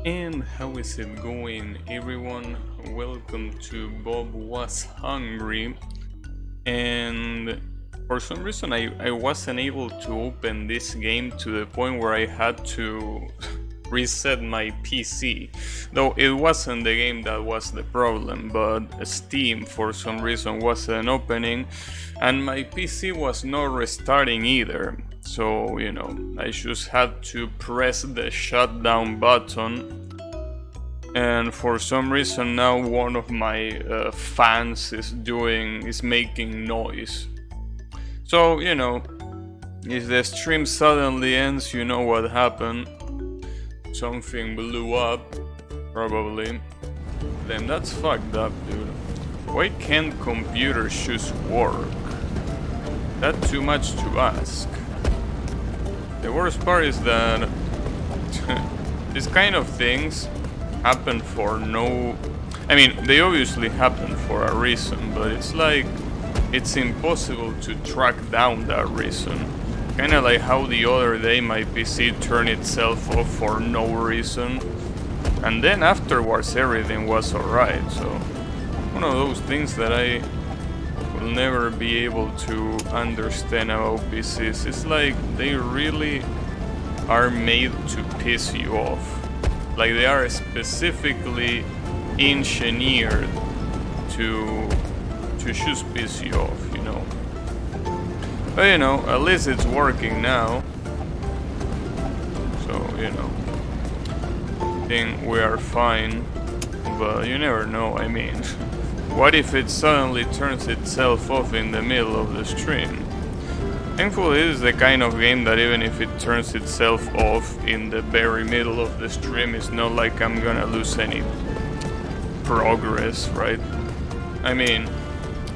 And how is it going, everyone? Welcome to Bob Was Hungry. And for some reason, I wasn't able to open this game to the point where I had to reset my PC. Though it wasn't the game that was the problem, but Steam for some reason wasn't opening, and my PC was not restarting either. So, I just had to press the shutdown button, and for some reason now one of my fans is making noise. So, if the stream suddenly ends, you know what happened. Something blew up, probably. Then that's fucked up, dude. Why can't computers just work? That's too much to ask. The worst part is that these kind of things happen for no... I mean, they obviously happen for a reason, but it's like it's impossible to track down that reason. Kinda like how the other day my PC turned itself off for no reason, and then afterwards everything was alright, so one of those things that I will never be able to understand about PCs. It's like they really are made to piss you off. Like they are specifically engineered to just piss you off, But at least it's working now. So, I think we are fine. But you never know, I mean. What if it suddenly turns itself off in the middle of the stream? Thankfully, this is the kind of game that even if it turns itself off in the very middle of the stream, it's not like I'm gonna lose any progress, right? I mean,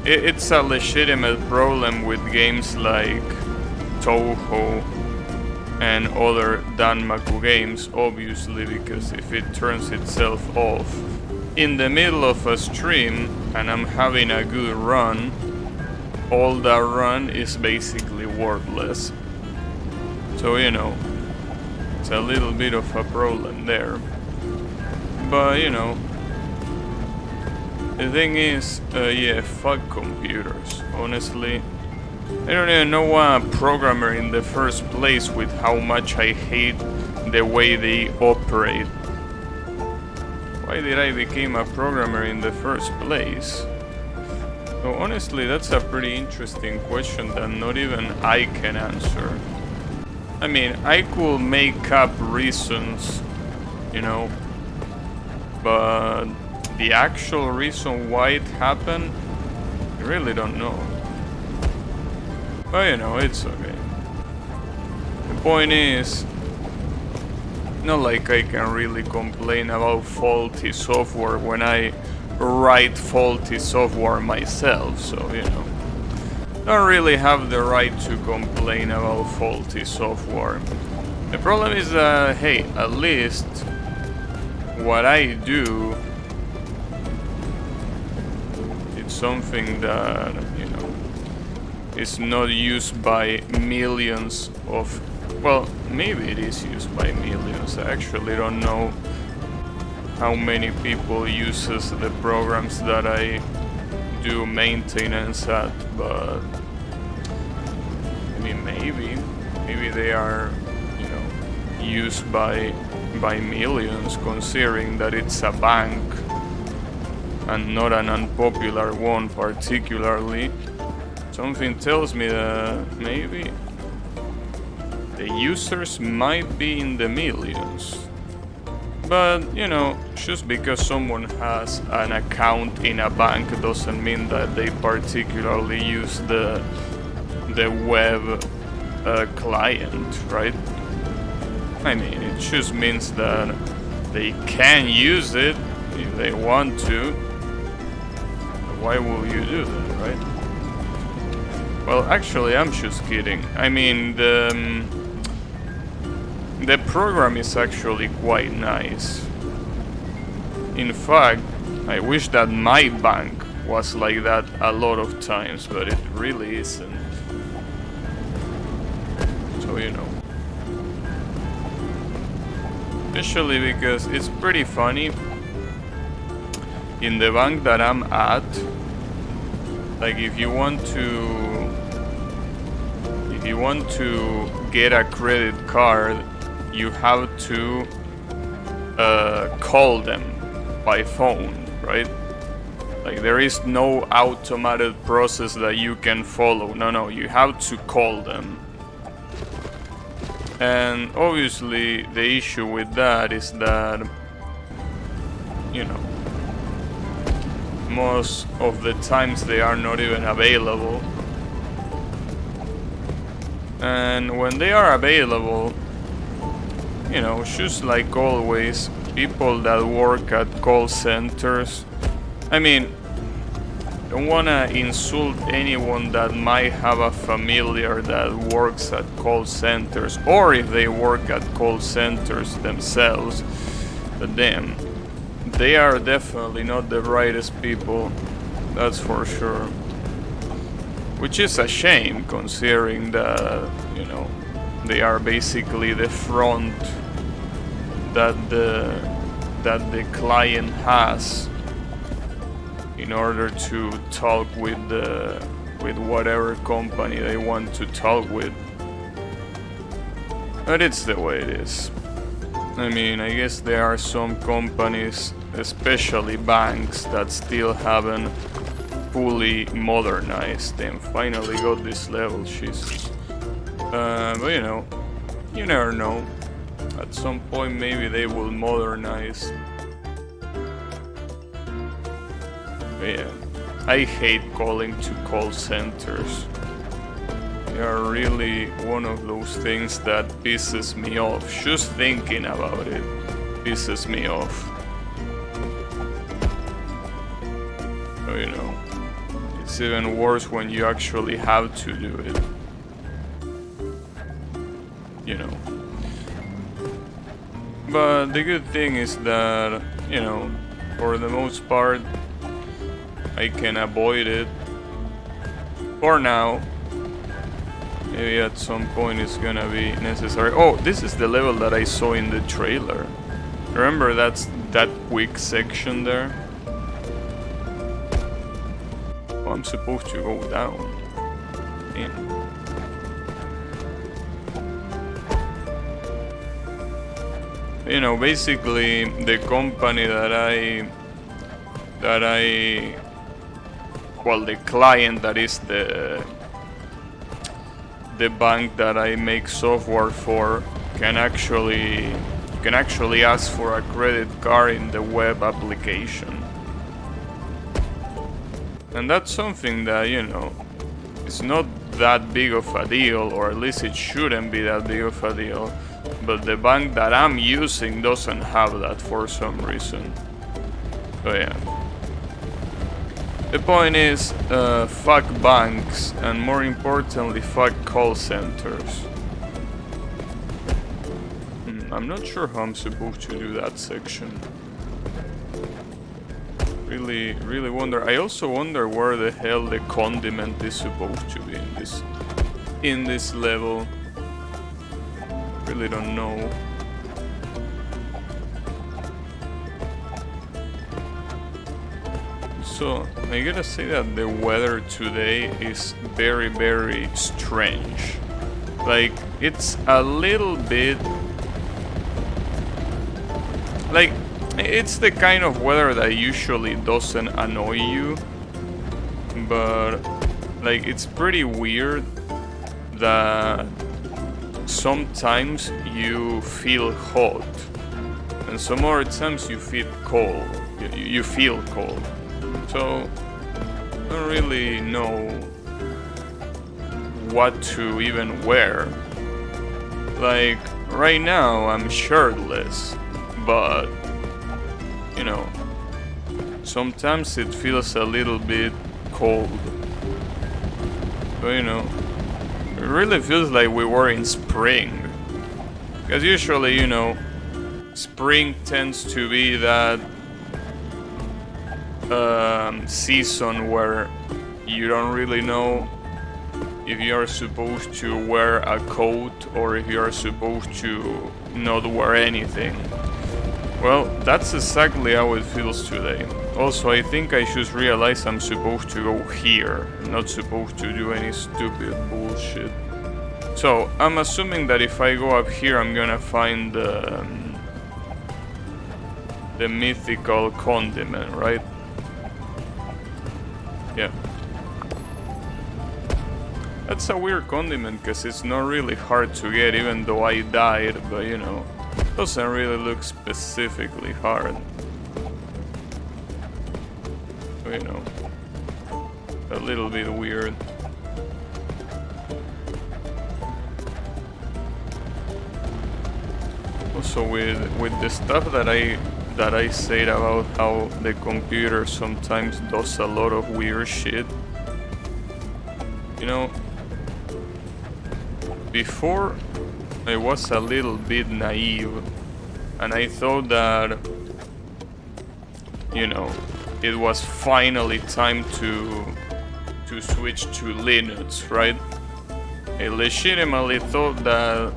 it's a legitimate problem with games like Touhou and other Danmaku games, obviously, because if it turns itself off in the middle of a stream and I'm having a good run, all that run is basically worthless. So, it's a little bit of a problem there. But, the thing is, yeah, fuck computers. Honestly, I don't even know why I'm a programmer in the first place with how much I hate the way they operate. Why did I become a programmer in the first place? So honestly, that's a pretty interesting question that not even I can answer. I mean, I could make up reasons, but the actual reason why it happened, I really don't know. But it's okay. The point is, not like I can really complain about faulty software when I write faulty software myself, so don't really have the right to complain about faulty software. The problem is that, hey, at least what I do, it's something that, is not used by millions of... Well, maybe it is used by millions. I actually don't know how many people uses the programs that I do maintenance at, but I mean, maybe they are, used by millions, considering that it's a bank and not an unpopular one particularly. Something tells me that maybe the users might be in the millions. But, just because someone has an account in a bank doesn't mean that they particularly use the web client, right? I mean, it just means that they can use it if they want to. Why will you do that, right? Well, actually, I'm just kidding. I mean, the program is actually quite nice. In fact, I wish that my bank was like that a lot of times, but it really isn't. So, Especially because it's pretty funny. In the bank that I'm at, like if you want to get a credit card, you have to call them by phone, right? Like there is no automated process that you can follow. No, you have to call them. And obviously the issue with that is that, you know, most of the times they are not even available. And when they are available, you know, just like always, people that work at call centers, I mean, don't wanna insult anyone that might have a familiar that works at call centers, or if they work at call centers themselves, but damn, they are definitely not the brightest people, that's for sure. Which is a shame, considering that, you know, they are basically the front that the client has in order to talk with whatever company they want to talk with. But it's the way it is. I mean, I guess there are some companies, especially banks, that still haven't fully modernized and finally got this level. Jesus. But you know, you never know. At some point maybe they will modernize. But yeah, I hate calling to call centers. They are really one of those things that pisses me off. Just thinking about it pisses me off. So, you know, it's even worse when you actually have to do it. You know. But the good thing is that, you know, for the most part, I can avoid it. For now. Maybe at some point it's gonna be necessary. Oh, this is the level that I saw in the trailer. Remember that quick section there? Oh, I'm supposed to go down. Yeah. You know, basically the company well, the client that is the bank that I make software for can actually ask for a credit card in the web application. And that's something that, you know, it's not that big of a deal, or at least it shouldn't be that big of a deal. But the bank that I'm using doesn't have that for some reason. So yeah. The point is, fuck banks, and more importantly, fuck call centers. I'm not sure how I'm supposed to do that section. Really wonder. I also wonder where the hell the condiment is supposed to be in this level. Really don't know. So, I gotta say that the weather today is very, very strange. Like, it's a little bit... like, it's the kind of weather that usually doesn't annoy you. But, like, it's pretty weird that sometimes you feel hot. And some other times you feel cold. You feel cold. So, I don't really know what to even wear. Like, right now I'm shirtless, but, you know, sometimes it feels a little bit cold. But, you know, it really feels like we were in spring. Because usually, you know, spring tends to be that season where you don't really know if you are supposed to wear a coat or if you are supposed to not wear anything. Well, that's exactly how it feels today. Also, I think I should realize I'm supposed to go here, not supposed to do any stupid bullshit. So, I'm assuming that if I go up here, I'm gonna find the mythical condiment, right? Yeah. That's a weird condiment, because it's not really hard to get, even though I died, but you know, doesn't really look specifically hard. So, you know, a little bit weird. Also, with the stuff that I said about how the computer sometimes does a lot of weird shit, you know, before I was a little bit naive and I thought that, you know, it was finally time to switch to Linux, right? I legitimately thought that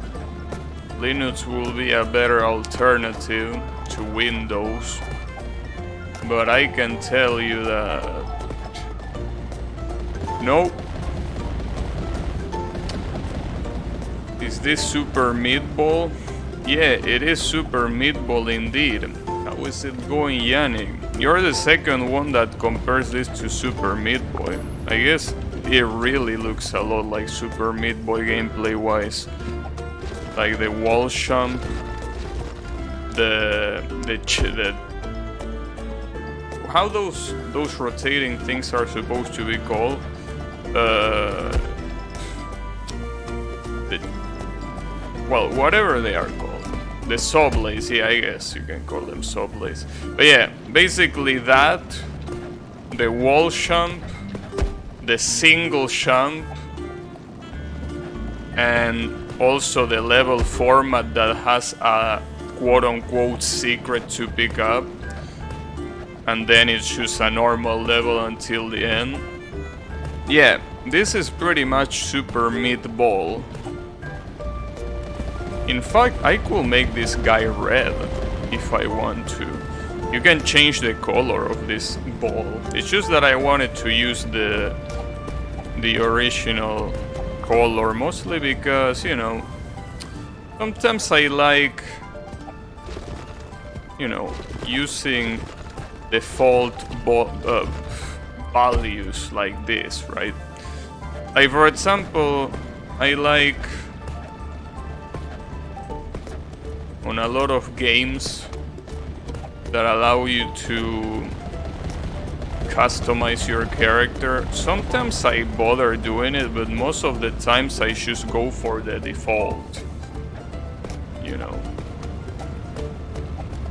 Linux will be a better alternative to Windows, but I can tell you that nope. Is this Super Meatball? Yeah, it is Super Meatball indeed. How is it going, Yannick? You're the second one that compares this to Super Meat Boy. I guess it really looks a lot like Super Meat Boy gameplay wise. Like the wall jump, the how those rotating things are supposed to be called. Well, whatever they are called. The sublays, yeah, I guess you can call them sublays. But yeah, basically that, the wall jump, the single jump, and also the level format that has a quote-unquote secret to pick up, and then it's just a normal level until the end. Yeah, this is pretty much Super Meat Ball. In fact, I could make this guy red if I want to. You can change the color of this ball. It's just that I wanted to use the original color, mostly because, you know, sometimes I like, you know, using default values like this, right? Like, for example, I like on a lot of games that allow you to customize your character. Sometimes I bother doing it, but most of the times I just go for the default, you know.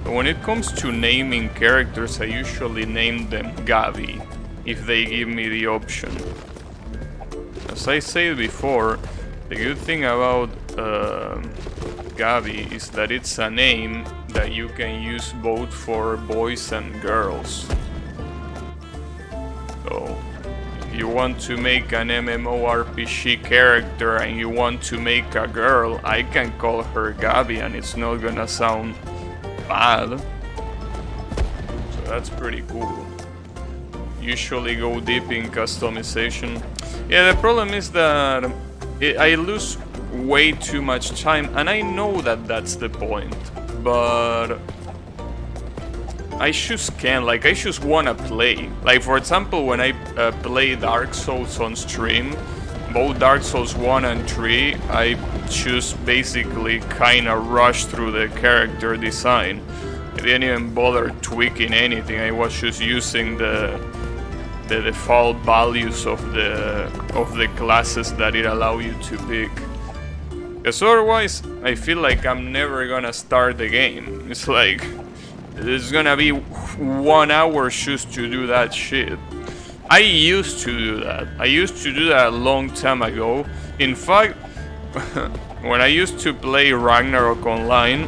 But when it comes to naming characters, I usually name them Gabi, if they give me the option. As I said before, the good thing about Gabi is that it's a name that you can use both for boys and girls. So, if you want to make an MMORPG character and you want to make a girl, I can call her Gabi and it's not gonna sound bad. So that's pretty cool. Usually go deep in customization. Yeah, the problem is that I lose way too much time, and I know that that's the point, but I just can't. Like, I just wanna play. Like, for example, when I play Dark Souls on stream, both Dark Souls 1 and 3, I just basically kinda rushed through the character design. I didn't even bother tweaking anything. I was just using the default values of the classes that it allows you to pick. Because otherwise, I feel like I'm never gonna start the game. It's like, it's gonna be 1 hour just to do that shit. I used to do that. I used to do that a long time ago. In fact, when I used to play Ragnarok Online,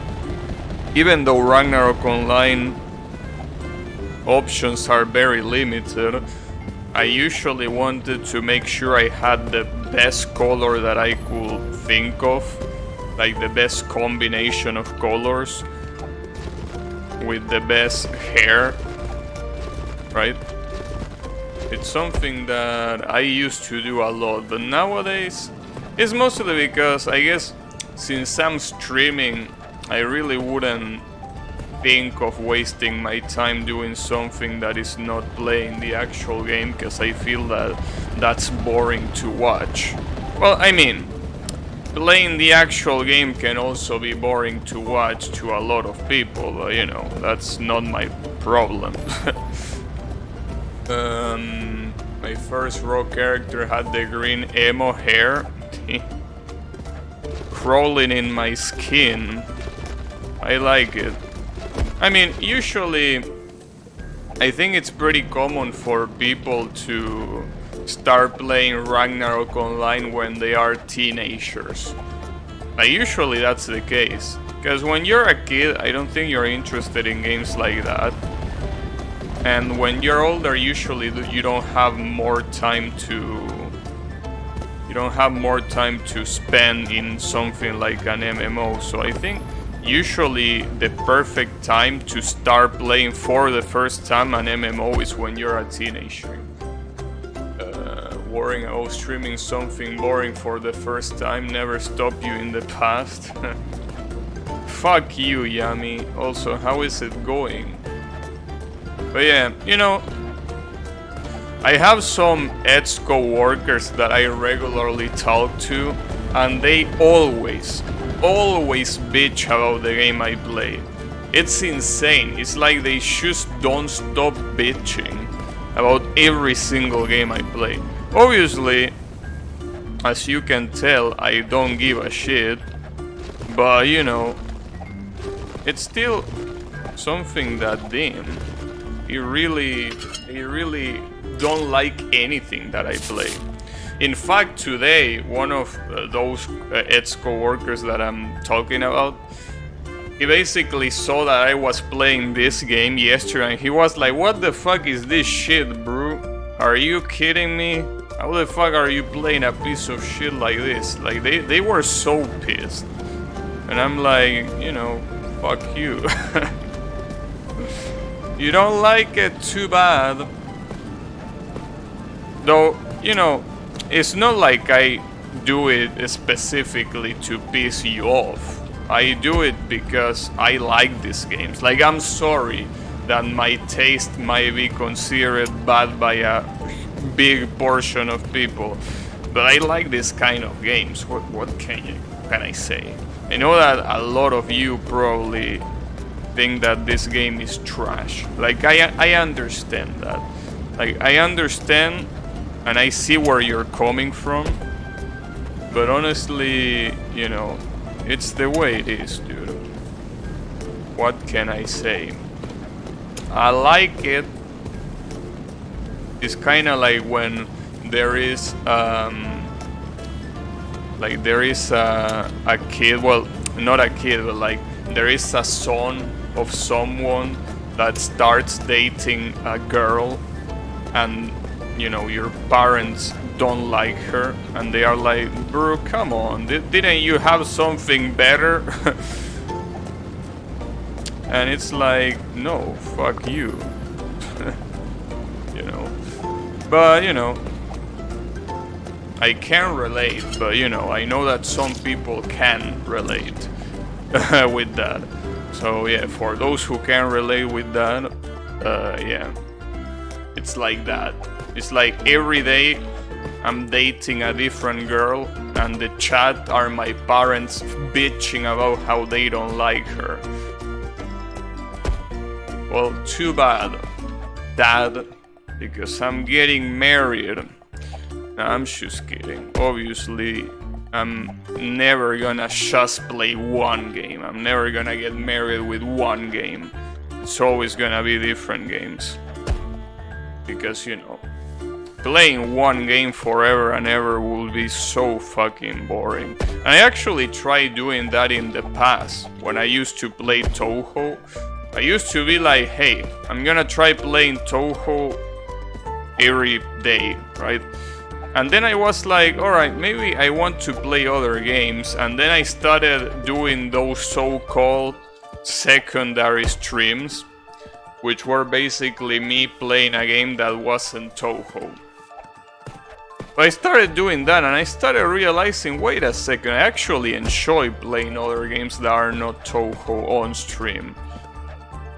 even though Ragnarok Online options are very limited, I usually wanted to make sure I had the best color that I could think of, like the best combination of colors with the best hair, right? It's something that I used to do a lot, but nowadays it's mostly because I guess since I'm streaming, I really wouldn't think of wasting my time doing something that is not playing the actual game, because I feel that that's boring to watch. Well, I mean, playing the actual game can also be boring to watch to a lot of people, but you know, that's not my problem. My first raw character had the green emo hair crawling in my skin. I like it. I mean, usually I think it's pretty common for people to start playing Ragnarok Online when they are teenagers. Usually that's the case, because when you're a kid, I don't think you're interested in games like that. And when you're older, usually you don't have more time to spend in something like an MMO. So I think usually the perfect time to start playing for the first time an MMO is when you're a teenager. Worrying about streaming something boring for the first time never stopped you in the past. Fuck you, Yami. Also, how is it going? But yeah, you know, I have some Edge co-workers that I regularly talk to, and they always bitch about the game I play. It's insane. It's like they just don't stop bitching about every single game I play. Obviously, as you can tell, I don't give a shit, but you know, it's still something that damn, he really don't like anything that I play. In fact, today, one of those Ed's co-workers that I'm talking about, he basically saw that I was playing this game yesterday and he was like, what the fuck is this shit, bro? Are you kidding me? How the fuck are you playing a piece of shit like this? Like, they were so pissed. And I'm like, you know, fuck you. You don't like it, too bad. Though, you know, it's not like I do it specifically to piss you off. I do it because I like these games. Like, I'm sorry that my taste might be considered bad by a big portion of people, but I like this kind of games. What can I say? I know that a lot of you probably think that this game is trash. Like, I understand that. Like, I understand and I see where you're coming from, but honestly, you know, it's the way it is, dude. What can I say? I like it. It's kind of like when there is a kid, well, not a kid, but like there is a son of someone that starts dating a girl, and you know, your parents don't like her, and they are like, bro, come on, didn't you have something better? And it's like, no, fuck you. You know, but you know, I can relate, but you know, I know that some people can relate with that. So yeah, for those who can relate with that, yeah, it's like that. It's like every day I'm dating a different girl, and the chat are my parents bitching about how they don't like her. Well, too bad, Dad, because I'm getting married. No, I'm just kidding. Obviously, I'm never gonna just play one game. I'm never gonna get married with one game. It's always gonna be different games. Because, you know, playing one game forever and ever will be so fucking boring. And I actually tried doing that in the past. When I used to play Touhou, I used to be like, hey, I'm gonna try playing Touhou every day, right? And then I was like, alright, maybe I want to play other games. And then I started doing those so-called secondary streams, which were basically me playing a game that wasn't Touhou. But I started doing that and I started realizing, wait a second, I actually enjoy playing other games that are not Touhou on stream.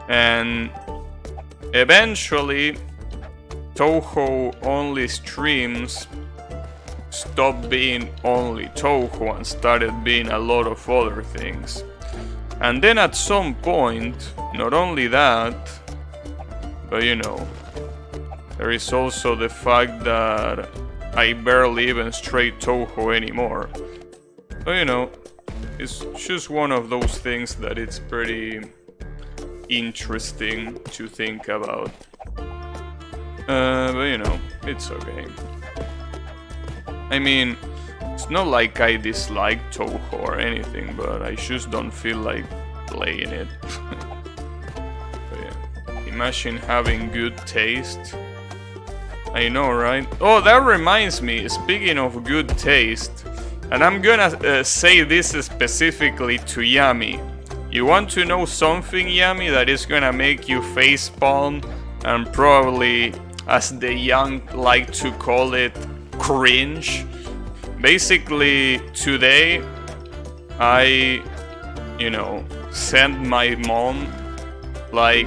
And eventually, Touhou only streams stopped being only Touhou and started being a lot of other things. And then at some point, not only that, but you know, there is also the fact that I barely even straight Touhou anymore. So you know, it's just one of those things that it's pretty interesting to think about. But you know, it's okay. I mean, it's not like I dislike Touhou or anything, but I just don't feel like playing it. But yeah, imagine having good taste. I know, right? Oh, that reminds me, speaking of good taste, and I'm gonna say this specifically to Yami. You want to know something, Yami, that is gonna make you facepalm and probably, as the young like to call it, cringe? Basically, today, I, you know, sent my mom like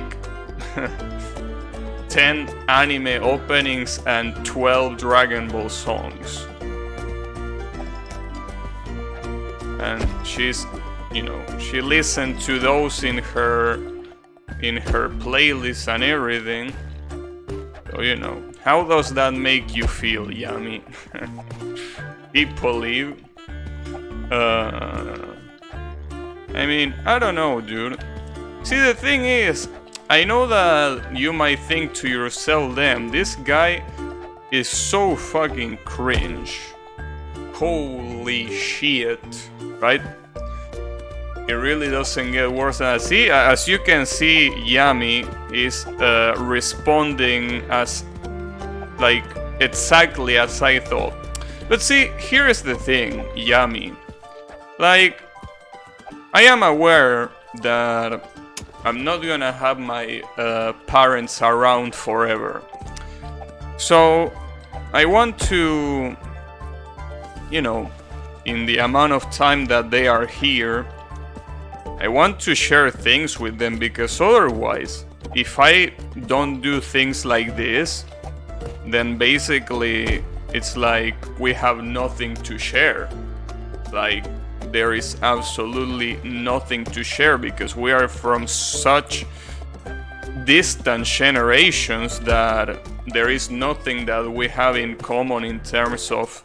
10 anime openings and 12 Dragon Ball songs. And she's, you know, she listened to those in her playlist and everything. So, you know, how does that make you feel, Yami? People leave. I mean, I don't know, dude. See, the thing is, I know that you might think to yourself, damn, this guy is so fucking cringe. Holy shit, right? It really doesn't get worse than that. See, as you can see, Yami is responding as, like, exactly as I thought. But see, here's the thing, Yami. Like, I am aware that I'm not gonna have my parents around forever. So, I want to, you know, in the amount of time that they are here, I want to share things with them, because otherwise, if I don't do things like this, then basically it's like we have nothing to share. Like, there is absolutely nothing to share, because we are from such distant generations that there is nothing that we have in common in terms of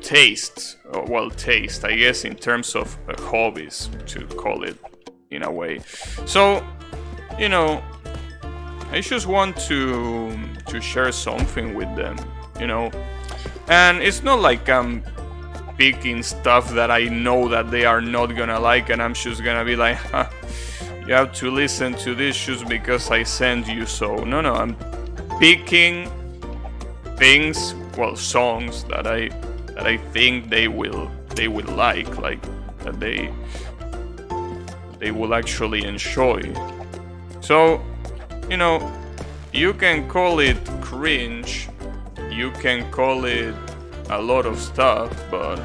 taste. Well, taste, I guess, in terms of hobbies, to call it in a way. So, you know, I just want to share something with them, you know. And it's not like I'm picking stuff that I know that they are not gonna like, and I'm just gonna be like, huh, you have to listen to this just because I sent you so. No, I'm picking things, well, songs that I think they will like that they will actually enjoy. So, you know, you can call it cringe, you can call it a lot of stuff, but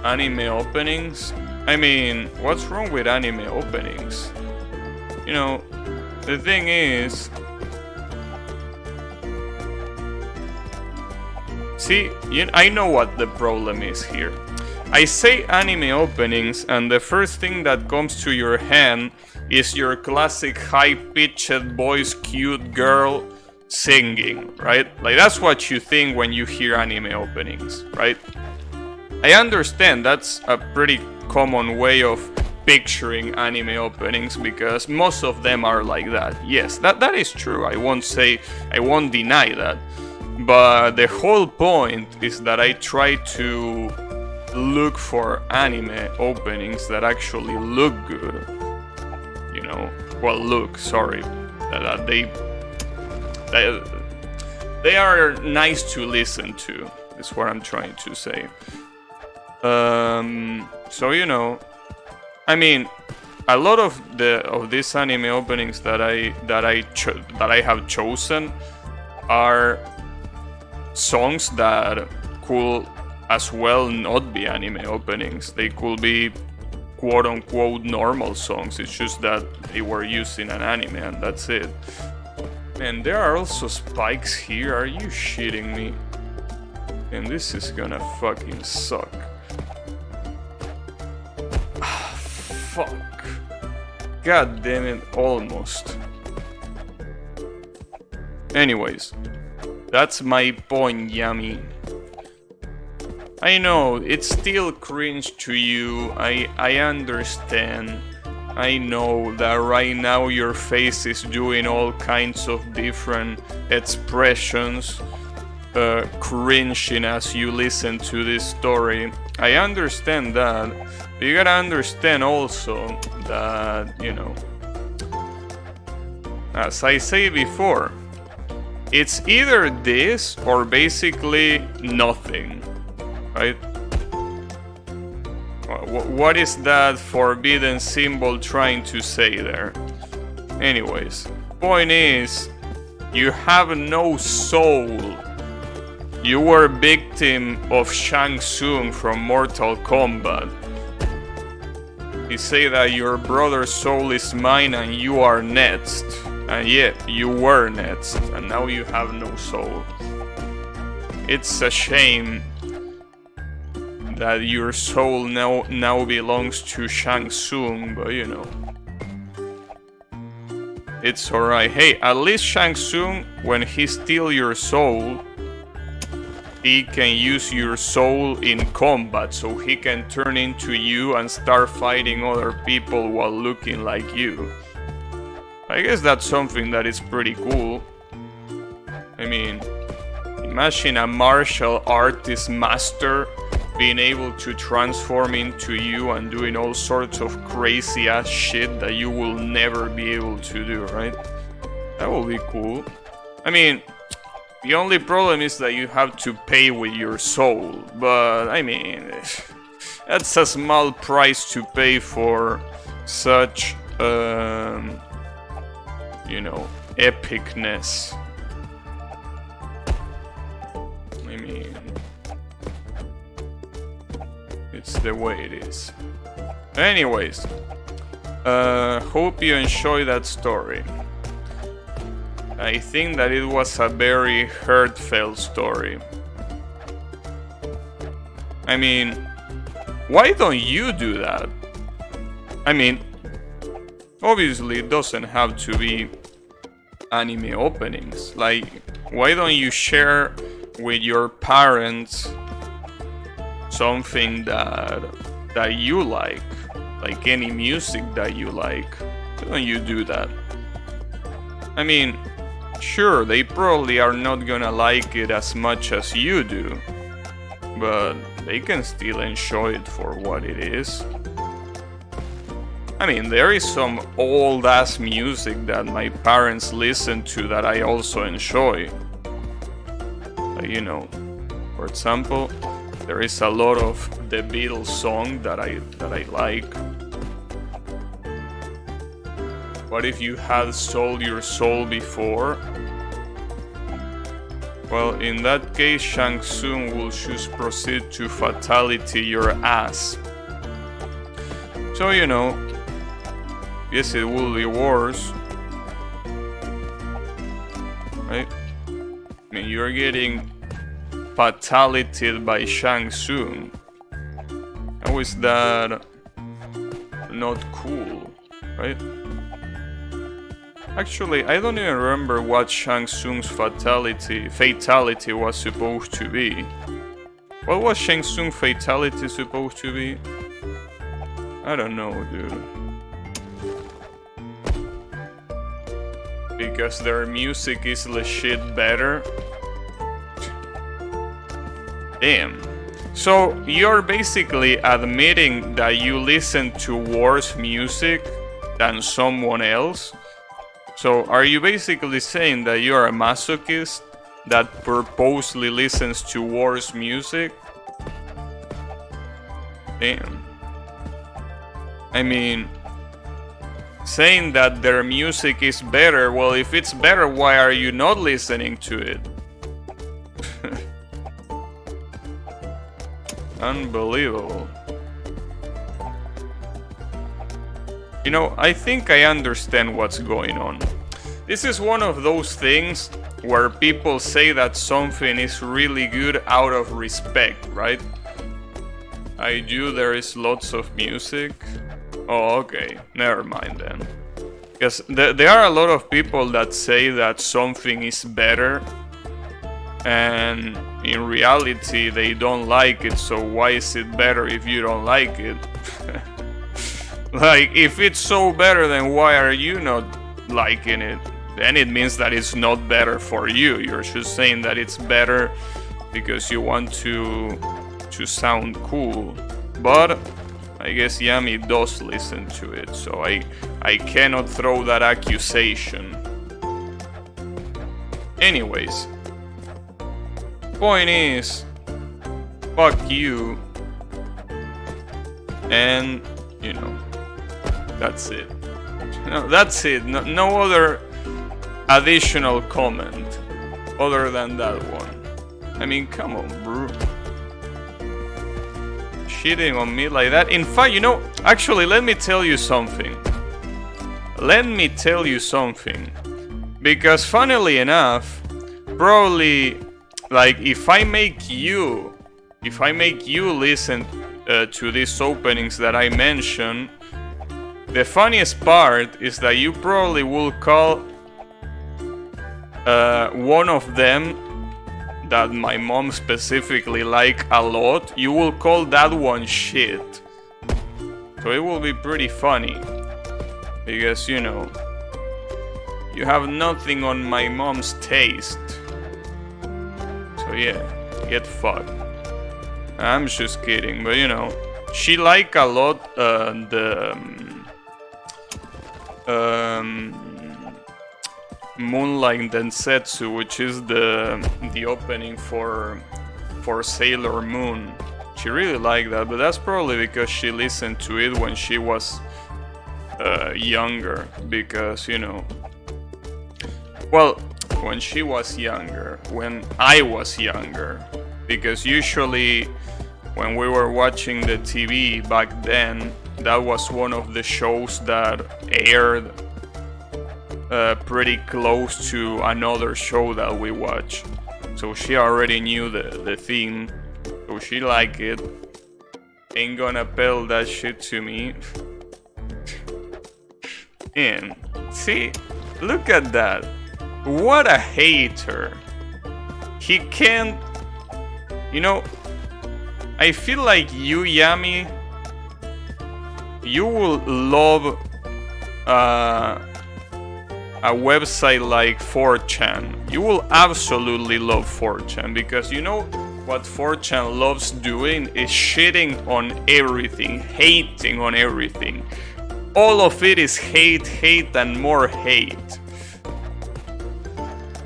anime openings? I mean, what's wrong with anime openings? You know, the thing is, see, I know what the problem is here. I say anime openings, and the first thing that comes to your hand is your classic high-pitched voice, cute girl singing, right? Like, that's what you think when you hear anime openings, right? I understand that's a pretty common way of picturing anime openings, because most of them are like that. Yes, that is true. I won't deny that. But the whole point is that I try to look for anime openings that actually look good. You know, well, that they are nice to listen to. is what I'm trying to say. So you know, I mean, a lot of these anime openings that I have chosen are songs that could as well not be anime openings. They could be quote unquote normal songs. It's just that they were used in an anime and that's it. And there are also spikes here. Are you shitting me? And this is gonna fucking suck. Ah, fuck. God damn it, almost. Anyways, that's my point, Yami. I know, it's still cringe to you, I understand. I know that right now your face is doing all kinds of different expressions, cringing as you listen to this story. I understand that, but you gotta understand also that, you know, as I say before, it's either this or basically nothing, right? What is that forbidden symbol trying to say there? Anyways, point is, you have no soul. You were victim of Shang Tsung from Mortal Kombat. He say that your brother's soul is mine and you are next. And yet, you were next, and now you have no soul. It's a shame that your soul now belongs to Shang Tsung, but you know, it's alright. Hey, at least Shang Tsung, when he steals your soul, he can use your soul in combat, so he can turn into you and start fighting other people while looking like you. I guess that's something that is pretty cool. I mean, imagine a martial artist master being able to transform into you and doing all sorts of crazy ass shit that you will never be able to do, right? That will be cool. I mean, the only problem is that you have to pay with your soul, but I mean, that's a small price to pay for such, you know, epicness. I mean, it's the way it is. Anyways, hope you enjoy that story. I think that it was a very heartfelt story. I mean, why don't you do that? I mean, obviously it doesn't have to be anime openings. Like, why don't you share with your parents something that you like any music that you like? Why don't you do that? I mean, sure, they probably are not gonna like it as much as you do, but they can still enjoy it for what it is. I mean, there is some old ass music that my parents listen to that I also enjoy. You know, for example, there is a lot of the Beatles song that I like. What if you had sold your soul before? Well, in that case, Shang Tsung will just proceed to fatality your ass. So, you know, yes, it will be worse, right? I mean, you're getting fatalityed by Shang Tsung. How is that not cool, right? Actually, I don't even remember what Shang Tsung's fatality was supposed to be. What was Shang Tsung's fatality supposed to be? I don't know, dude. Because their music is legit better? Damn. So, you're basically admitting that you listen to worse music than someone else? So, are you basically saying that you're a masochist? that purposely listens to worse music? Damn. I mean, saying that their music is better, well, if it's better, why are you not listening to it? Unbelievable. You know, I think I understand what's going on. This is one of those things where people say that something is really good out of respect, right? I do, there is lots of music. Oh, okay, never mind then. Because there are a lot of people that say that something is better, and in reality they don't like it, so why is it better if you don't like it? Like, if it's so better, then why are you not liking it? Then it means that it's not better for you. You're just saying that it's better because you want to sound cool. But I guess Yami does listen to it, so I cannot throw that accusation. Anyways, point is, fuck you, and you know, that's it. No, that's it. No other additional comment other than that one. I mean, come on, bro. Shitting on me like that. In fact, you know, actually, let me tell you something. Because funnily enough, probably, like, if I make you listen to these openings that I mentioned, the funniest part is that you probably will call one of them that my mom specifically like a lot, you will call that one shit. So it will be pretty funny. Because, you know, you have nothing on my mom's taste. So yeah, get fucked. I'm just kidding, but you know, she like a lot the Moonlight Densetsu, which is the opening for Sailor Moon. She really liked that, but that's probably because she listened to it when she was younger. Because, you know, well, when she was younger, when I was younger, because usually when we were watching the TV back then, that was one of the shows that aired pretty close to another show that we watched. So she already knew the theme, so she liked it. Ain't gonna peddle that shit to me. And see, look at that. What a hater. He can't, you know, I feel like you, Yami, you will love a website like 4chan. You will absolutely love 4chan, because you know what 4chan loves doing is shitting on everything, hating on everything. All of it is hate, hate, and more hate.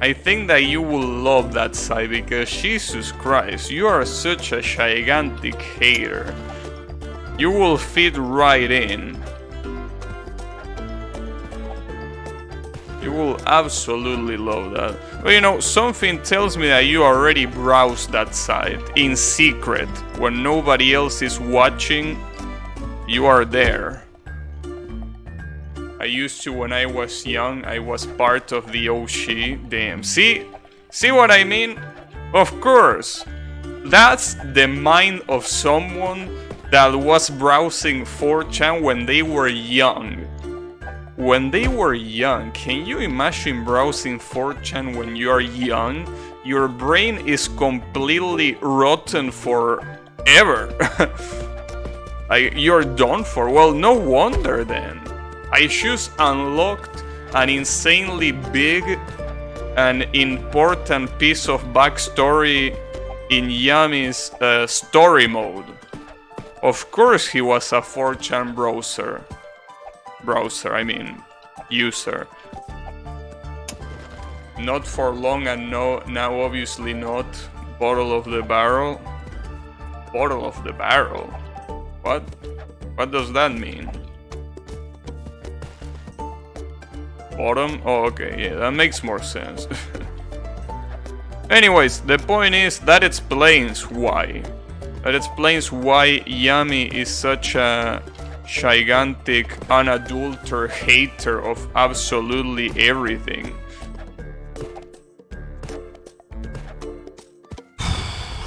I think that you will love that site, because Jesus Christ, you are such a gigantic hater. You will fit right in. You will absolutely love that. But you know, something tells me that you already browsed that site in secret. When nobody else is watching, you are there. I used to, when I was young, I was part of the OG. Damn, see what I mean? Of course, that's the mind of someone that was browsing 4chan when they were young. When they were young, can you imagine browsing 4chan when you are young? Your brain is completely rotten forever. You're done for. Well, no wonder then. I just unlocked an insanely big and important piece of backstory in Yami's story mode. Of course he was a 4chan user. Not for long, and no, now obviously not. Bottle of the barrel. Bottle of the barrel? What? What does that mean? Bottom? Oh, okay, yeah, that makes more sense. Anyways, the point is that explains why. That explains why Yami is such a gigantic, unadulterated hater of absolutely everything.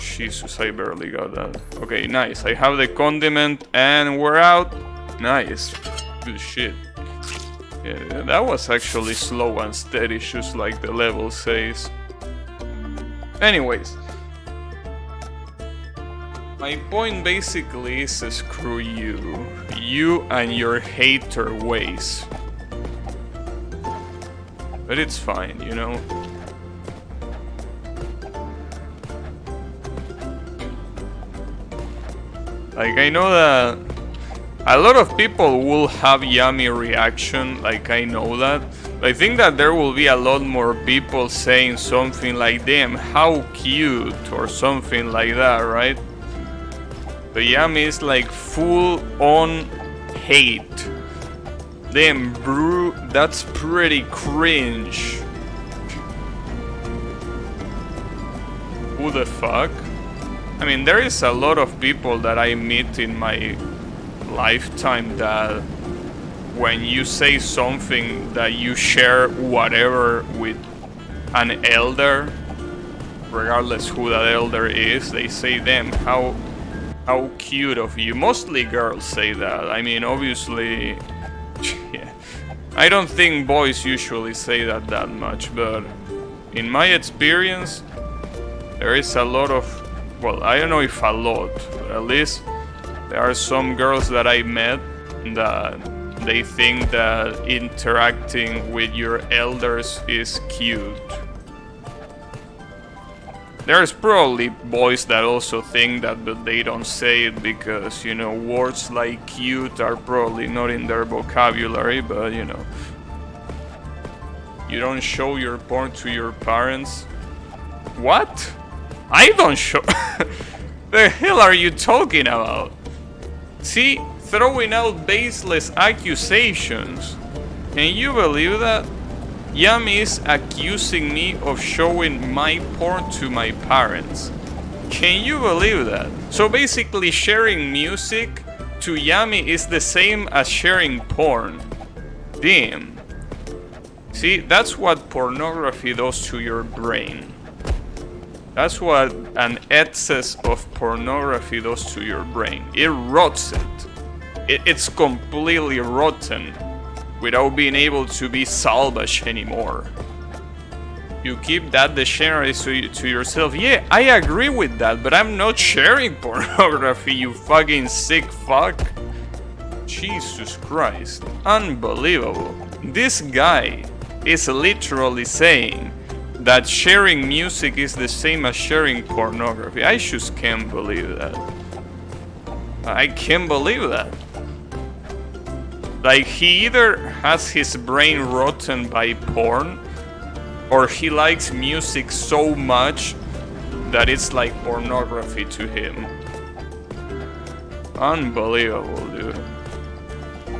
Jesus, I barely got that. Okay, nice. I have the condiment and we're out. Nice. Good shit. Yeah, that was actually slow and steady, just like the level says. Anyways. My point basically is screw you. You and your hater ways. But it's fine, you know? Like, I know that a lot of people will have Yami reaction, like I know that. But I think that there will be a lot more people saying something like, damn, how cute, or something like that, right? But Yami is like full on hate. Damn, bro, that's pretty cringe. Who the fuck? I mean, there is a lot of people that I meet in my lifetime that when you say something that you share whatever with an elder, regardless who that elder is, they say, damn, how cute of you. Mostly girls say that. I mean, obviously, yeah. I don't think boys usually say that much, but in my experience, there is a lot of, well, I don't know if a lot, but at least there are some girls that I met that they think that interacting with your elders is cute. There's probably boys that also think that, but they don't say it because, you know, words like cute are probably not in their vocabulary, but, you know. You don't show your porn to your parents? What? I don't show... The hell are you talking about? See? Throwing out baseless accusations. Can you believe that? Yami is accusing me of showing my porn to my parents. Can you believe that? So basically sharing music to Yami is the same as sharing porn. Damn. See, that's what pornography does to your brain. That's what an excess of pornography does to your brain. It rots it. It's completely rotten without being able to be salvaged anymore. You keep that degenerate to yourself. Yeah, I agree with that, but I'm not sharing pornography, you fucking sick fuck. Jesus Christ. Unbelievable. This guy is literally saying that sharing music is the same as sharing pornography. I just can't believe that. I can't believe that. Like, he either has his brain rotten by porn, or he likes music so much that it's like pornography to him. Unbelievable, dude.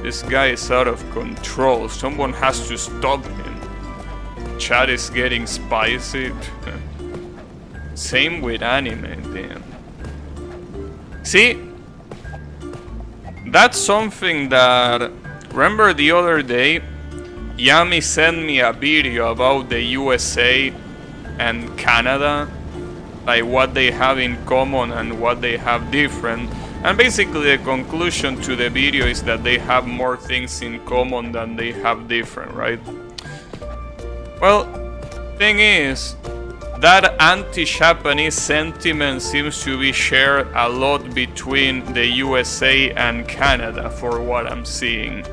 This guy is out of control. Someone has to stop him. Chat is getting spicy. Same with anime, damn. See? That's something that... Remember the other day, Yami sent me a video about the USA and Canada, like what they have in common and what they have different. And basically the conclusion to the video is that they have more things in common than they have different, right? Well, thing is, that anti-Japanese sentiment seems to be shared a lot between the USA and Canada, for what I'm seeing.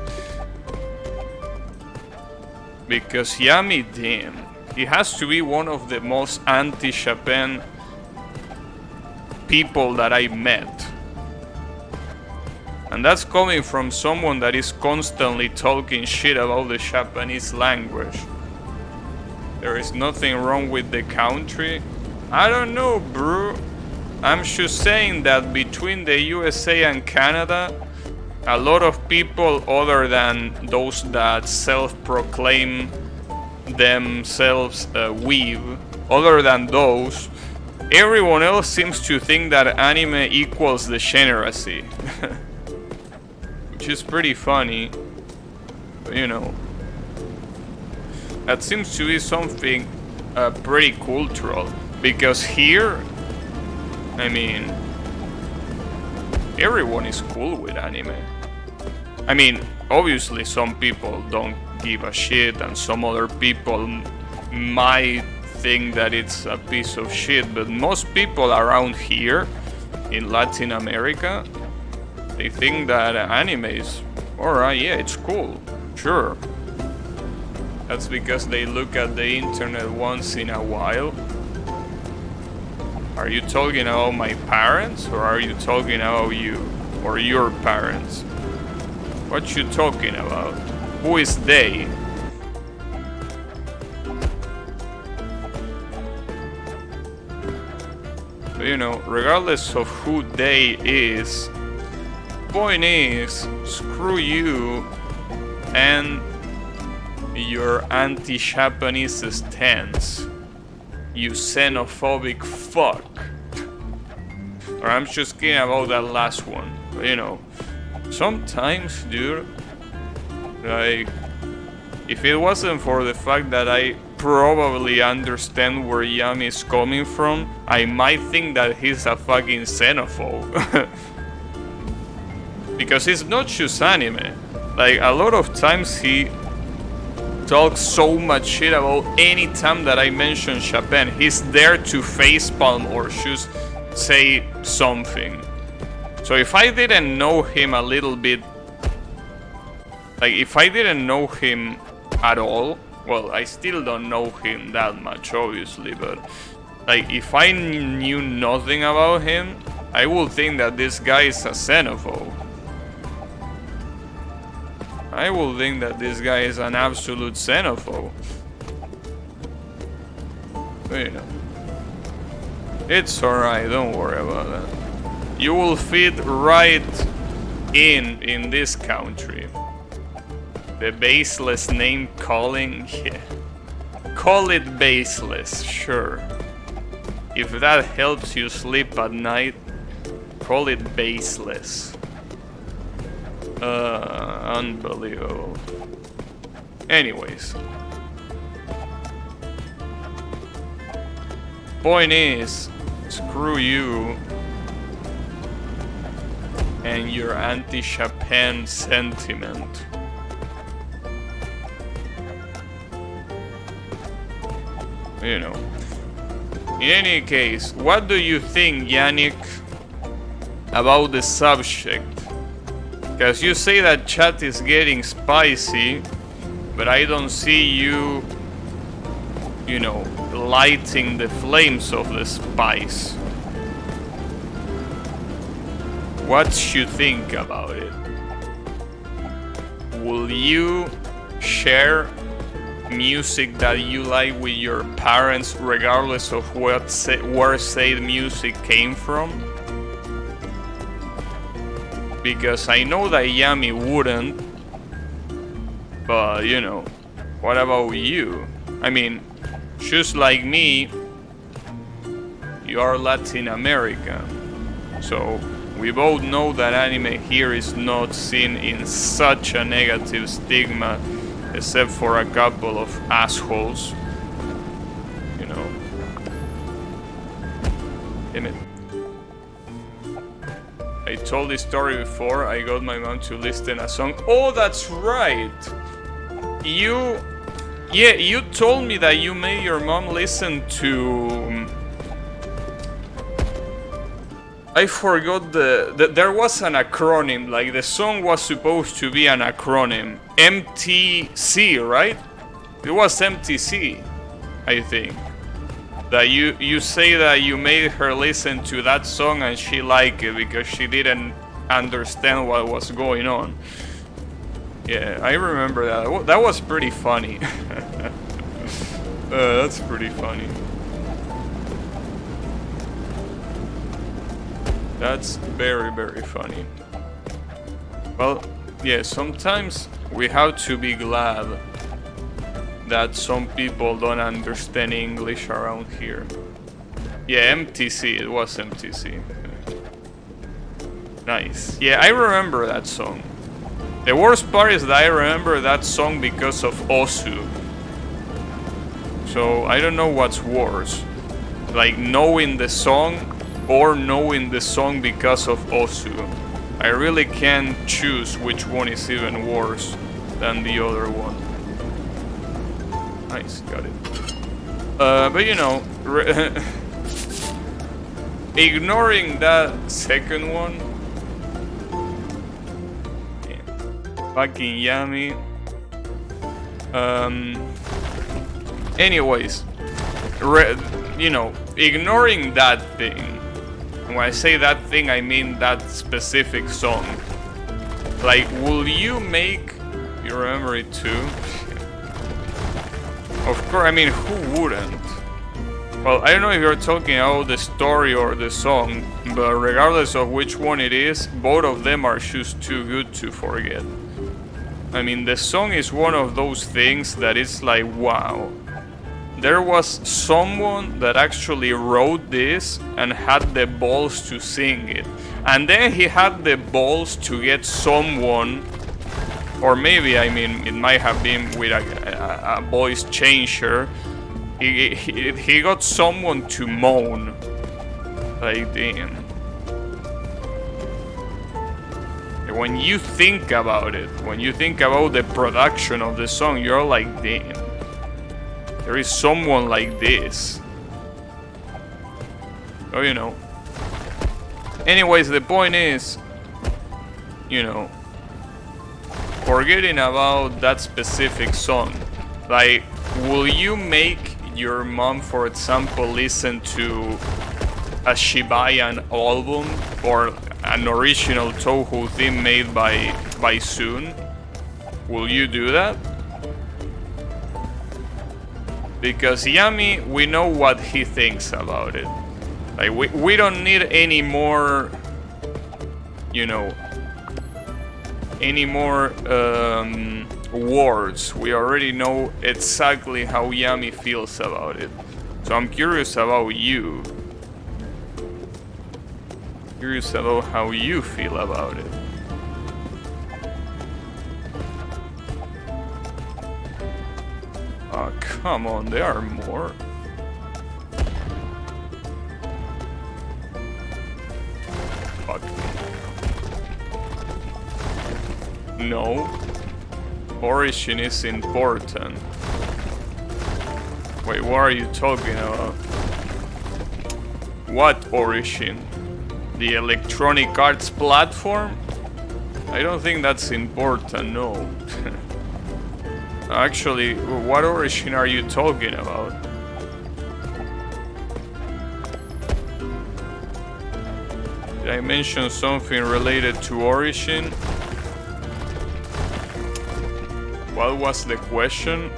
Because Yami, damn, he has to be one of the most anti-Japan people that I met. And that's coming from someone that is constantly talking shit about the Japanese language. There is nothing wrong with the country. I don't know, bro. I'm just saying that between the USA and Canada, a lot of people other than those that self-proclaim themselves weeb, other than those, everyone else seems to think that anime equals degeneracy. Which is pretty funny. But, you know, that seems to be something pretty cultural. Because here, I mean, everyone is cool with anime. I mean, obviously some people don't give a shit and some other people might think that it's a piece of shit, but most people around here in Latin America, they think that anime is alright, yeah, it's cool, sure. That's because they look at the internet once in a while. Are you talking about my parents, or are you talking about you or your parents? What you talking about? Who is they? But, you know, regardless of who they is, point is, screw you and your anti-Japanese stance, you xenophobic fuck. Or I'm just kidding about that last one. But, you know, sometimes, dude, like, if it wasn't for the fact that I probably understand where Yami is coming from, I might think that he's a fucking xenophobe. Because it's not just anime. Like, a lot of times he talks so much shit about any time that I mention Japan. He's there to facepalm or just say something. So if I didn't know him a little bit, like if I didn't know him at all, well, I still don't know him that much, obviously, but like if I knew nothing about him, I would think that this guy is a xenophobe. I will think that this guy is an absolute xenophobe. But, you know, it's alright, don't worry about that. You will fit right in this country. The baseless name calling, yeah. Call it baseless, sure. If that helps you sleep at night, call it baseless. Unbelievable. Anyways. Point is, screw you and your anti-Japan sentiment. You know. In any case, what do you think, Yannick, about the subject? Because you say that chat is getting spicy, but I don't see you, you know, lighting the flames of the spice. What you think about it? Will you share music that you like with your parents regardless of where said music came from? Because I know that Yami wouldn't, but you know, what about you? I mean, just like me, you are Latin American, so we both know that anime here is not seen in such a negative stigma, except for a couple of assholes, you know. Damn it. I told this story before. I got my mom to listen a song. Oh, that's right. You told me that you made your mom listen to. I forgot there was an acronym. Like the song was supposed to be an acronym. MTC, right? It was MTC, I think. That you say that you made her listen to that song and she liked it because she didn't understand what was going on. Yeah, I remember that. That was pretty funny. That's pretty funny. That's very, very funny. Well, yeah, sometimes we have to be glad that some people don't understand English around here. Yeah, MTC, it was MTC. Nice. Yeah, I remember that song. The worst part is that I remember that song because of Osu. So I don't know what's worse. Like knowing the song or knowing the song because of Osu. I really can't choose which one is even worse than the other one. Nice, got it. But you know, ignoring that second one, yeah, fucking yummy. Anyways, you know, ignoring that thing. And when I say that thing, I mean that specific song. Like, will you make? You remember it too? Of course, I mean, who wouldn't? Well, I don't know if you're talking about the story or the song, but regardless of which one it is, both of them are just too good to forget. I mean, the song is one of those things that is like, wow. There was someone that actually wrote this and had the balls to sing it. And then he had the balls to get someone, or maybe, I mean, it might have been with a voice changer. He got someone to moan. Like, damn. When you think about it, when you think about the production of the song, you're like, damn. There is someone like this. Oh, you know. Anyways, the point is, you know, forgetting about that specific song. Like, will you make your mom, for example, listen to a Shibayan album or an original Touhou theme made by Soon? Will you do that? Because Yami, we know what he thinks about it. Like, we don't need any more, you know, any more words. We already know exactly how Yami feels about it. So I'm curious about you. Curious about how you feel about it. Oh, come on, there are more. Fuck me. No. Origin is important. Wait, what are you talking about? What Origin? The Electronic Arts platform? I don't think that's important, no. Actually, what Origin are you talking about? Did I mention something related to Origin? What was the question?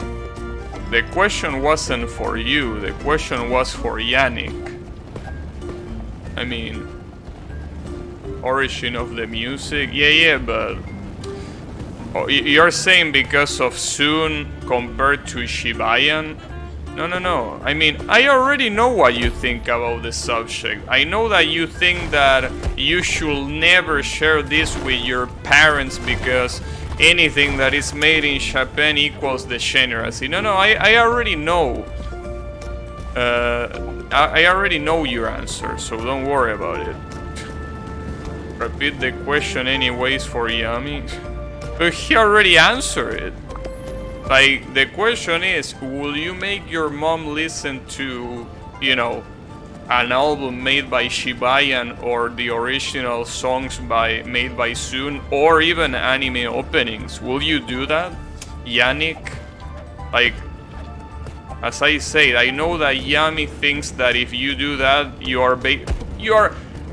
The question wasn't for you, the question was for Yannick. I mean, origin of the music? Yeah, but... Oh, you're saying because of Soon compared to Shibayan? No. I mean, I already know what you think about the subject. I know that you think that you should never share this with your parents because anything that is made in Japan equals degeneracy. No, I already know. I already know your answer, so don't worry about it. Repeat the question anyways for Yami. But he already answered it. Like, the question is, will you make your mom listen to, you know, an album made by Shibayan or the original songs made by Soon or even anime openings? Will you do that, Yannick? Like, as I said, I know that Yami thinks that if you do that, you are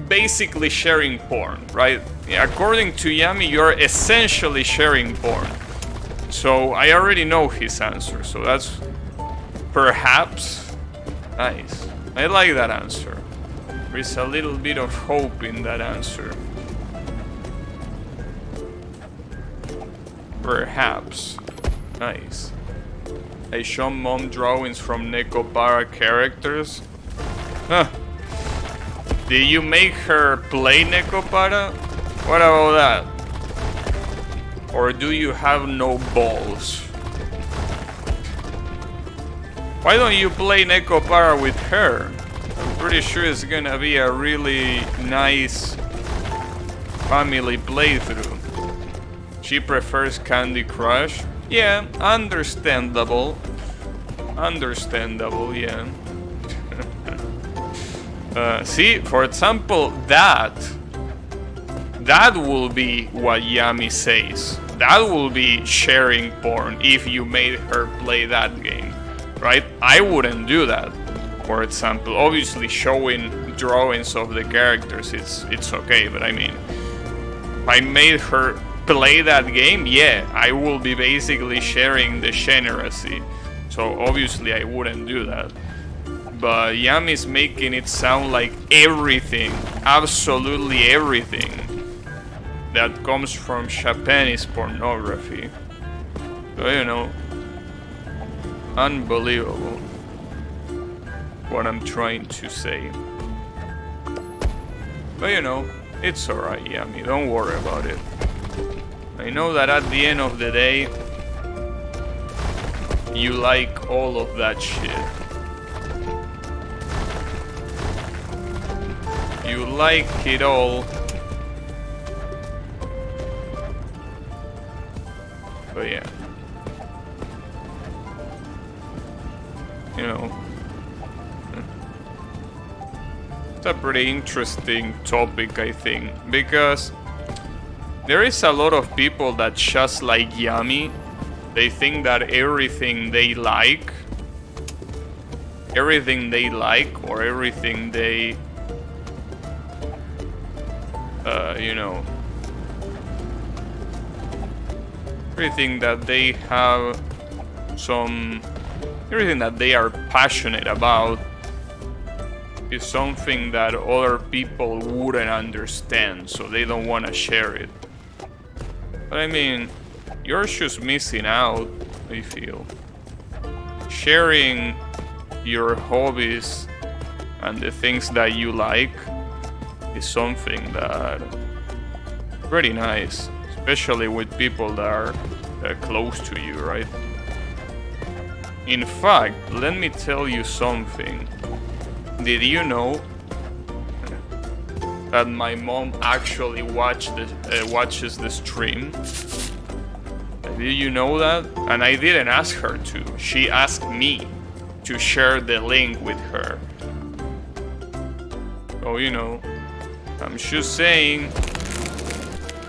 basically sharing porn, right? According to Yami, you're essentially sharing porn. So I already know his answer, so that's Perhaps. Nice. I like that answer. There's a little bit of hope in that answer. Perhaps. Nice. I show mom drawings from Nekopara characters. Huh. Did you make her play Nekopara? What about that? Or do you have no balls? Why don't you play Nekopara with her? I'm pretty sure it's gonna be a really nice family playthrough. She prefers Candy Crush. Yeah, understandable. Understandable, yeah. See, for example, that will be what Yami says. That will be sharing porn if you made her play that game, right? I wouldn't do that. For example, obviously showing drawings of the characters, it's okay, but I mean, if I made her play that game, yeah, I will be basically sharing the degeneracy. So obviously I wouldn't do that. But Yami's making it sound like everything, absolutely everything that comes from Japan is pornography. So, you know, unbelievable what I'm trying to say. But you know, it's alright, Yami, don't worry about it. I know that at the end of the day, you like all of that shit. You like it all. But yeah. You know. It's a pretty interesting topic, I think, because there is a lot of people that just like Yami. They think that everything they like or everything they, you know, everything that they have everything that they are passionate about is something that other people wouldn't understand, so they don't want to share it. But I mean, you're just missing out, I feel. Sharing your hobbies and the things that you like is something that pretty nice, especially with people that are close to you, right? In fact, let me tell you something. Did you know that my mom actually watches the stream? Did you know that? And I didn't ask her to. She asked me to share the link with her. So, you know, I'm just saying.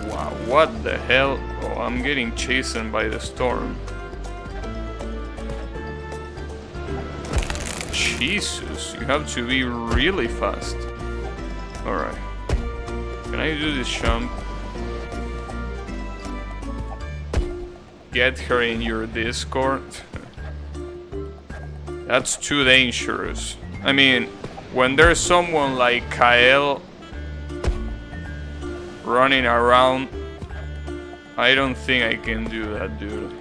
Wow, what the hell? Oh, I'm getting chased by the storm. Jesus, you have to be really fast. Alright. Can I do this jump? Get her in your Discord? That's too dangerous. I mean, when there's someone like Kael running around, I don't think I can do that, dude.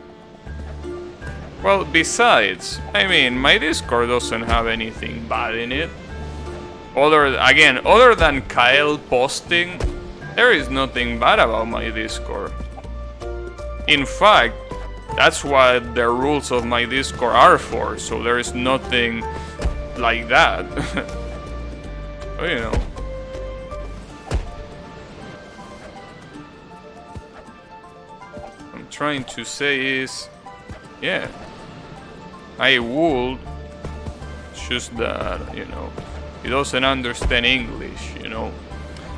Well, besides, I mean, my Discord doesn't have anything bad in it. Other than Kael posting, there is nothing bad about my Discord. In fact, that's what the rules of my Discord are for, so there is nothing like that. But, you know. I'm trying to say is, yeah, I would, just that, you know, he doesn't understand English, you know.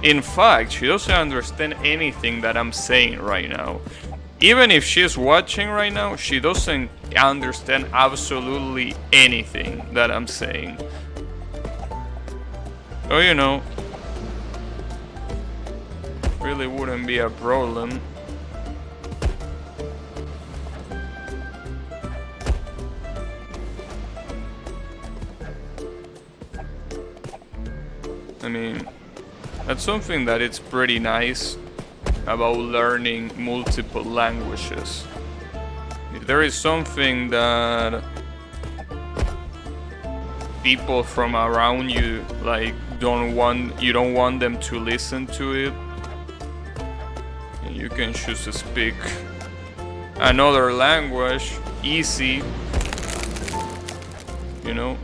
In fact, she doesn't understand anything that I'm saying right now. Even if she's watching right now, she doesn't understand absolutely anything that I'm saying. So, you know, really wouldn't be a problem. mean, that's something that it's pretty nice about learning multiple languages. If there is something that people from around you like you don't want them to listen to it, you can choose to speak another language, easy, you know.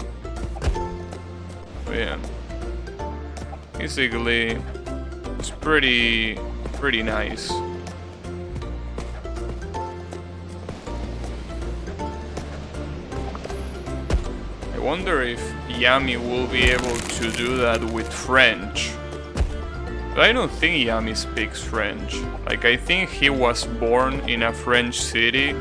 But yeah, basically it's pretty nice. I wonder if Yami will be able to do that with French. But I don't think Yami speaks French. Like, I think he was born in a French city,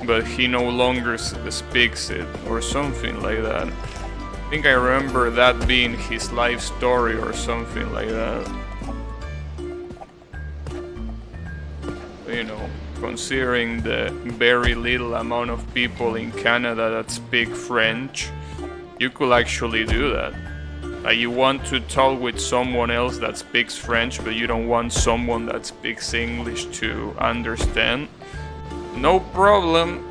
but he no longer speaks it, or something like that. I think I remember that being his life story or something like that. You know, considering the very little amount of people in Canada that speak French, you could actually do that. Like, you want to talk with someone else that speaks French, but you don't want someone that speaks English to understand. No problem.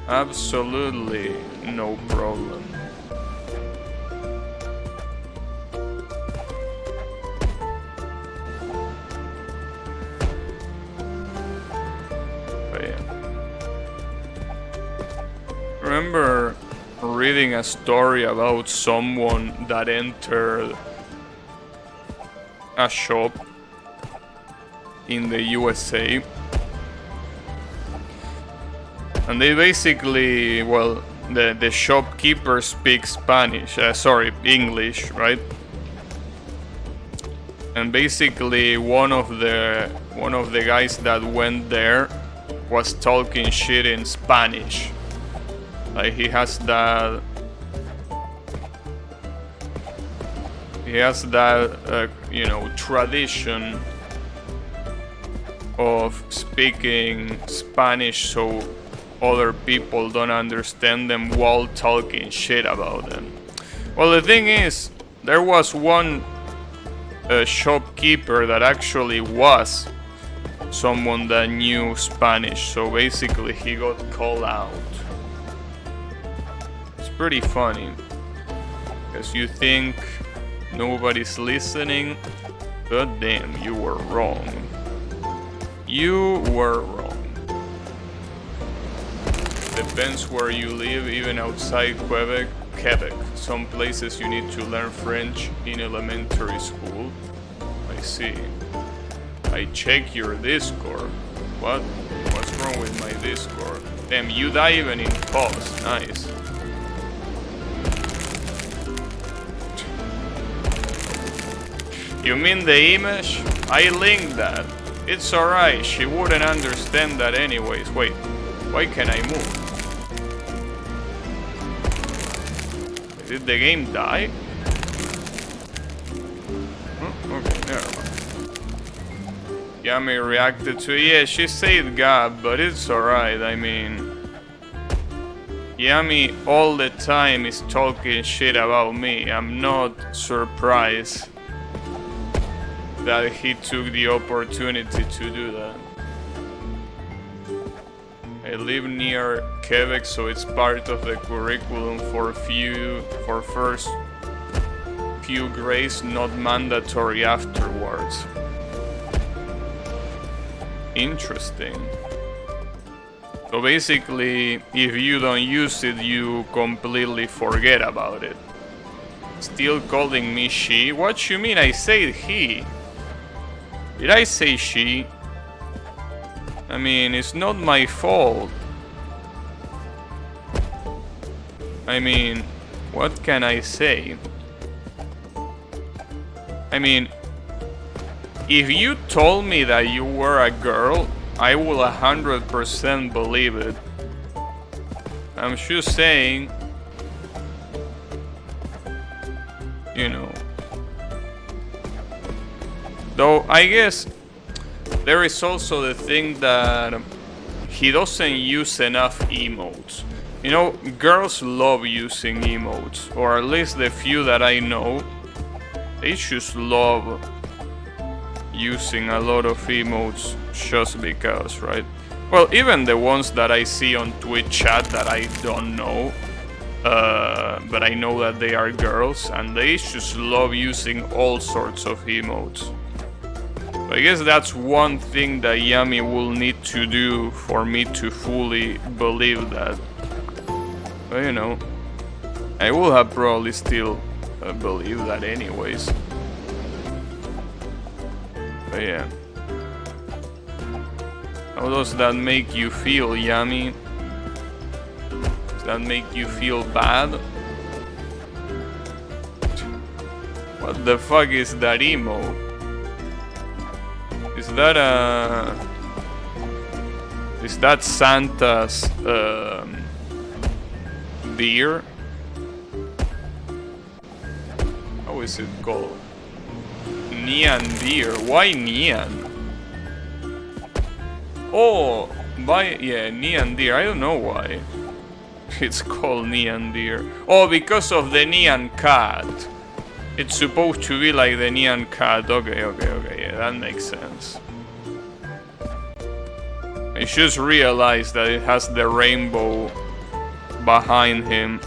Absolutely no problem. But yeah. Remember reading a story about someone that entered a shop in the USA, and they basically, well, the shopkeeper speaks Spanish, English, right? And basically one of the guys that went there was talking shit in Spanish. Like, he has that you know, tradition of speaking Spanish so other people don't understand them while talking shit about them. Well, the thing is, there was one shopkeeper that actually was someone that knew Spanish, so basically he got called out. It's pretty funny, because you think nobody's listening, but damn, you were wrong. You were wrong. Depends where you live, even outside Quebec. Some places you need to learn French in elementary school. I see. I check your Discord. What? What's wrong with my Discord? Damn, you die even in pause. Nice. You mean the image? I linked that. It's alright, she wouldn't understand that anyways. Wait, why can I move? Did the game die? Oh, okay, never mind. Yami reacted to it. Yeah, she said God, but it's alright. I mean, Yami all the time is talking shit about me. I'm not surprised that he took the opportunity to do that. I live near Quebec, so it's part of the curriculum for first few grades, not mandatory afterwards. Interesting. So basically, if you don't use it, you completely forget about it. Still calling me she? What you mean? I said he. Did I say she? I mean, it's not my fault. I mean, what can I say? I mean, if you told me that you were a girl, I will 100% believe it. I'm just saying, you know. Though, I guess there is also the thing that he doesn't use enough emotes. You know, girls love using emotes, or at least the few that I know, they just love using a lot of emotes just because, right? Well, even the ones that I see on Twitch chat that I don't know, but I know that they are girls, and they just love using all sorts of emotes. So I guess that's one thing that Yami will need to do for me to fully believe that. But you know, I will have probably still believed that anyways. But yeah. How does that make you feel, Yami? Does that make you feel bad? What the fuck is that emo? Is that Is that Santa's deer? How is it called? Neon deer. Why neon? Oh, yeah, neon deer. I don't know why it's called neon deer. Oh, because of the neon cat. It's supposed to be like the neon cat. Okay, yeah, that makes sense. I just realized that it has the rainbow behind him.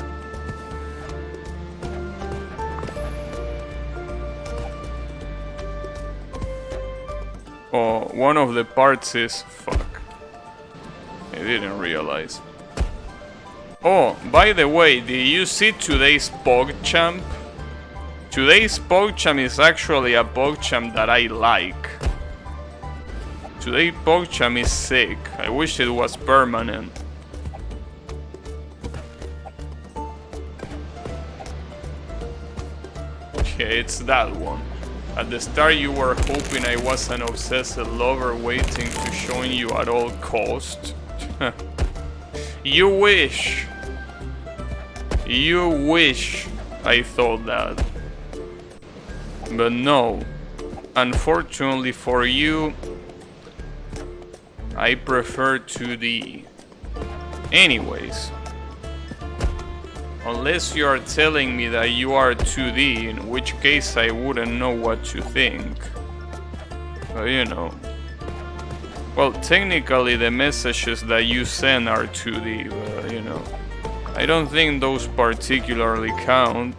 Oh, one of the parts is... Fuck. I didn't realize. Oh, by the way, did you see today's PogChamp? Today's PogChamp is actually a PogChamp that I like. Today's PogChamp is sick. I wish it was permanent. Yeah, it's that one. At the start you were hoping I was an obsessive lover waiting to join you at all cost. You wish. You wish I thought that. But no. Unfortunately for you, I prefer 2D. Anyways. Unless you are telling me that you are 2D, in which case I wouldn't know what to think. But you know. Well, technically the messages that you send are 2D, but you know. I don't think those particularly count.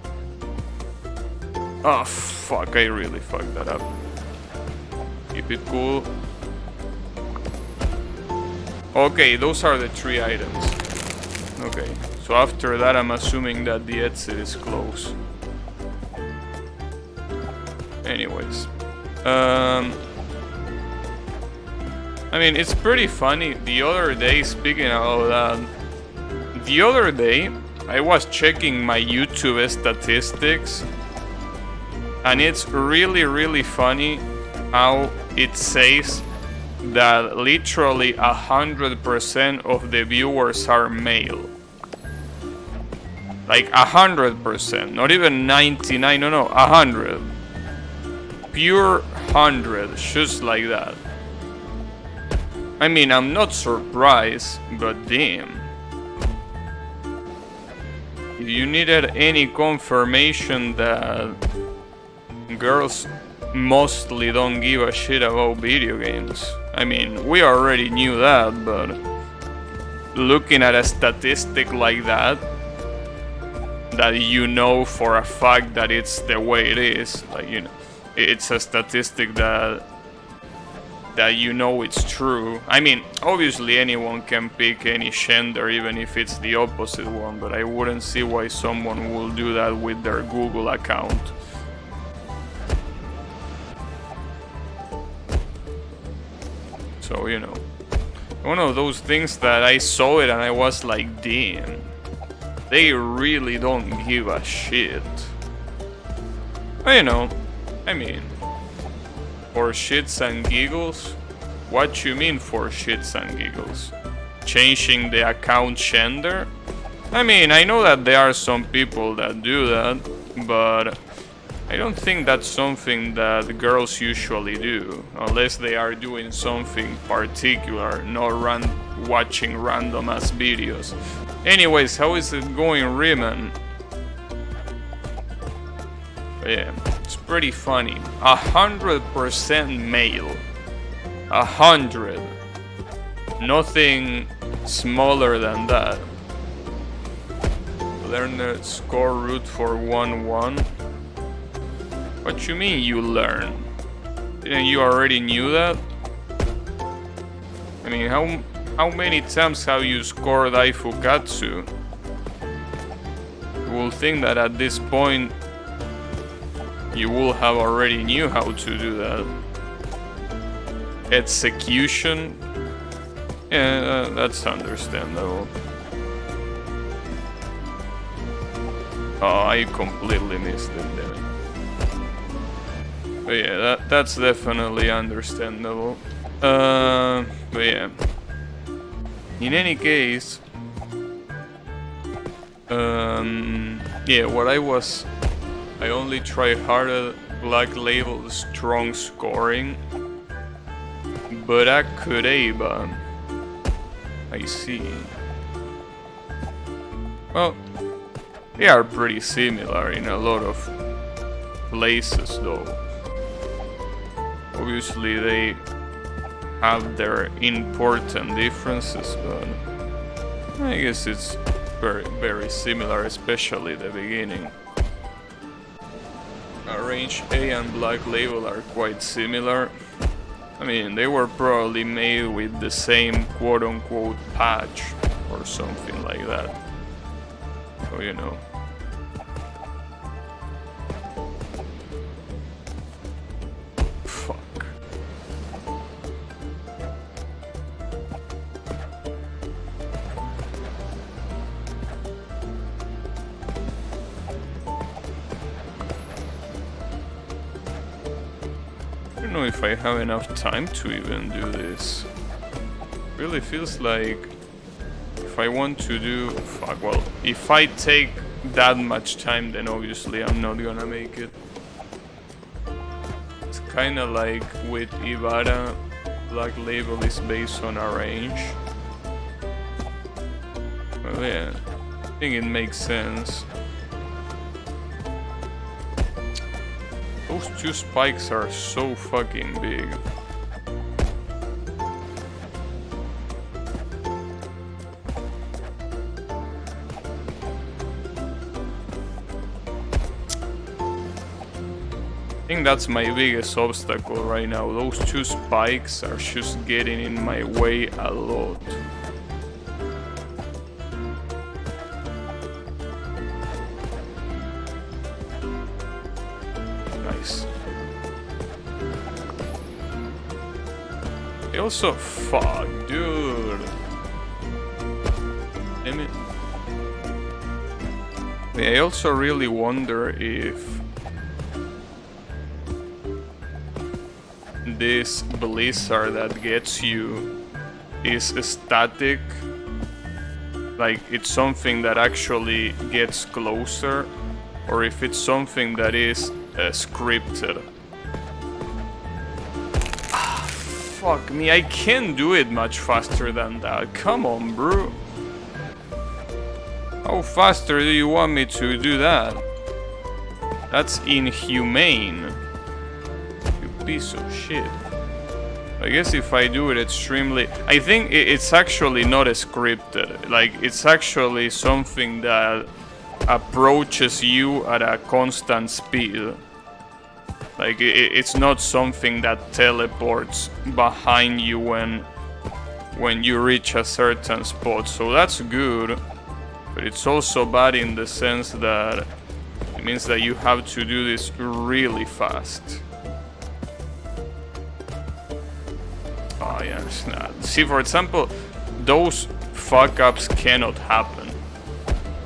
Oh fuck, I really fucked that up. Keep it cool. Okay, those are the 3 items. Okay. So after that, I'm assuming that the exit is closed. Anyways. I mean, it's pretty funny. The other day, speaking of that, the other day, I was checking my YouTube statistics. And it's really, really funny how it says that literally 100% of the viewers are male. Like 100%, not even 99, no, 100. Pure 100, just like that. I mean, I'm not surprised, but damn. If you needed any confirmation that girls mostly don't give a shit about video games, I mean, we already knew that, but looking at a statistic like that you know for a fact that it's the way it is, like, you know, it's a statistic that you know it's true. I mean, obviously anyone can pick any gender, even if it's the opposite one, but I wouldn't see why someone will do that with their Google account. So, you know, one of those things that I saw it and I was like, damn, they really don't give a shit. But, you know, I mean, for shits and giggles? What you mean for shits and giggles? Changing the account gender? I mean, I know that there are some people that do that, but I don't think that's something that girls usually do, unless they are doing something particular, not watching random ass videos. Anyways, how is it going, Riemann? Yeah, it's pretty funny. 100% male. 100. Nothing smaller than that. Learn the score root for 1-1. What you mean you learn? Didn't you already knew that? I mean, how many times have you scored Aifukatsu? You will think that at this point you will have already knew how to do that. Execution? Yeah, that's understandable. Oh, I completely missed it then. But yeah, that's definitely understandable. But yeah. In any case, yeah, I only try harder Black Label strong scoring, but Akureba, I see. Well, they are pretty similar in a lot of places though. Obviously they have their important differences, but I guess it's very, very similar, especially the beginning. Range A and Black Label are quite similar. I mean, they were probably made with the same quote-unquote patch or something like that. So, you know. Fuck. I don't know if I have enough time to even do this. Really feels like if I want to do... Fuck, well, if I take that much time, then obviously I'm not gonna make it. It's kinda like with Ibarra, Black Label is based on a range. Well, yeah, I think it makes sense. Those two spikes are so fucking big. I think that's my biggest obstacle right now. Those two spikes are just getting in my way a lot. Nice. I also... Fuck, dude. Damn it. I also really wonder if this blizzard that gets you is static, like it's something that actually gets closer, or if it's something that is scripted. Ah, fuck me, I can't do it much faster than that. Come on, bro. How faster do you want me to do that? That's inhumane. Piece of shit. I guess if I do it extremely... I think it's actually not scripted. Like, it's actually something that approaches you at a constant speed. Like, it's not something that teleports behind you when you reach a certain spot. So that's good. But it's also bad in the sense that it means that you have to do this really fast. Oh yeah, it's not. See, for example, those fuck-ups cannot happen.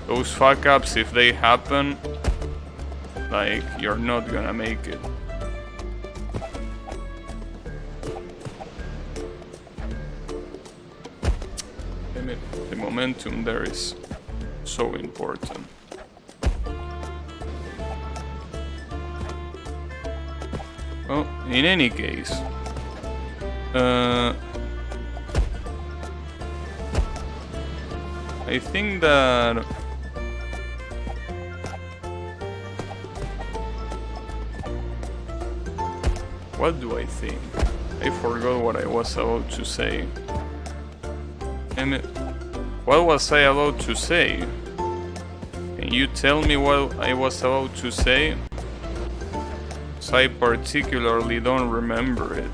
Those fuck-ups, if they happen, like, you're not gonna make it. Damn it, the momentum there is so important. Well, in any case... I I think that... What do I think? I forgot what I was about to say. Damn it. What was I about to say? Can you tell me what I was about to say? So I particularly don't remember it.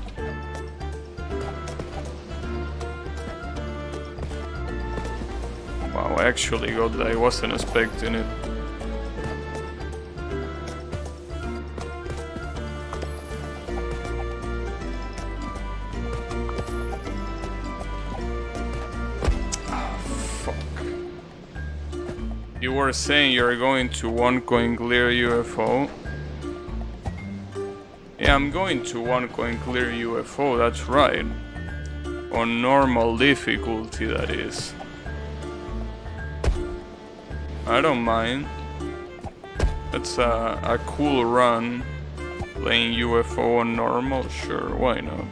Wow, I actually got that. I wasn't expecting it. You were saying you're going to one coin clear UFO. Yeah, I'm going to one coin clear UFO, that's right. On normal difficulty, that is. I don't mind. That's a cool run. Playing UFO on normal, sure, why not?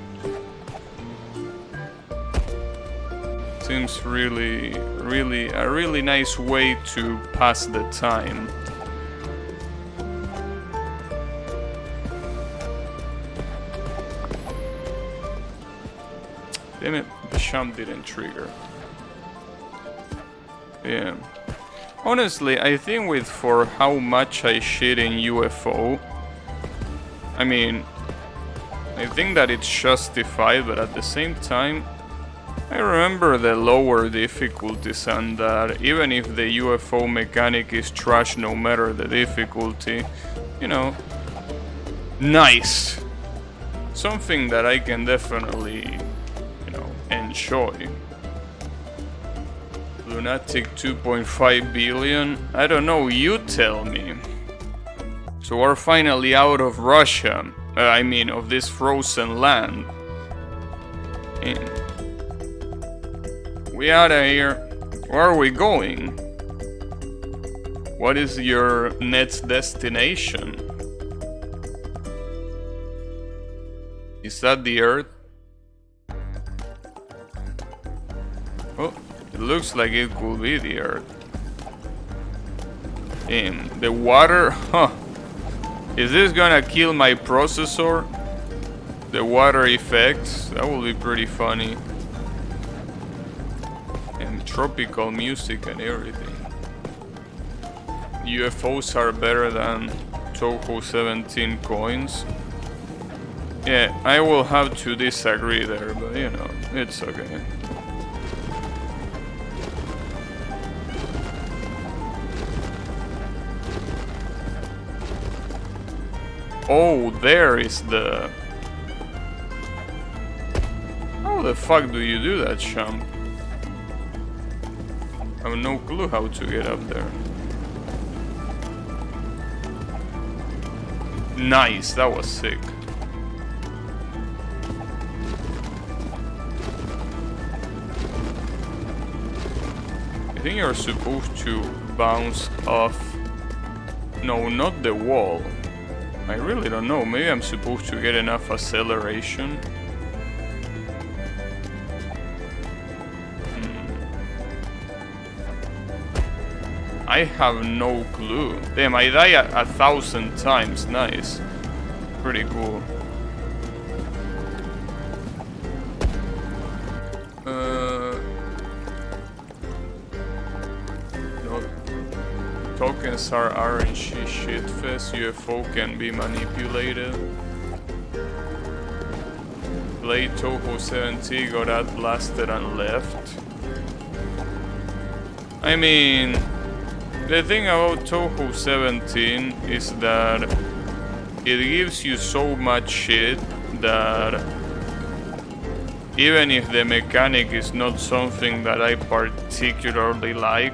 Seems really a really nice way to pass the time. Damn it, the jump didn't trigger. Yeah. Honestly, I think for how much I shit in UFO, I mean, I think that it's justified, but at the same time, I remember the lower difficulties and that even if the UFO mechanic is trash no matter the difficulty, you know, nice. Something that I can definitely, you know, enjoy. Lunatic 2.5 billion? I don't know, you tell me. So we're finally out of Russia. I mean, of this frozen land. And we out of here. Where are we going? What is your next destination? Is that the Earth? Oh, it looks like it could be the Earth. And the water, huh? Is this gonna kill my processor? The water effects? That will be pretty funny. And tropical music and everything. UFOs are better than Toho 17 coins. Yeah, I will have to disagree there, but you know, it's okay. Oh, there is the... How the fuck do you do that, champ? I have no clue how to get up there. Nice, that was sick. I think you're supposed to bounce off... No, not the wall. I really don't know. Maybe I'm supposed to get enough acceleration. I have no clue. Damn, I die 1,000 times. Nice. Pretty cool. No. Tokens are RNG shitfest. UFO can be manipulated. Play Toho 70, got out blasted and left. I mean... The thing about Toho 17 is that it gives you so much shit that even if the mechanic is not something that I particularly like,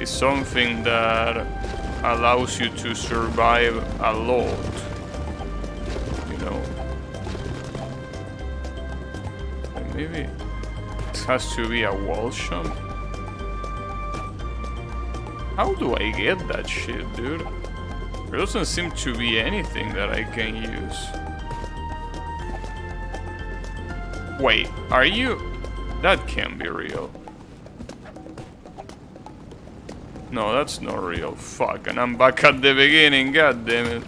it's something that allows you to survive a lot, you know. Maybe it has to be a wall jump. How do I get that shit, dude? There doesn't seem to be anything that I can use. Wait, are you... That can't be real. No, that's not real. Fuck, and I'm back at the beginning, god damn it.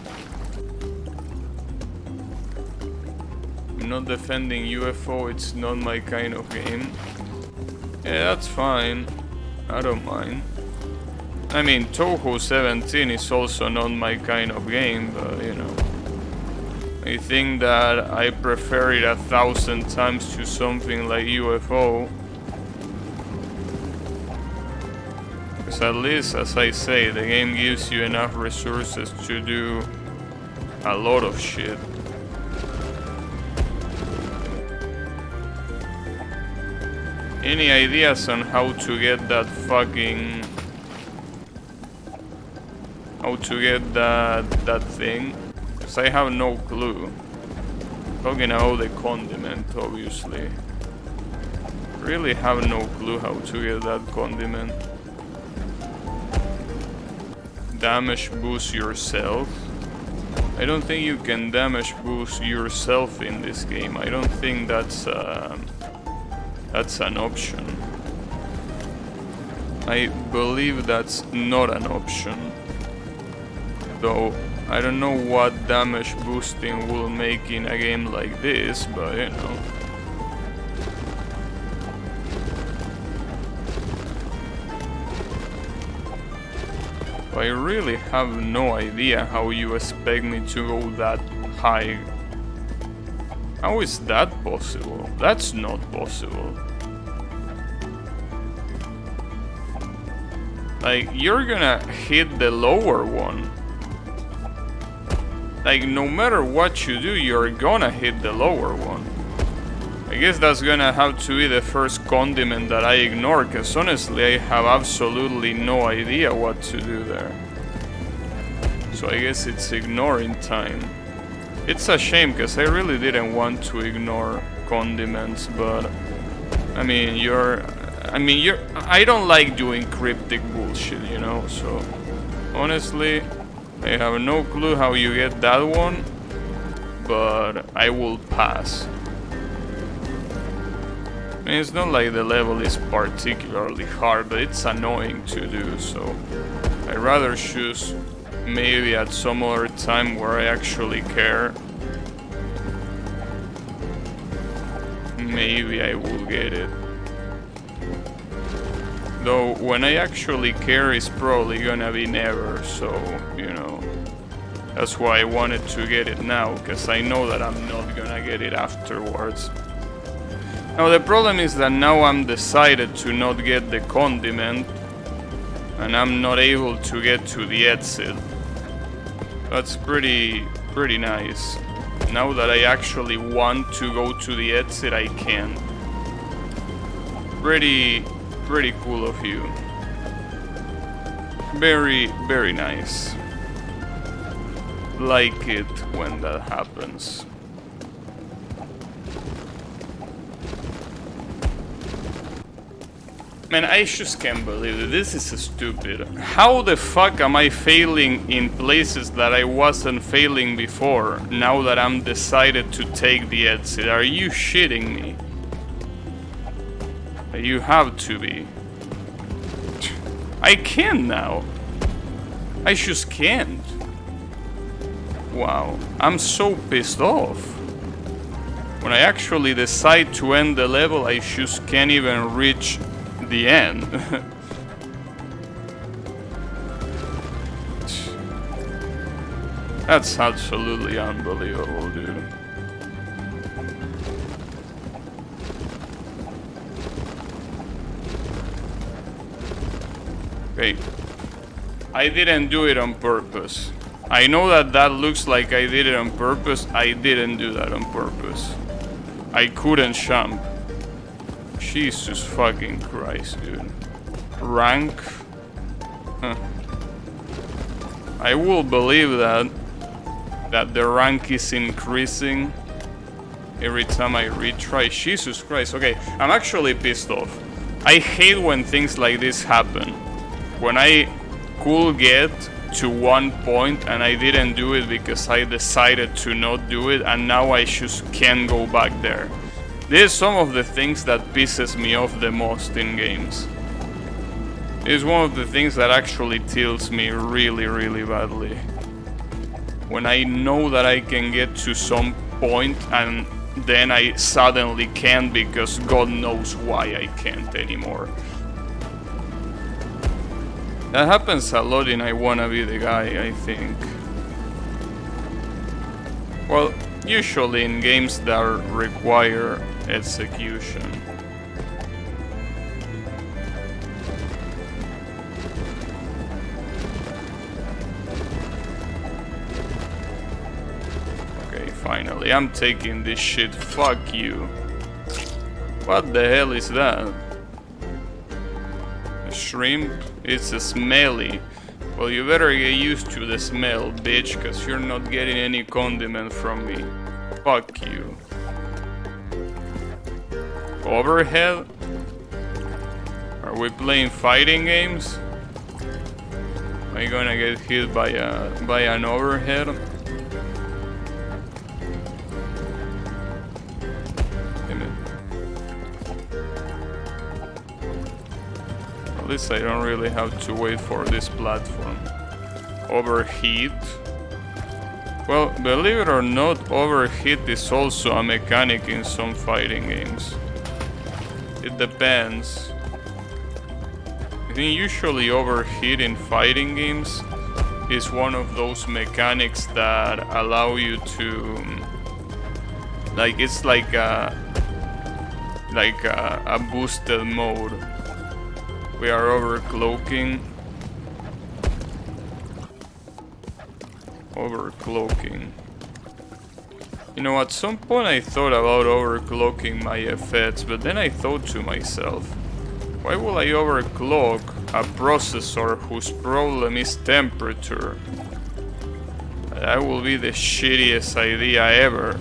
I'm not defending UFO, it's not my kind of game. Yeah, that's fine. I don't mind. I mean, Touhou 17 is also not my kind of game, but you know. I think that I prefer it 1,000 times to something like UFO. Because at least, as I say, the game gives you enough resources to do a lot of shit. Any ideas on how to get that fucking... How to get that thing? Because I have no clue. Talking about the condiment, obviously. Really have no clue how to get that condiment. Damage boost yourself. I don't think you can damage boost yourself in this game. I don't think that's an option. I believe that's not an option. Though I don't know what damage boosting will make in a game like this, but you know. I really have no idea how you expect me to go that high. How is that possible? That's not possible. Like, you're gonna hit the lower one. Like, no matter what you do, you're gonna hit the lower one. I guess that's gonna have to be the first condiment that I ignore, because honestly I have absolutely no idea what to do there. So I guess it's ignoring time. It's a shame, because I really didn't want to ignore condiments, but... I don't like doing cryptic bullshit, you know, so... Honestly, I have no clue how you get that one, but I will pass. I mean, it's not like the level is particularly hard, but it's annoying to do, so I'd rather choose maybe at some other time where I actually care. Maybe I will get it. Though when I actually care is probably gonna be never, so, you know. That's why I wanted to get it now, because I know that I'm not gonna get it afterwards. Now the problem is that now I'm decided to not get the condiment, and I'm not able to get to the exit. That's pretty nice. Now that I actually want to go to the exit, I can. Pretty cool of you. Very nice. Like it when that happens. Man, I just can't believe it. This is stupid. How the fuck am I failing in places that I wasn't failing before, now that I'm decided to take the exit? Are you shitting me? You have to be. I can now. I just can't. Wow. I'm so pissed off. When I actually decide to end the level, I just can't even reach the end. That's absolutely unbelievable, dude. Okay. I didn't do it on purpose. I know that that looks like I did it on purpose. I didn't do that on purpose. I couldn't jump. Jesus fucking Christ, dude. Rank? Huh. I will believe that the rank is increasing every time I retry. Jesus Christ. Okay, I'm actually pissed off. I hate when things like this happen. When I could get to one point and I didn't do it because I decided to not do it, and now I just can't go back there. This is some of the things that pisses me off the most in games. is one of the things that actually tilts me really, really badly. When I know that I can get to some point and then I suddenly can't because God knows why I can't anymore. That happens a lot in I Wanna Be the Guy, I think. Well, usually in games that require execution. Okay, finally, I'm taking this shit. Fuck you. What the hell is that? A shrimp? It's a smelly. Well, you better get used to the smell, bitch, cause you're not getting any condiment from me. Fuck you. Overhead? Are we playing fighting games? Am I gonna get hit by an overhead? Damn it. At least I don't really have to wait for this platform. Overheat? Well, believe it or not, overheat is also a mechanic in some fighting games. It depends. I think usually overheat in fighting games is one of those mechanics that allow you to... like, it's like a boosted mode. We are overcloaking. Overcloaking. You know, at some point I thought about overclocking my effects, but then I thought to myself, why will I overclock a processor whose problem is temperature? That will be the shittiest idea ever.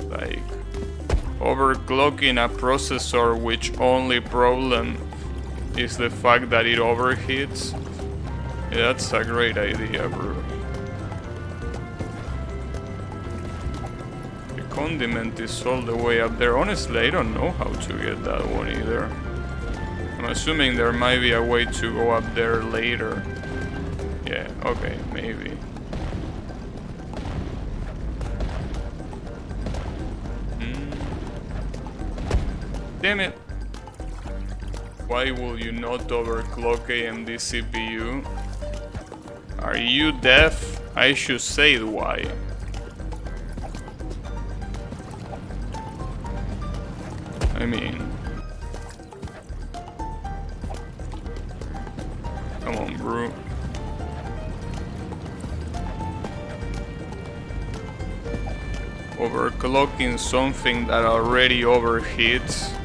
Like, overclocking a processor which only problem is the fact that it overheats. Yeah, that's a great idea, bro. The condiment is all the way up there. Honestly, I don't know how to get that one either. I'm assuming there might be a way to go up there later. Yeah, okay, maybe. Damn it! Why will you not overclock AMD CPU? Are you deaf? I should say why. I mean... come on, bro. Overclocking something that already overheats.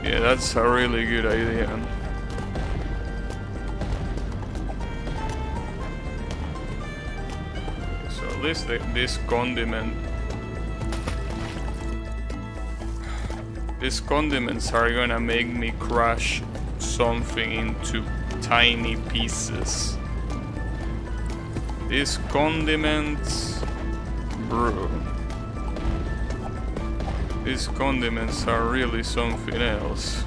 Yeah, that's a really good idea. So at least this condiment... these condiments are gonna make me crush something into tiny pieces. These condiments... bro. These condiments are really something else.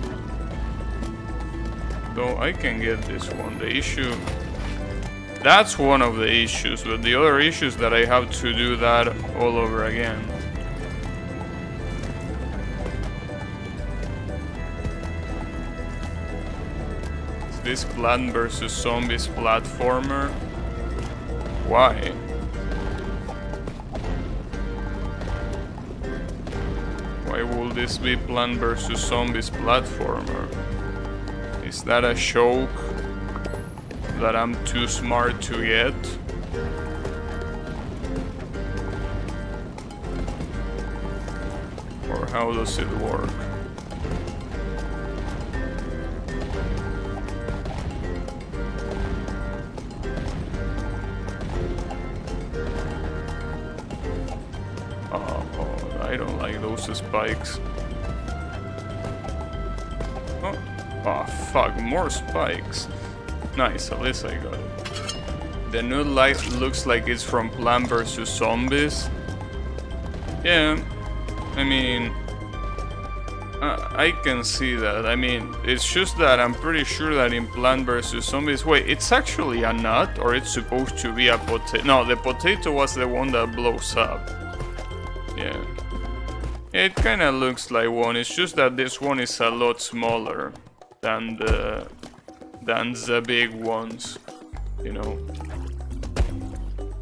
Though I can get this one. The issue... that's one of the issues, but the other issue is that I have to do that all over again. Is this Plant vs. Zombies platformer? Why? Why will this be Plant vs. Zombies platformer? Is that a joke that I'm too smart to get? Or how does it work? I don't like those spikes. Oh fuck, more spikes. Nice, at least I got it. The new light looks like it's from Plant vs. Zombies. Yeah, I mean... I can see that. I mean, it's just that I'm pretty sure that in Plant vs. Zombies, wait, it's actually a nut or it's supposed to be a potato? No, the potato was the one that blows up. Yeah. It kind of looks like one. It's just that this one is a lot smaller than the big ones, you know.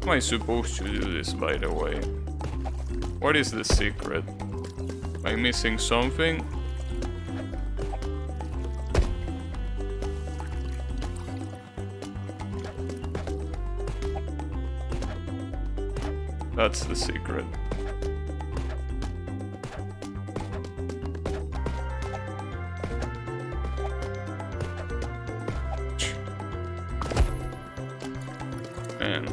How am I supposed to do this, by the way? What is the secret? Am I missing something? That's the secret. Man.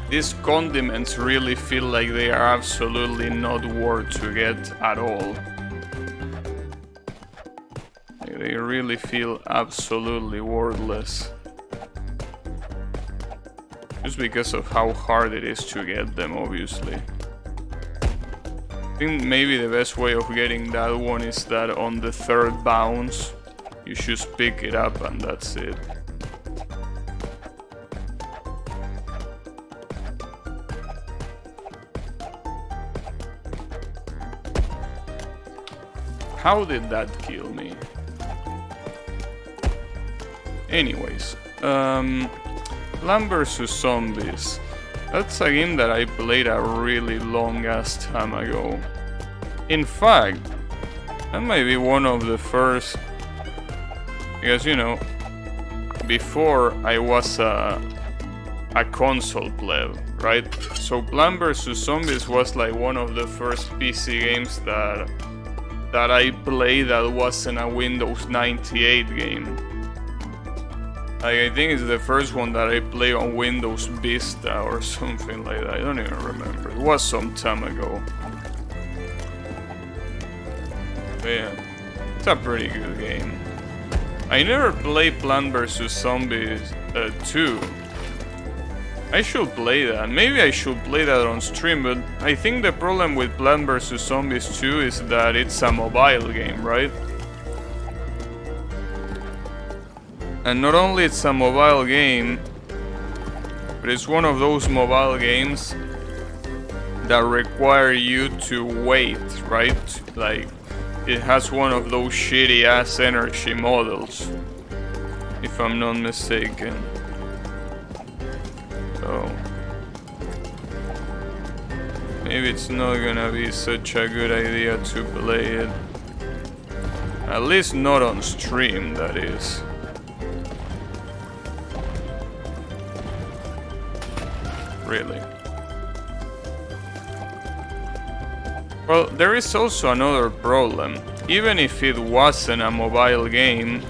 These condiments really feel like they are absolutely not worth to get at all. Like they really feel absolutely worthless. Just because of how hard it is to get them, obviously. I think maybe the best way of getting that one is that on the third bounce, you just pick it up and that's it. How did that kill me? Anyways, Plant vs. Zombies. That's a game that I played a really long ass time ago. In fact, that might be one of the first, because you know, before I was a console pleb, right? So Plant vs. Zombies was like one of the first PC games that I played that wasn't a Windows 98 game. Like, I think it's the first one that I played on Windows Vista or something like that. I don't even remember. It was some time ago. But yeah, it's a pretty good game. I never played Plant vs. Zombies 2. I should play that. Maybe I should play that on stream, but I think the problem with Plant vs. Zombies 2 is that it's a mobile game, right? And not only it's a mobile game, but it's one of those mobile games that require you to wait, right? Like, it has one of those shitty ass energy models, if I'm not mistaken. So maybe it's not gonna be such a good idea to play it. At least not on stream, that is. Really. Well, there is also another problem. Even if it wasn't a mobile game,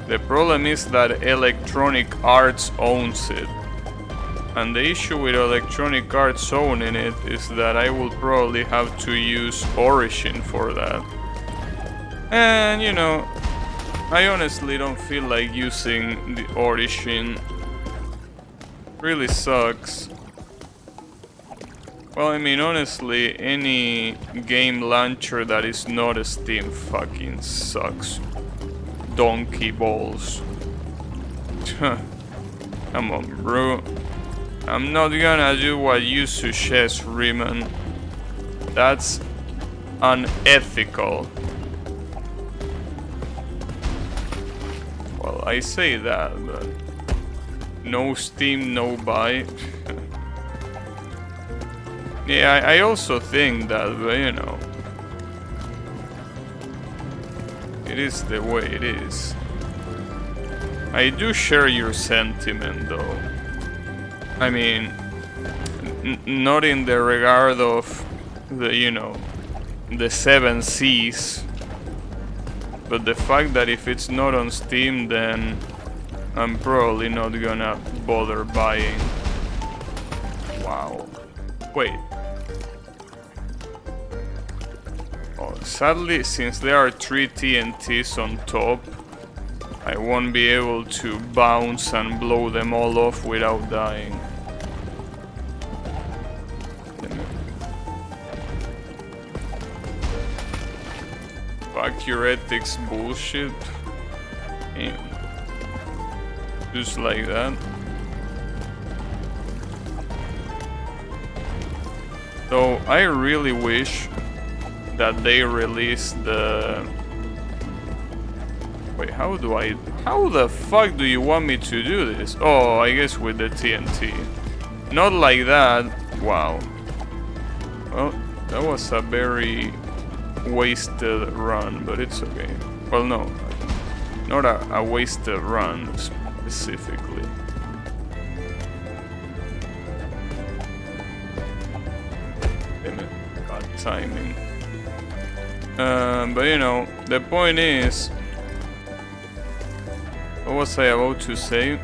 the problem is that Electronic Arts owns it. And the issue with Electronic Arts owning it is that I will probably have to use Origin for that. And you know, I honestly don't feel like using the Origin. Really sucks. Well, I mean, honestly, any game launcher that is not a Steam fucking sucks. Donkey balls. Come on, bro. I'm not gonna do what you suggest, Riemann. That's unethical. Well, I say that, but no Steam, no buy. Yeah, I also think that, but you know, it is the way it is. I do share your sentiment, though. I mean, not in the regard of the, you know, the 7 C's, but the fact that if it's not on Steam, then I'm probably not gonna bother buying. Wow. Wait. Oh, sadly, since there are 3 TNTs on top, I won't be able to bounce and blow them all off without dying. fuck your ethics bullshit. And just like that. So I really wish that they release the... Wait, how the fuck do you want me to do this? Oh, I guess with the TNT. Not like that. Wow. Well, that was a very wasted run, but it's okay. Well, no. Not a wasted run, specifically. Damn it. God, timing. But you know, the point is... What was I about to say?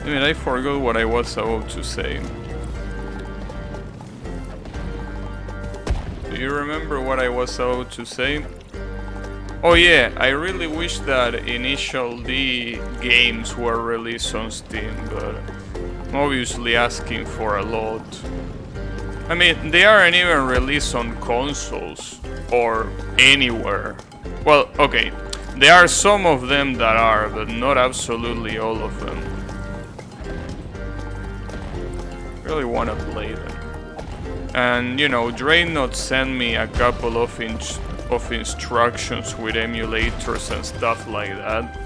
I mean, I forgot what I was about to say. Do you remember what I was about to say? Oh yeah, I really wish that Initial D games were released on Steam, but I'm obviously asking for a lot. I mean, they aren't even released on consoles or anywhere. Well, okay, there are some of them that are, but not absolutely all of them. Really want to play them. And, you know, Draynot sent me a couple of instructions with emulators and stuff like that.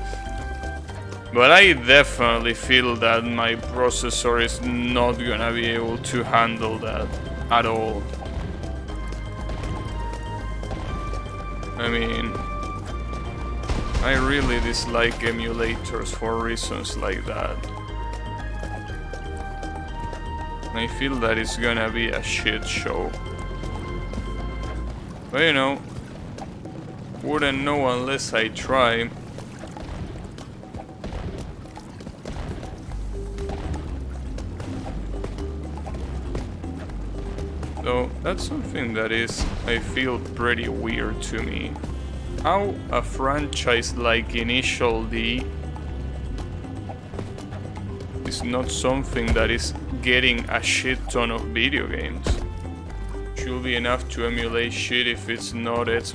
But I definitely feel that my processor is not gonna be able to handle that at all. I mean, I really dislike emulators for reasons like that. I feel that it's gonna be a shit show. But you know, wouldn't know unless I try. So that's something that is, I feel, pretty weird to me. How a franchise like Initial D is not something that is getting a shit ton of video games. Should be enough to emulate shit if it's not it.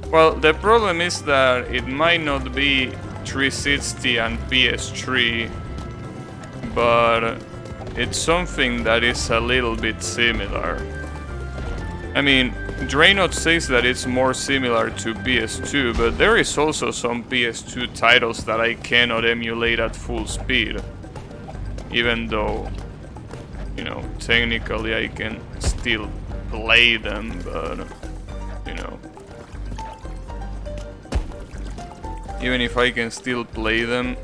Well, the problem is that it might not be 360 and PS3, but it's something that is a little bit similar. I mean, Draynot says that it's more similar to PS2, but there is also some PS2 titles that I cannot emulate at full speed. Even though, you know, technically I can still play them, but, you know. Even if I can still play them,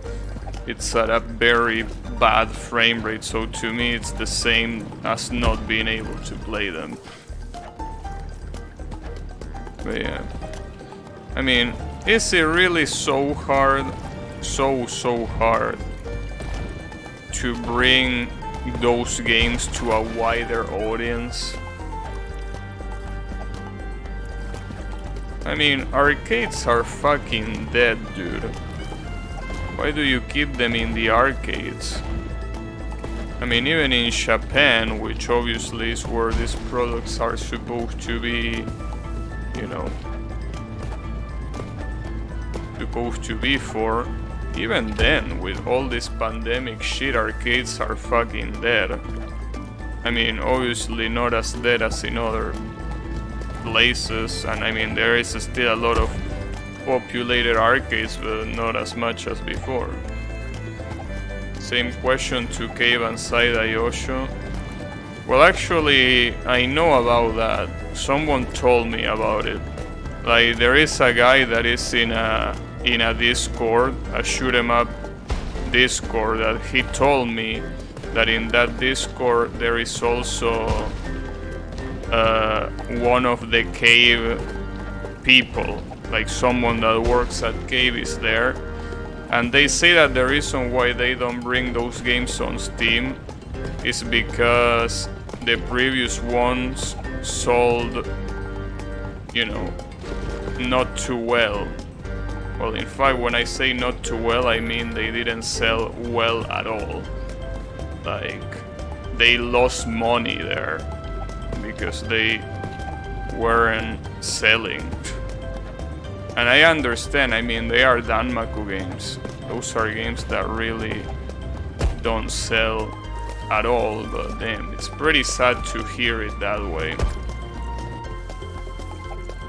it's at a very bad frame rate, so to me it's the same as not being able to play them. But yeah, I mean, is it really so hard, so hard to bring those games to a wider audience? I mean, arcades are fucking dead, dude. Why do you keep them in the arcades? I mean, even in Japan, which obviously is where these products are supposed to be, you know, supposed to be for, even then, with all this pandemic shit, arcades are fucking dead. I mean, obviously not as dead as in other places, and I mean, there is still a lot of populated arcades, but not as much as before. Same question to Cave and Side Ayosho. Well, actually, I know about that. Someone told me about it. Like, there is a guy that is in a Discord, a shoot 'em up Discord, that he told me that in that Discord there is also one of the Cave people, like someone that works at Cave is there, and they say that the reason why they don't bring those games on Steam is because the previous ones sold, you know, not too well. Well, in fact, when I say not too well, I mean they didn't sell well at all. Like, they lost money there because they weren't selling. And I understand, I mean, they are Danmaku games. Those are games that really don't sell at all, but damn, it's pretty sad to hear it that way.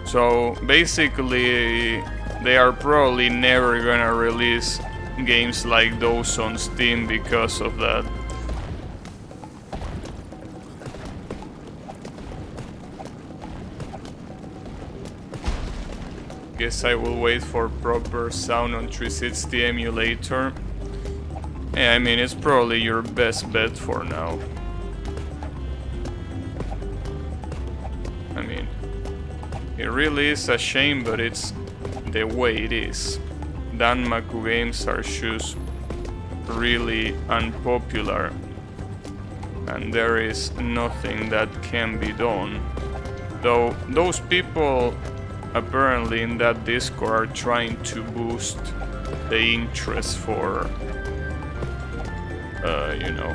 So basically, they are probably never gonna release games like those on Steam because of that. Guess I will wait for proper sound on 360 emulator. Yeah, I mean, it's probably your best bet for now. I mean, it really is a shame, but it's the way it is. Danmaku games are just really unpopular, and there is nothing that can be done. Though those people apparently in that Discord are trying to boost the interest for, you know,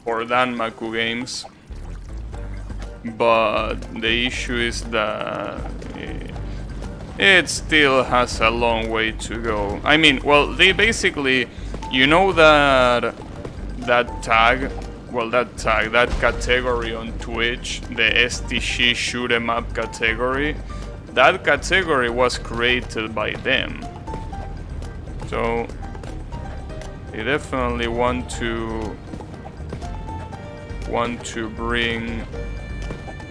for Danmaku games. But the issue is that it still has a long way to go. I mean, well, they basically, you know, that tag, well, that category on Twitch, the STG shoot 'em up category, that category was created by them. So they definitely want to bring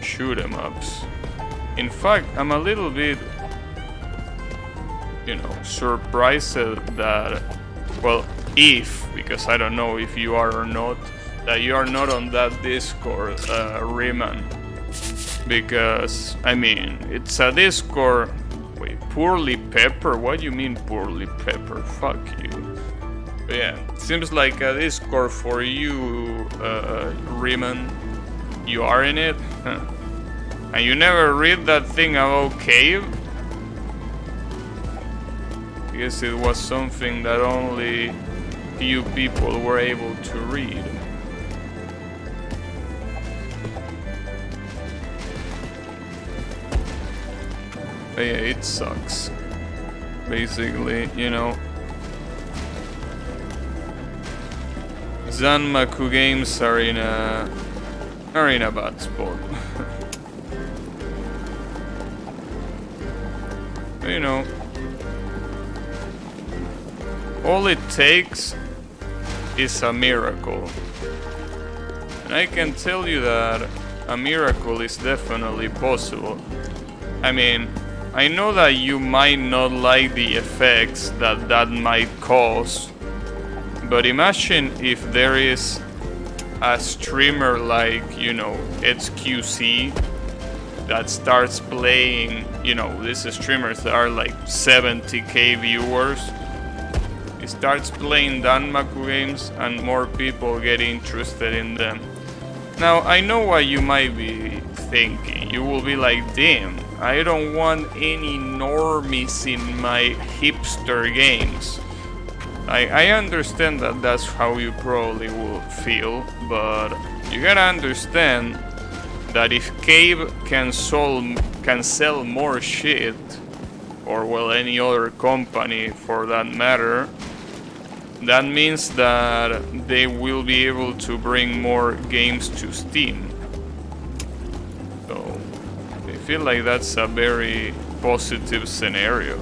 shoot 'em ups. In fact, I'm a little bit, you know, surprised that, well, because I don't know if you are or not, that you are not on that Discord, Riemann. Because, I mean, it's a Discord. Wait, Poorly Pepper? What do you mean Poorly Pepper? Fuck you. But yeah, seems like a Discord for you, Riemann. You are in it? Huh. And you never read that thing about Cave? I guess it was something that only few people were able to read. But yeah, it sucks. Basically, you know. Danmaku games are in a bad spot. You know, all it takes is a miracle. And I can tell you that a miracle is definitely possible. I mean, I know that you might not like the effects that might cause, but imagine if there is a streamer like, you know, XQC that starts playing, you know, these streamers that are like 70k viewers. He starts playing Danmaku games and more people get interested in them. Now, I know what you might be thinking. You will be like, damn, I don't want any normies in my hipster games. I understand that that's how you probably will feel, but you gotta understand that if Cave can sell more shit, or well, any other company for that matter, that means that they will be able to bring more games to Steam. So I feel like that's a very positive scenario.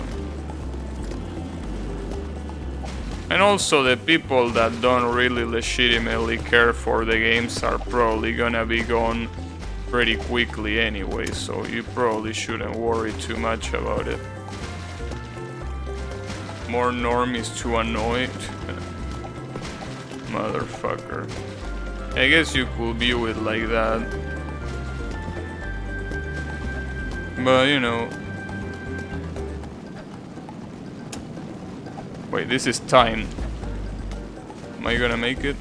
And also the people that don't really legitimately care for the games are probably gonna be gone pretty quickly anyway, so you probably shouldn't worry too much about it. More normies to annoy. Motherfucker. I guess you could view it like that. But you know. Wait, this is time. Am I gonna make it?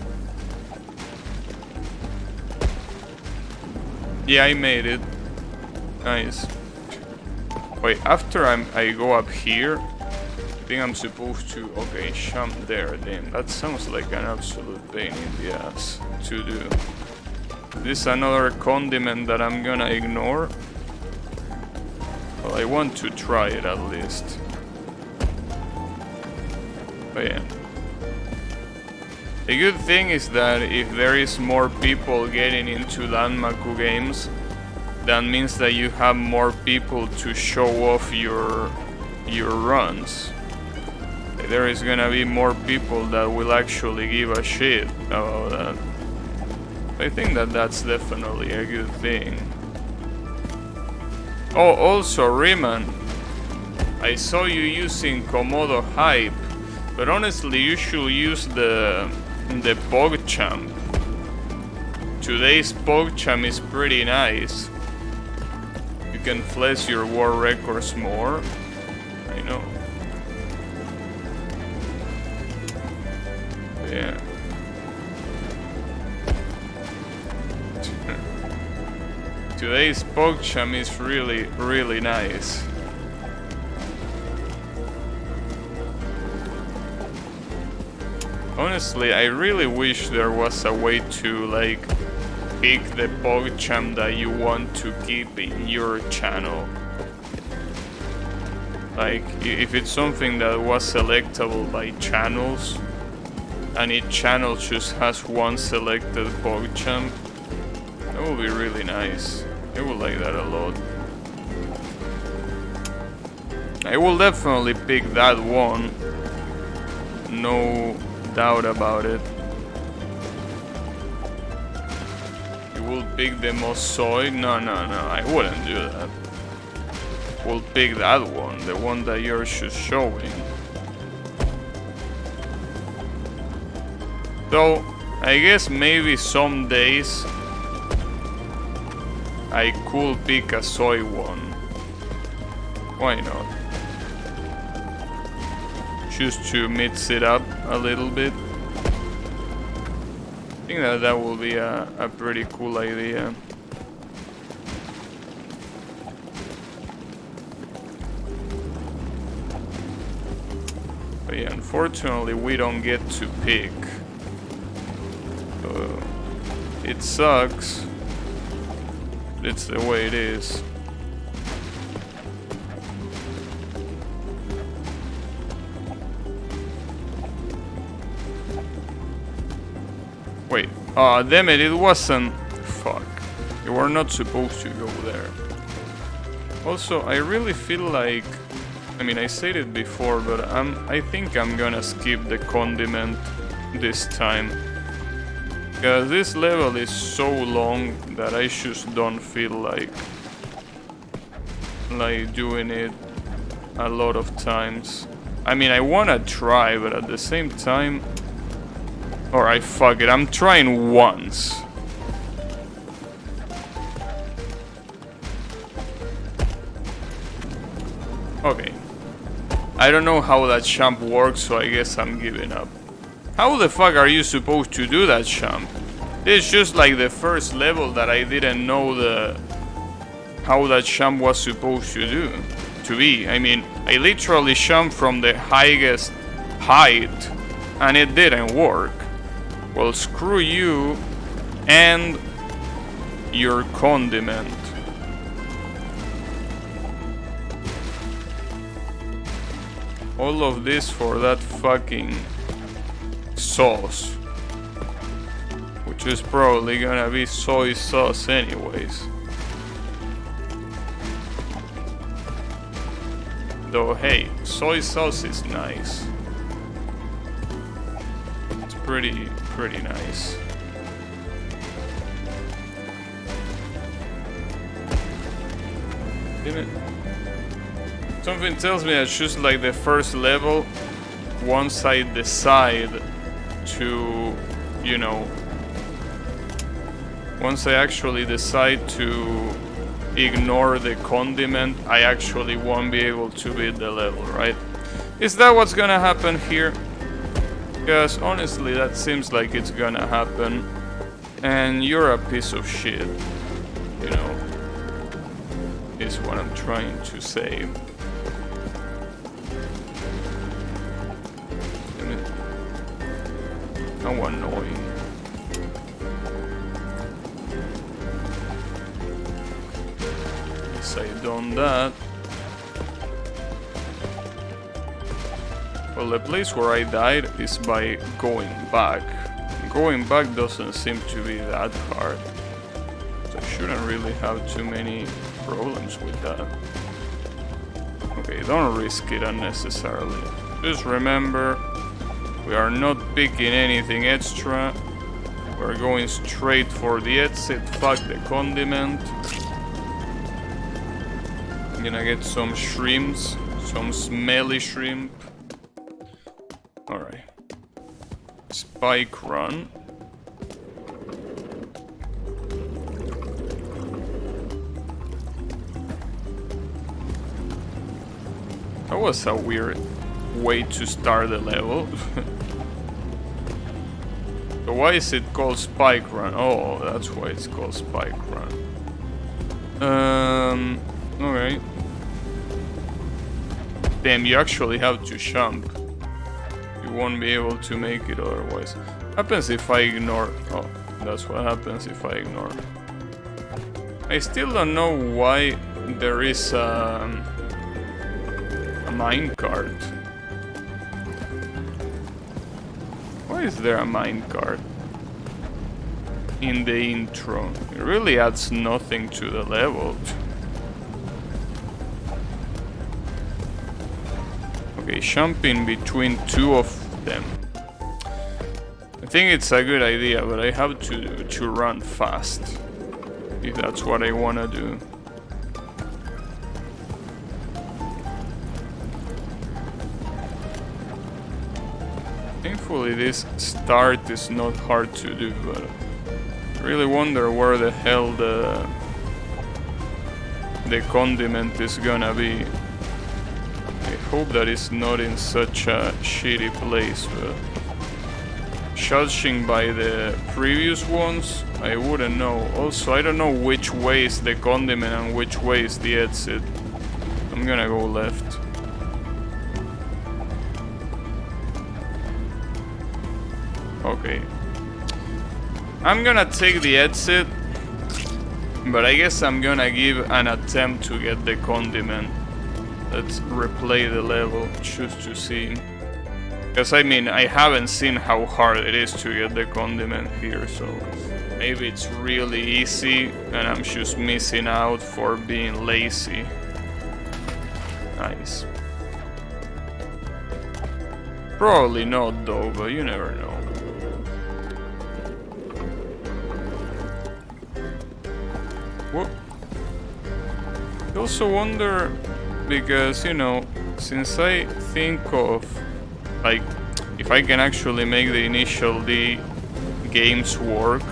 Yeah, I made it. Nice. Wait, after I go up here, I think I'm supposed to... Okay, jump there. Damn, that sounds like an absolute pain in the ass to do. This is another condiment that I'm gonna ignore. Well, I want to try it at least. But yeah. The good thing is that if there is more people getting into Danmaku games, that means that you have more people to show off your runs. There is gonna be more people that will actually give a shit about that. I think that that's definitely a good thing. Oh, also Riemann, I saw you using Komodo Hype, but honestly you should use the PogChamp. Today's PogChamp is pretty nice. You can flex your war records more. I know. Yeah. Today's PogChamp is really, really nice. Honestly, I really wish there was a way to like pick the PogChamp that you want to keep in your channel. Like, if it's something that was selectable by channels, and each channel just has one selected PogChamp, that would be really nice. I would like that a lot. I will definitely pick that one. No doubt about it. You will pick the Mosoid? No, I wouldn't do that. We'll pick that one, the one that you're just showing. Though, I guess maybe some days I could pick a soy one. Why not? Just to mix it up a little bit. I think that that will be a pretty cool idea. But yeah, unfortunately we don't get to pick. It sucks. It's the way it is. Wait, damn it, it wasn't. Fuck. You were not supposed to go there. Also, I really feel like, I mean, I said it before, but I think I'm gonna skip the condiment this time. Because this level is so long that I just don't feel like doing it a lot of times. I mean, I wanna try, but at the same time, alright, fuck it, I'm trying once. Okay. I don't know how that champ works, so I guess I'm giving up. How the fuck are you supposed to do that champ? It's just like the first level that I didn't know how that champ was supposed to be. I mean, I literally jumped from the highest height and it didn't work. Well, screw you and your condiment. All of this for that fucking sauce, which is probably gonna be soy sauce anyways. Though hey, soy sauce is nice. It's pretty nice. Damn it. Something tells me that's just like the first level. Once I decide to, you know, once I actually decide to ignore the condiment, I actually won't be able to beat the level, right? Is that what's gonna happen here? Because honestly, that seems like it's gonna happen. And you're a piece of shit, you know, is what I'm trying to say. How annoying. once I done that. Well, the place where I died is by going back. Going back doesn't seem to be that hard. So I shouldn't really have too many problems with that. Okay, don't risk it unnecessarily. Just remember, we are not picking anything extra. We're going straight for the exit. Fuck the condiment. I'm gonna get some shrimps, some smelly shrimp. Alright. Spike run. That was a weird way to start the level. So why is it called Spike Run? Oh, that's why it's called Spike Run. Okay. Damn, you actually have to jump. You won't be able to make it otherwise. Happens if I ignore... Oh, that's what happens if I ignore. I still don't know why there is a minecart. Why is there a minecart in the intro? It really adds nothing to the level. Okay, jumping between two of them. I think it's a good idea, but I have to run fast. If that's what I wanna do. Thankfully this start is not hard to do, but I really wonder where the hell the condiment is gonna be. I hope that it's not in such a shitty place, but judging by the previous ones, I wouldn't know. Also, I don't know which way is the condiment and which way is the exit. I'm gonna go left. Okay. I'm gonna take the exit, but I guess I'm gonna give an attempt to get the condiment. Let's replay the level just to see. Because I mean, I haven't seen how hard it is to get the condiment here, so maybe it's really easy and I'm just missing out for being lazy. Nice. Probably not though, but you never know. Whoop. I also wonder, because, you know, since I think of, like, if I can actually make the initial D games work,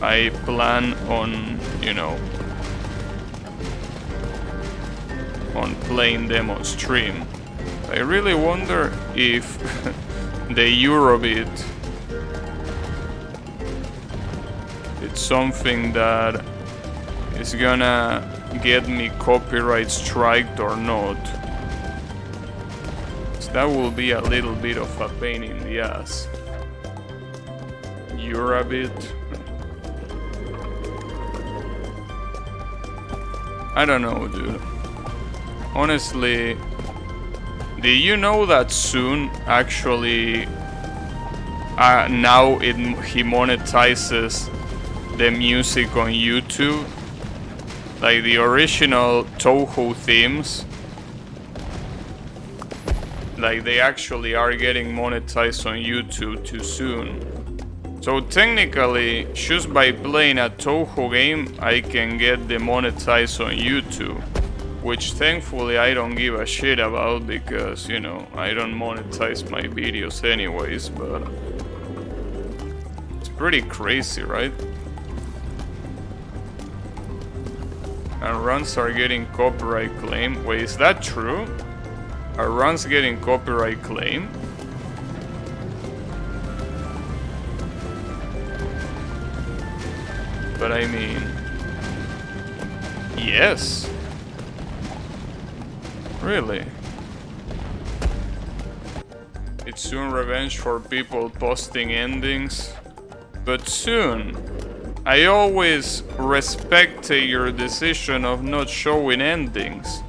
I plan on, you know, on playing them on stream. I really wonder if the Eurobit, it's something that is gonna get me copyright striked or not. So that will be a little bit of a pain in the ass. Eurobit. I don't know, dude. Honestly, do you know that soon actually now he monetizes the music on YouTube? Like the original Touhou themes, like they actually are getting monetized on YouTube too soon. So technically, just by playing a Touhou game, I can get demonetized on YouTube. Which thankfully I don't give a shit about because, you know, I don't monetize my videos anyways, but it's pretty crazy, right? And runs are getting copyright claim. Wait, is that true? Are runs getting copyright claim? But I mean, yes. Really? It's soon revenge for people posting endings. But soon. I always respect your decision of not showing endings.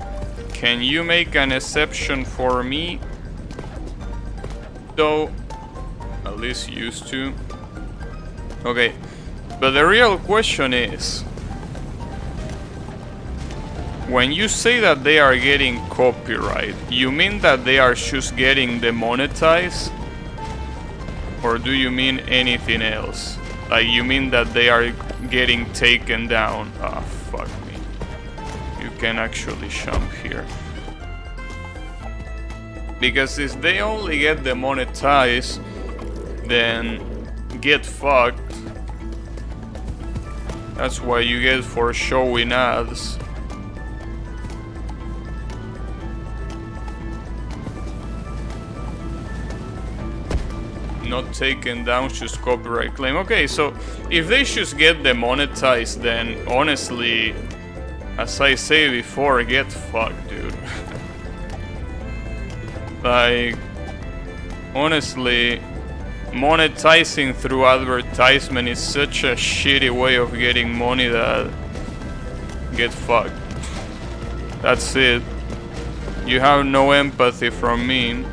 Can you make an exception for me? Though, at least used to. Okay, but the real question is, when you say that they are getting copyright, you mean that they are just getting demonetized? Or do you mean anything else? Like, you mean that they are getting taken down? Ah, fuck me. You can actually jump here. Because if they only get demonetized, then get fucked. That's what you get for showing ads. Not taken down, just copyright claim. Okay, so if they just get demonetized, then honestly, as I say before, get fucked, dude. Like, honestly, monetizing through advertisement is such a shitty way of getting money that get fucked. That's it. You have no empathy from me.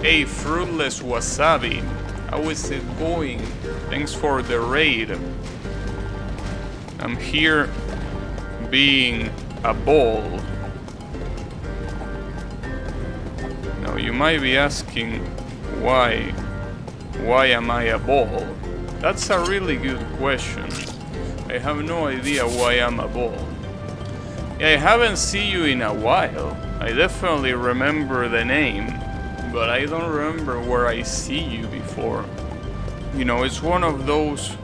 Hey, Fruitless Wasabi, how is it going? Thanks for the raid. I'm here being a ball. Now you might be asking why am I a ball? That's a really good question. I have no idea why I'm a ball. Yeah, I haven't seen you in a while. I definitely remember the name, but I don't remember where I see you before. You know, it's one of those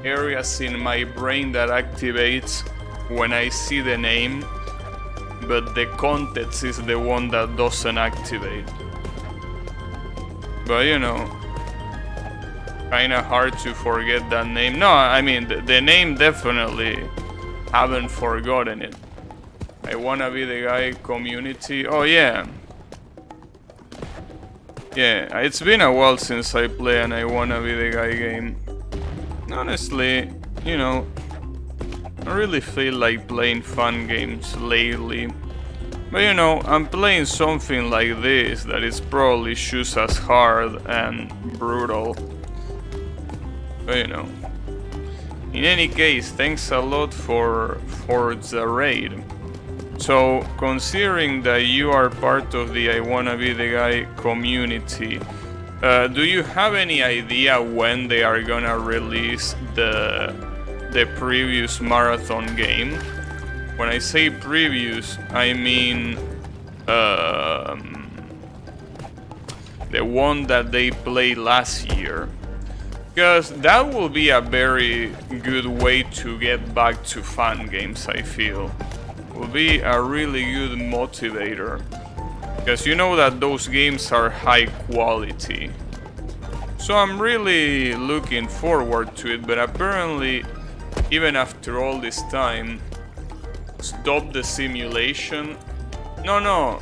areas in my brain that activates when I see the name, but the context is the one that doesn't activate. But you know, kinda hard to forget that name. No, I mean, the name definitely, haven't forgotten it. I wanna be the guy community. Oh yeah. Yeah, it's been a while since I play an I Wanna Be The Guy game. Honestly, you know, I really feel like playing fun games lately. But you know, I'm playing something like this that is probably just as hard and brutal. But you know. In any case, thanks a lot for the raid. So, considering that you are part of the I Wanna Be The Guy community, do you have any idea when they are gonna release the previous marathon game? When I say previous, I mean the one that they played last year. Because that will be a very good way to get back to fun games, I feel. Will be a really good motivator. Because you know that those games are high quality. So I'm really looking forward to it, but apparently, even after all this time, Stop the Simulation. No,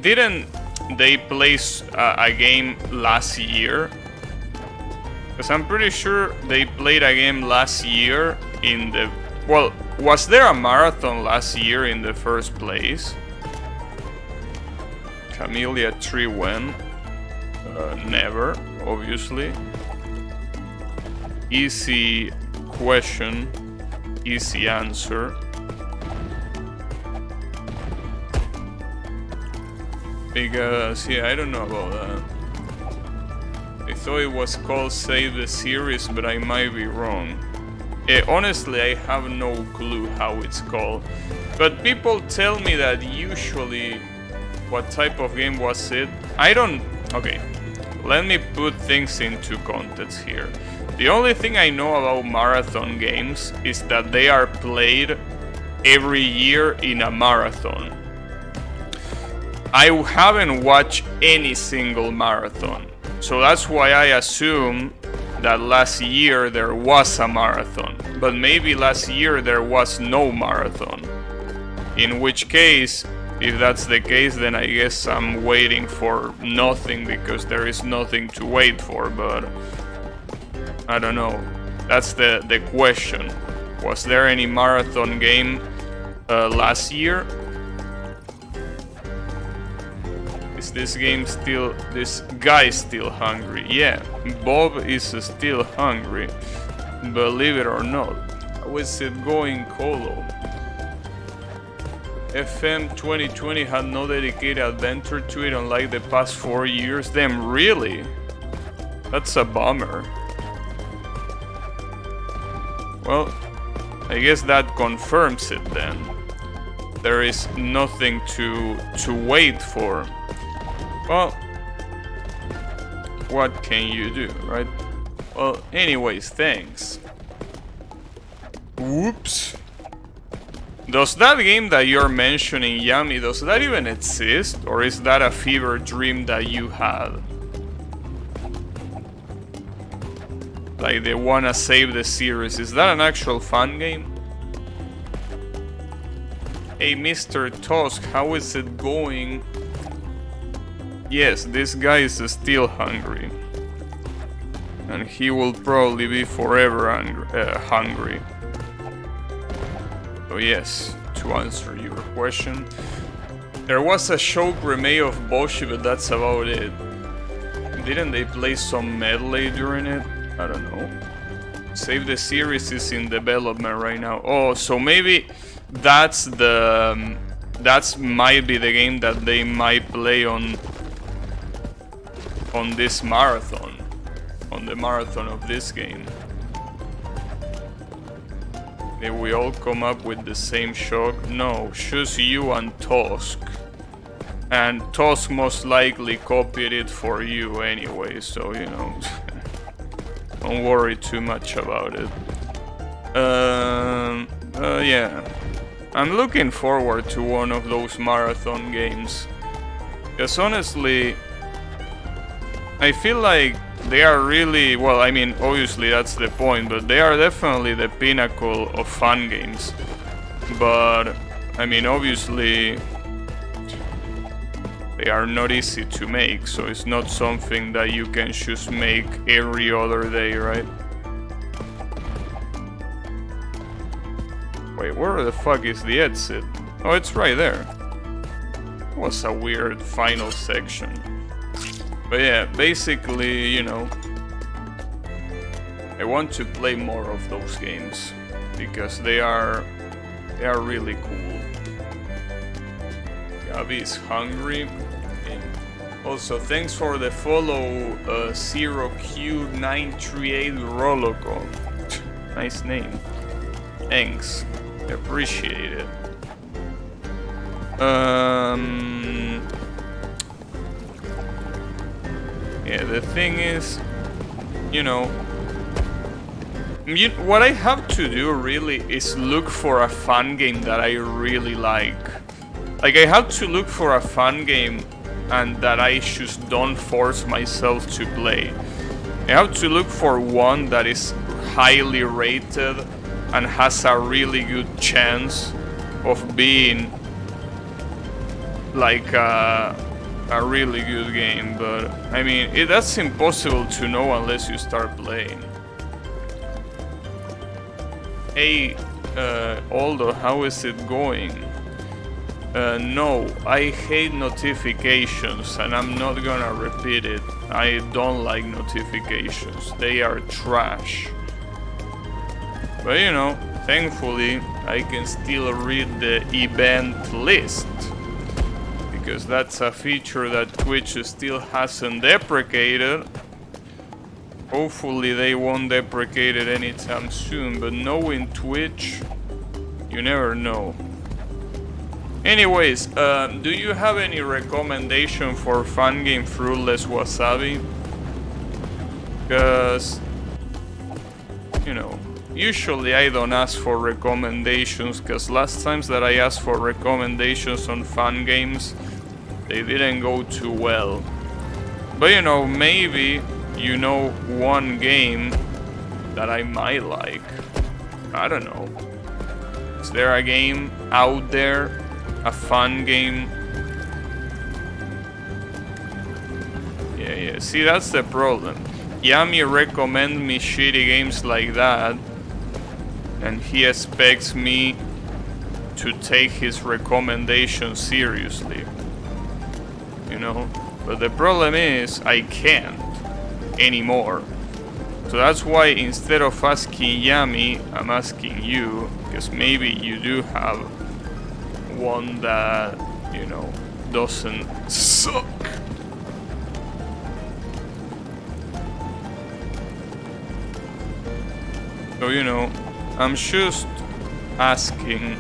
didn't they place a game last year? Because I'm pretty sure they played a game last year in the... Well, was there a marathon last year in the first place? Camellia Tree when? Never, obviously. Easy question, easy answer. Because, yeah, I don't know about that. I thought it was called Save the Series, but I might be wrong. Honestly, I have no clue how it's called. But people tell me that usually... What type of game was it? I don't... Okay, let me put things into context here. The only thing I know about marathon games is that they are played every year in a marathon. I haven't watched any single marathon, so that's why I assume that last year there was a marathon, but maybe last year there was no marathon. In which case, if that's the case, then I guess I'm waiting for nothing because there is nothing to wait for, but I don't know. That's the question. Was there any marathon game last year? Is this guy still hungry? Yeah, Bob is still hungry, believe it or not. How is it going, Colo? FM 2020 had no dedicated adventure to it unlike the past 4 years. Damn, really? That's a bummer. Well, I guess that confirms it then. There is nothing to wait for. Well, what can you do, right? Well, anyways, thanks. Whoops. Does that game that you're mentioning, Yami, does that even exist? Or is that a fever dream that you had? Like they wanna save the series. Is that an actual fun game? Hey, Mr. Tusk, how is it going? Yes, this guy is still hungry. And he will probably be forever hungry. So yes, to answer your question, there was a Shock remake of Boshi, but that's about it. Didn't they play some medley during it? I don't know. Save the series is in development right now. Oh, so maybe that's might be the game that they might play on this marathon, on the marathon of this game. Did we all come up with the same Shock? No, just you and Tusk. And Tusk most likely copied it for you anyway, so you know, don't worry too much about it. Yeah, I'm looking forward to one of those marathon games. Because honestly, I feel like they are really, well, I mean, obviously that's the point, but they are definitely the pinnacle of fun games. But, I mean, obviously, they are not easy to make, so it's not something that you can just make every other day, right? Wait, where the fuck is the exit? Oh, it's right there. It was a weird final section. But yeah, basically, you know, I want to play more of those games because they are really cool. Gabi is hungry. And also, thanks for the follow, 0Q938 Roloco. Nice name. Thanks. Appreciate it. Yeah, the thing is, you know, what I have to do really is look for a fun game that I really like. Like, I have to look for a fun game and that I just don't force myself to play. I have to look for one that is highly rated and has a really good chance of being like a really good game, but I mean, that's impossible to know unless you start playing. Hey, Aldo, how is it going? No, I hate notifications, and I'm not gonna repeat it. I don't like notifications. They are trash. But you know, thankfully, I can still read the event list. Because that's a feature that Twitch still hasn't deprecated. Hopefully they won't deprecate it anytime soon, but knowing Twitch, you never know. Anyways, do you have any recommendation for fun game Fruitless Wasabi? Because, you know, usually I don't ask for recommendations, because last times that I asked for recommendations on fun games, they didn't go too well. But you know, maybe you know one game that I might like. I don't know. Is there a game out there a fun game. Yeah, see, that's the problem. Yami recommends me shitty games like that, and he expects me to take his recommendation seriously. You know? But the problem is, I can't anymore. So that's why instead of asking Yami, I'm asking you, because maybe you do have one that, you know, doesn't suck. So, you know, I'm just asking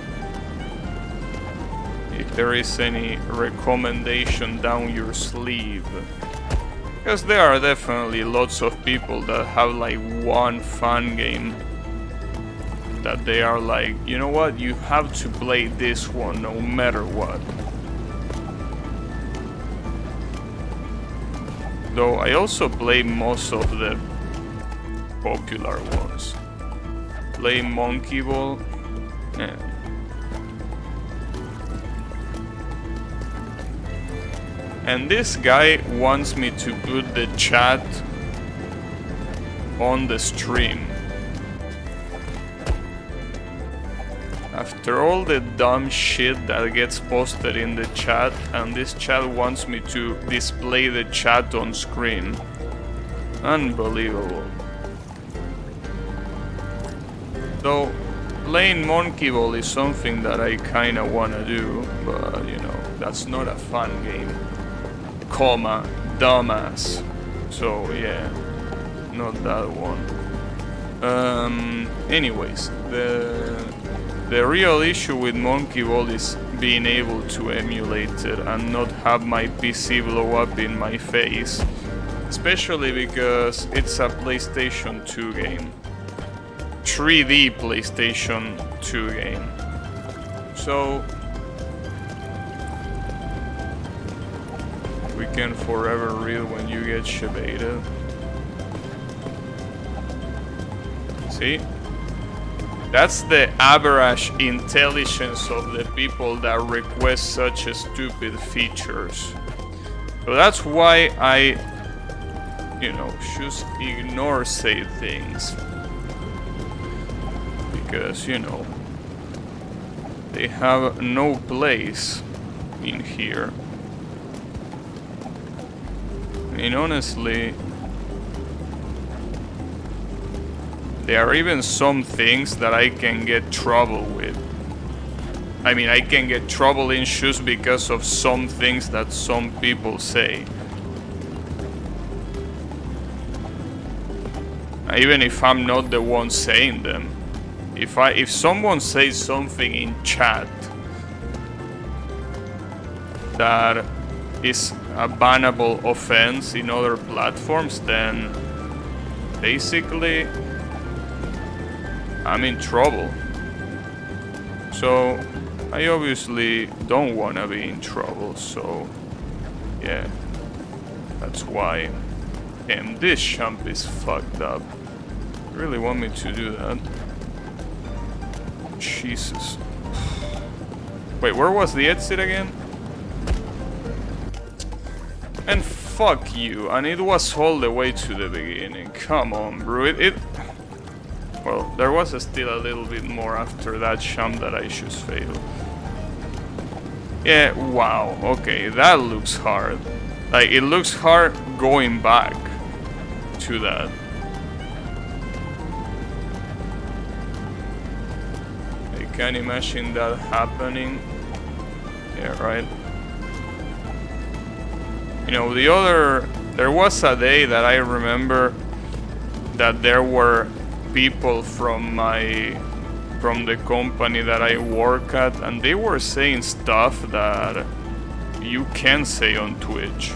if there is any recommendation down your sleeve. Because there are definitely lots of people that have like one fun game that they are like, you know what, you have to play this one no matter what. Though I also play most of the popular ones. Play Monkey Ball. Yeah. And this guy wants me to put the chat on the stream. After all the dumb shit that gets posted in the chat, and this chat wants me to display the chat on screen. Unbelievable. Though, playing Monkey Ball is something that I kinda wanna do, but you know, that's not a fun game. Comma, dumbass. So yeah, not that one. Anyways, the real issue with Monkey Ball is being able to emulate it and not have my PC blow up in my face. Especially because it's a PlayStation 2 game. 3D PlayStation 2 game. So we can forever read when you get shibated. See? That's the average intelligence of the people that request such stupid features. So that's why I, you know, just ignore say things. Because, you know, they have no place in here. I mean, honestly, there are even some things that I can get trouble with. I mean, I can get trouble in just because of some things that some people say. Even if I'm not the one saying them. If someone says something in chat that is a bannable offense in other platforms, then basically I'm in trouble. So I obviously don't want to be in trouble, so yeah, that's why. Damn, this jump is fucked up. You really want me to do that? Jesus. Wait, where was the exit again? And fuck you, and it was all the way to the beginning. Come on, bro. Well, there was still a little bit more after that jump that I just failed. Yeah, wow. Okay, that looks hard. Like, it looks hard going back to that. I can't imagine that happening. Yeah, right. You know, there was a day that I remember that there were people from the company that I work at, and they were saying stuff that you can't say on Twitch.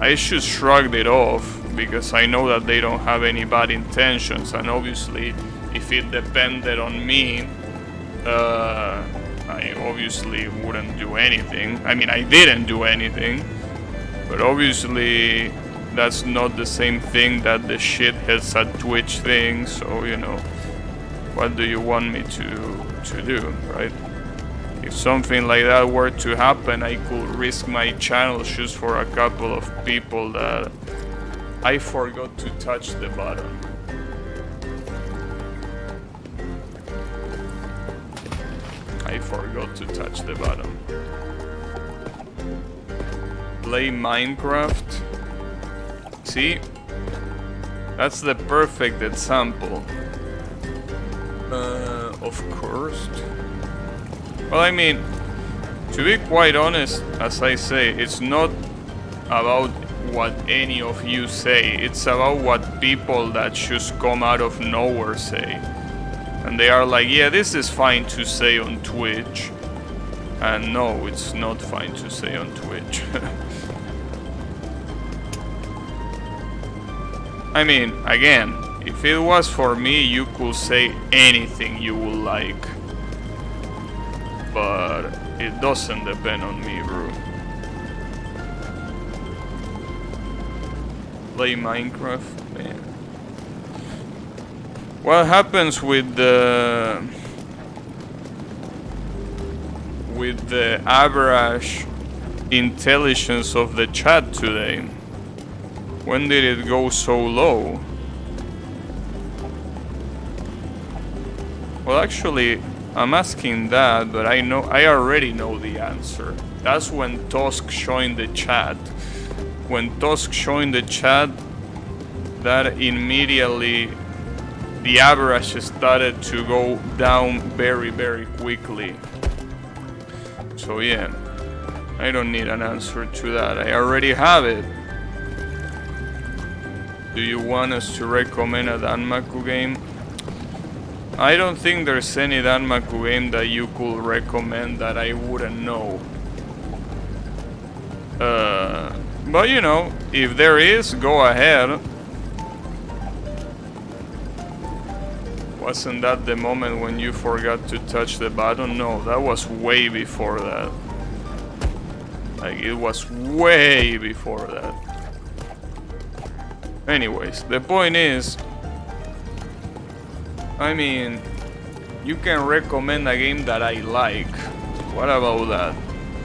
I just shrugged it off because I know that they don't have any bad intentions, and obviously if it depended on me, I obviously wouldn't do anything. I mean, I didn't do anything, but obviously that's not the same thing that the shitheads at Twitch thing, so, you know, what do you want me to do, right? If something like that were to happen, I could risk my channel just for a couple of people that I forgot to touch the button. I forgot to touch the button. Play Minecraft. See? That's the perfect example. Of course. Well, I mean, to be quite honest, as I say, it's not about what any of you say. It's about what people that just come out of nowhere say. And they are like, yeah, this is fine to say on Twitch. And no, it's not fine to say on Twitch. I mean, again, if it was for me, you could say anything you would like. But it doesn't depend on me, bro. Play Minecraft, man. What happens with the average intelligence of the chat today? When did it go so low? Well, actually, I'm asking that, but I already know the answer. That's when Tusk joined the chat. When Tusk joined the chat, that immediately the average started to go down very, very quickly. So yeah, I don't need an answer to that. I already have it. Do you want us to recommend a Danmaku game? I don't think there's any Danmaku game that you could recommend that I wouldn't know. But you know, if there is, go ahead. Wasn't that the moment when you forgot to touch the button? No, that was way before that. Like, it was way before that. Anyways, the point is, I mean, you can recommend a game that I like. What about that?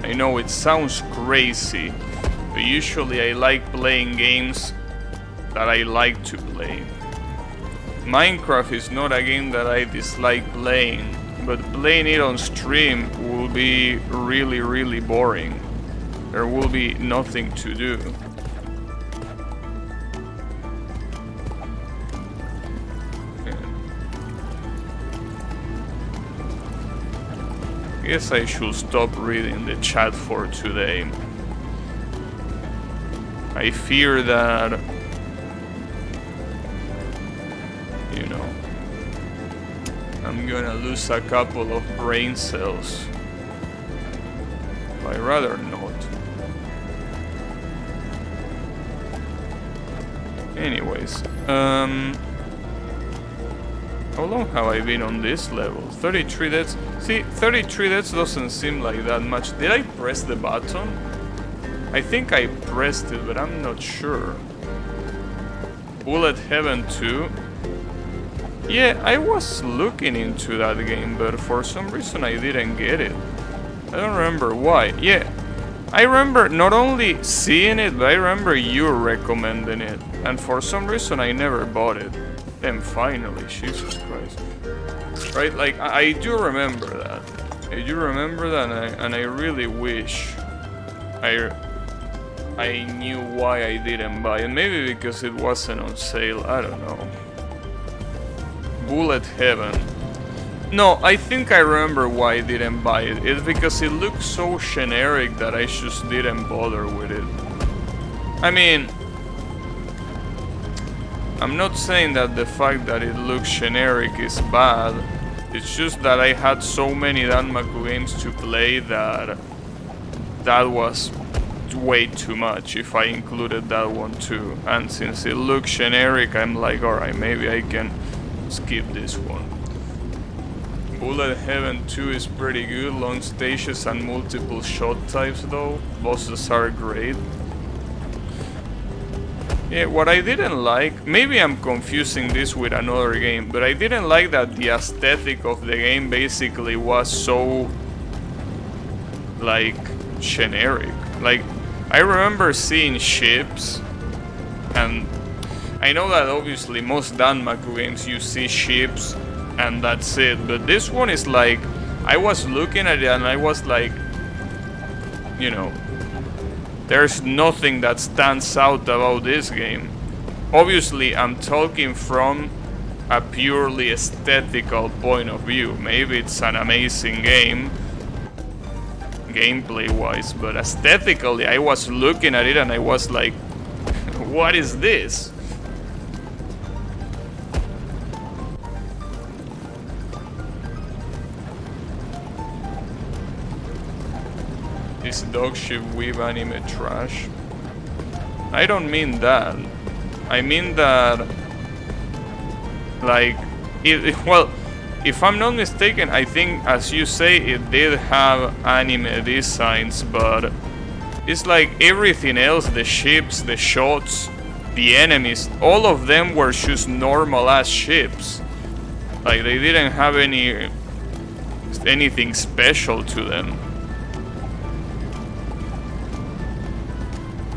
I know it sounds crazy, but usually I like playing games that I like to play. Minecraft is not a game that I dislike playing, but playing it on stream will be really, really boring. There will be nothing to do. I guess I should stop reading the chat for today. I fear that, you know, I'm gonna lose a couple of brain cells. I'd rather not. Anyways, how long have I been on this level? 33 deaths. See, 33 deaths doesn't seem like that much. Did I press the button? I think I pressed it, but I'm not sure. Bullet Heaven 2. Yeah, I was looking into that game, but for some reason I didn't get it. I don't remember why. Yeah, I remember not only seeing it, but I remember you recommending it. And for some reason I never bought it. Then finally, Jesus Christ. Right, like, I do remember that. I do remember that, and I really wish I knew why I didn't buy it. Maybe because it wasn't on sale, I don't know. Bullet Heaven. No, I think I remember why I didn't buy it. It's because it looked so generic that I just didn't bother with it. I mean, I'm not saying that the fact that it looks generic is bad. It's just that I had so many Danmaku games to play that was way too much if I included that one too. And since it looks generic, I'm like, alright, maybe I can skip this one. Bullet Heaven 2 is pretty good. Long stages and multiple shot types though. Bosses are great. Yeah, what I didn't like, maybe I'm confusing this with another game, but I didn't like that the aesthetic of the game basically was so like generic. Like, I remember seeing ships, and I know that obviously most Danmaku games you see ships and that's it, but this one is like, I was looking at it and I was like, you know, there's nothing that stands out about this game. Obviously, I'm talking from a purely aesthetical point of view. Maybe it's an amazing game, gameplay-wise, but aesthetically, I was looking at it and I was like, what is this? This dogship weeb anime trash. I don't mean that. I mean that, like, well, if I'm not mistaken, I think, as you say, it did have anime designs, but it's like everything else, the ships, the shots, the enemies, all of them were just normal ass ships. Like, they didn't have anything special to them.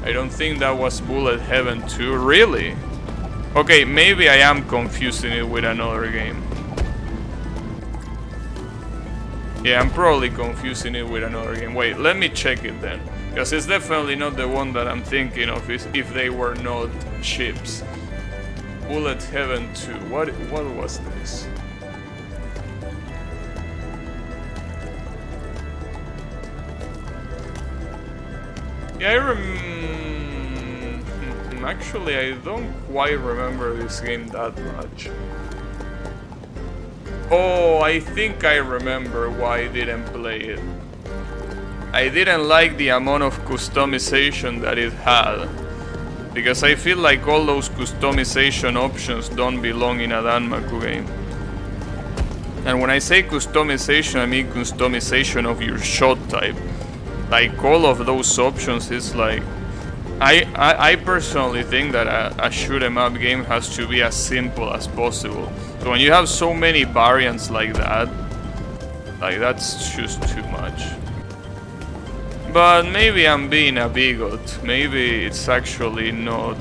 I don't think that was Bullet Heaven 2, really? Okay, maybe I am confusing it with another game. Yeah, I'm probably confusing it with another game. Wait, let me check it then. Because it's definitely not the one that I'm thinking of if they were not ships. Bullet Heaven 2, what was this? Yeah, actually, I don't quite remember this game that much. Oh, I think I remember why I didn't play it. I didn't like the amount of customization that it had. Because I feel like all those customization options don't belong in a Danmaku game. And when I say customization, I mean customization of your shot type. Like, all of those options is like... I personally think that a shoot 'em up game has to be as simple as possible. So when you have so many variants like that, like, that's just too much. But maybe I'm being a bigot. Maybe it's actually not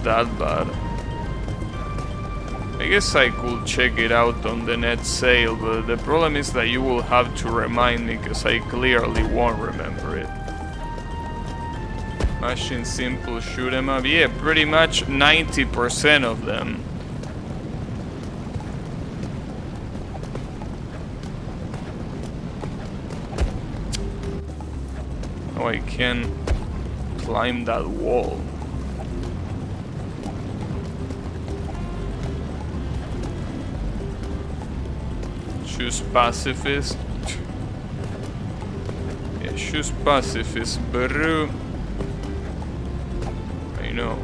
that bad. I guess I could check it out on the net sale, but the problem is that you will have to remind me, because I clearly won't remember it. Machine simple shoot 'em up. Yeah, pretty much 90% of them. Oh, I can climb that wall. Choose pacifist. Yeah, choose pacifist, bro. I know.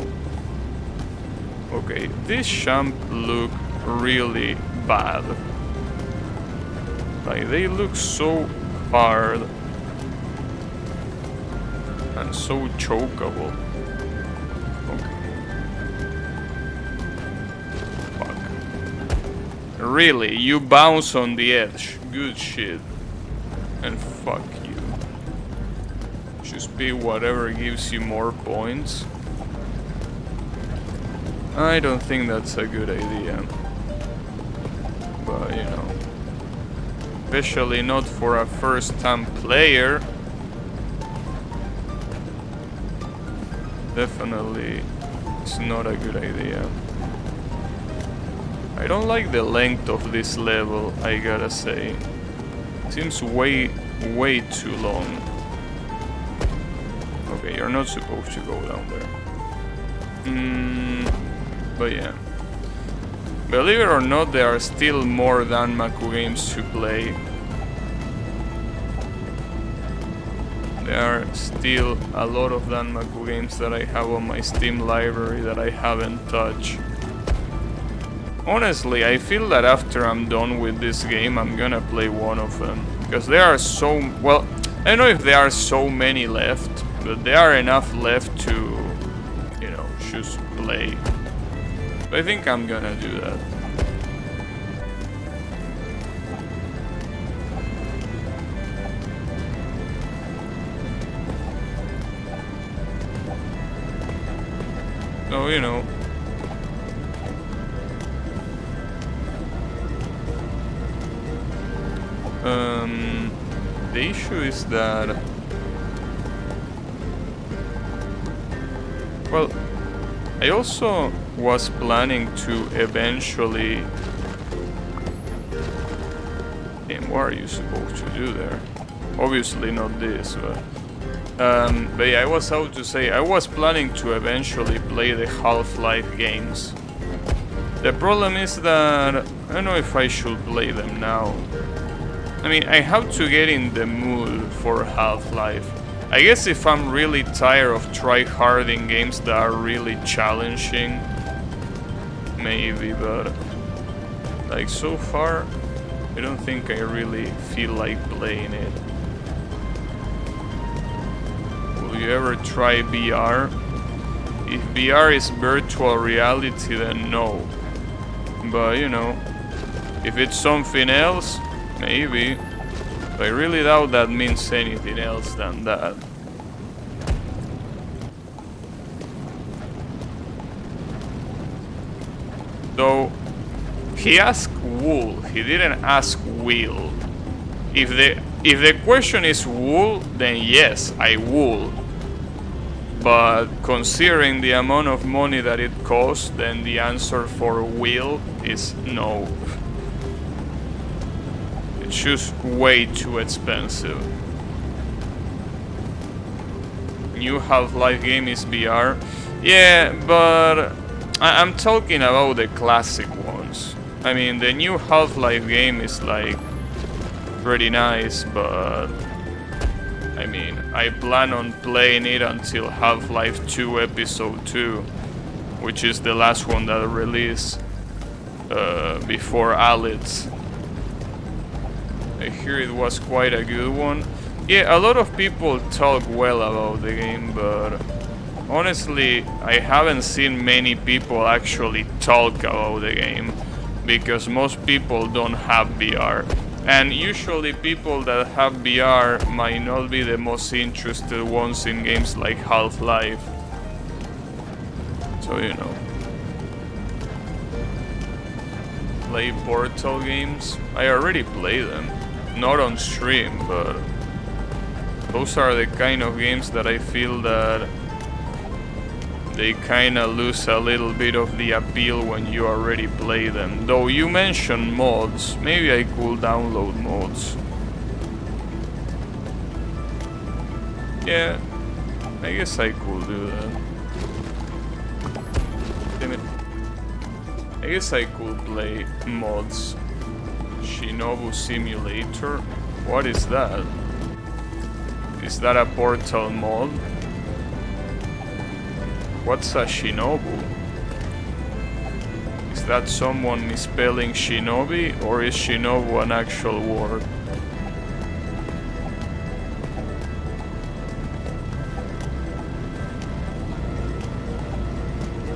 Okay, this champ look really bad. Like, they look so hard and so chokeable. Okay. Fuck. Really, you bounce on the edge. Good shit. And fuck you. Just be whatever gives you more points. I don't think that's a good idea. But, you know. Especially not for a first-time player. Definitely, it's not a good idea. I don't like the length of this level, I gotta say. Seems way too long. Okay, you're not supposed to go down there. But yeah. Believe it or not, there are still more Danmaku games to play. There are still a lot of Danmaku games that I have on my Steam library that I haven't touched. Honestly, I feel that after I'm done with this game, I'm gonna play one of them. Because there are so... well, I don't know if there are so many left, but there are enough left to, you know, just play. I think I'm gonna do that. So, you know. The issue is that, well, I also was planning to eventually... Damn, what are you supposed to do there? Obviously not this, but yeah, I was out to say, I was planning to eventually play the Half-Life games. The problem is that I don't know if I should play them now. I mean, I have to get in the mood for Half-Life. I guess if I'm really tired of try-harding games that are really challenging, maybe, but like so far, I don't think I really feel like playing it. Will you ever try VR? If VR is virtual reality, then no. But you know, if it's something else, maybe. But I really doubt that means anything else than that. So, he asked wool, he didn't ask will. If the question is wool, then yes, I wool. But considering the amount of money that it costs, then the answer for will is no. It's just way too expensive. New Half-Life game is VR. Yeah, but I'm talking about the classic ones. I mean, the new Half-Life game is like pretty nice, but I mean, I plan on playing it until Half-Life 2 Episode 2, which is the last one that released before Alyx. I hear it was quite a good one. Yeah, a lot of people talk well about the game, but honestly, I haven't seen many people actually talk about the game, because most people don't have VR. And usually people that have VR might not be the most interested ones in games like Half-Life. So, you know. Play Portal games? I already play them. Not on stream, but those are the kind of games that I feel that they kinda lose a little bit of the appeal when you already play them. Though you mentioned mods, maybe I could download mods. Yeah, I guess I could do that. Damn it. I guess I could play mods. Shinobu Simulator? What is that? Is that a Portal mod? What's a Shinobu? Is that someone misspelling Shinobi, or is Shinobu an actual word?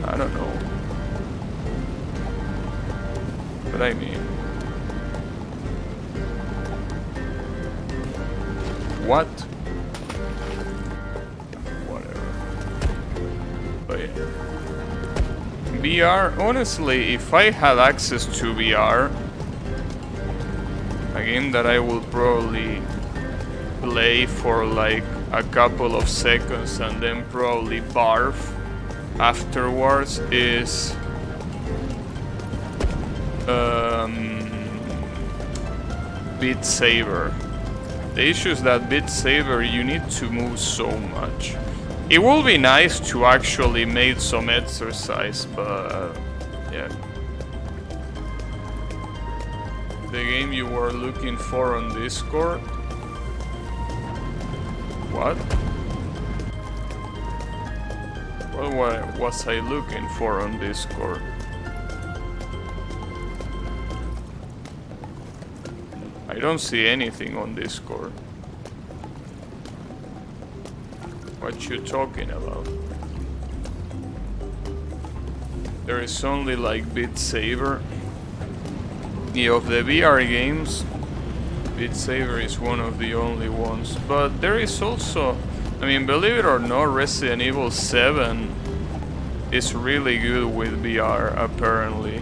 I don't know. But I mean... What? VR, honestly, if I had access to VR, a game that I will probably play for like a couple of seconds and then probably barf afterwards is Beat Saber. The issue is that Beat Saber, you need to move so much. It will be nice to actually make some exercise, but yeah. The game you were looking for on Discord? What? What was I looking for on Discord? I don't see anything on Discord. What you talking about? There is only like Beat Saber. Yeah, of the VR games, Beat Saber is one of the only ones. But there is also, I mean, believe it or not, Resident Evil 7 is really good with VR, apparently.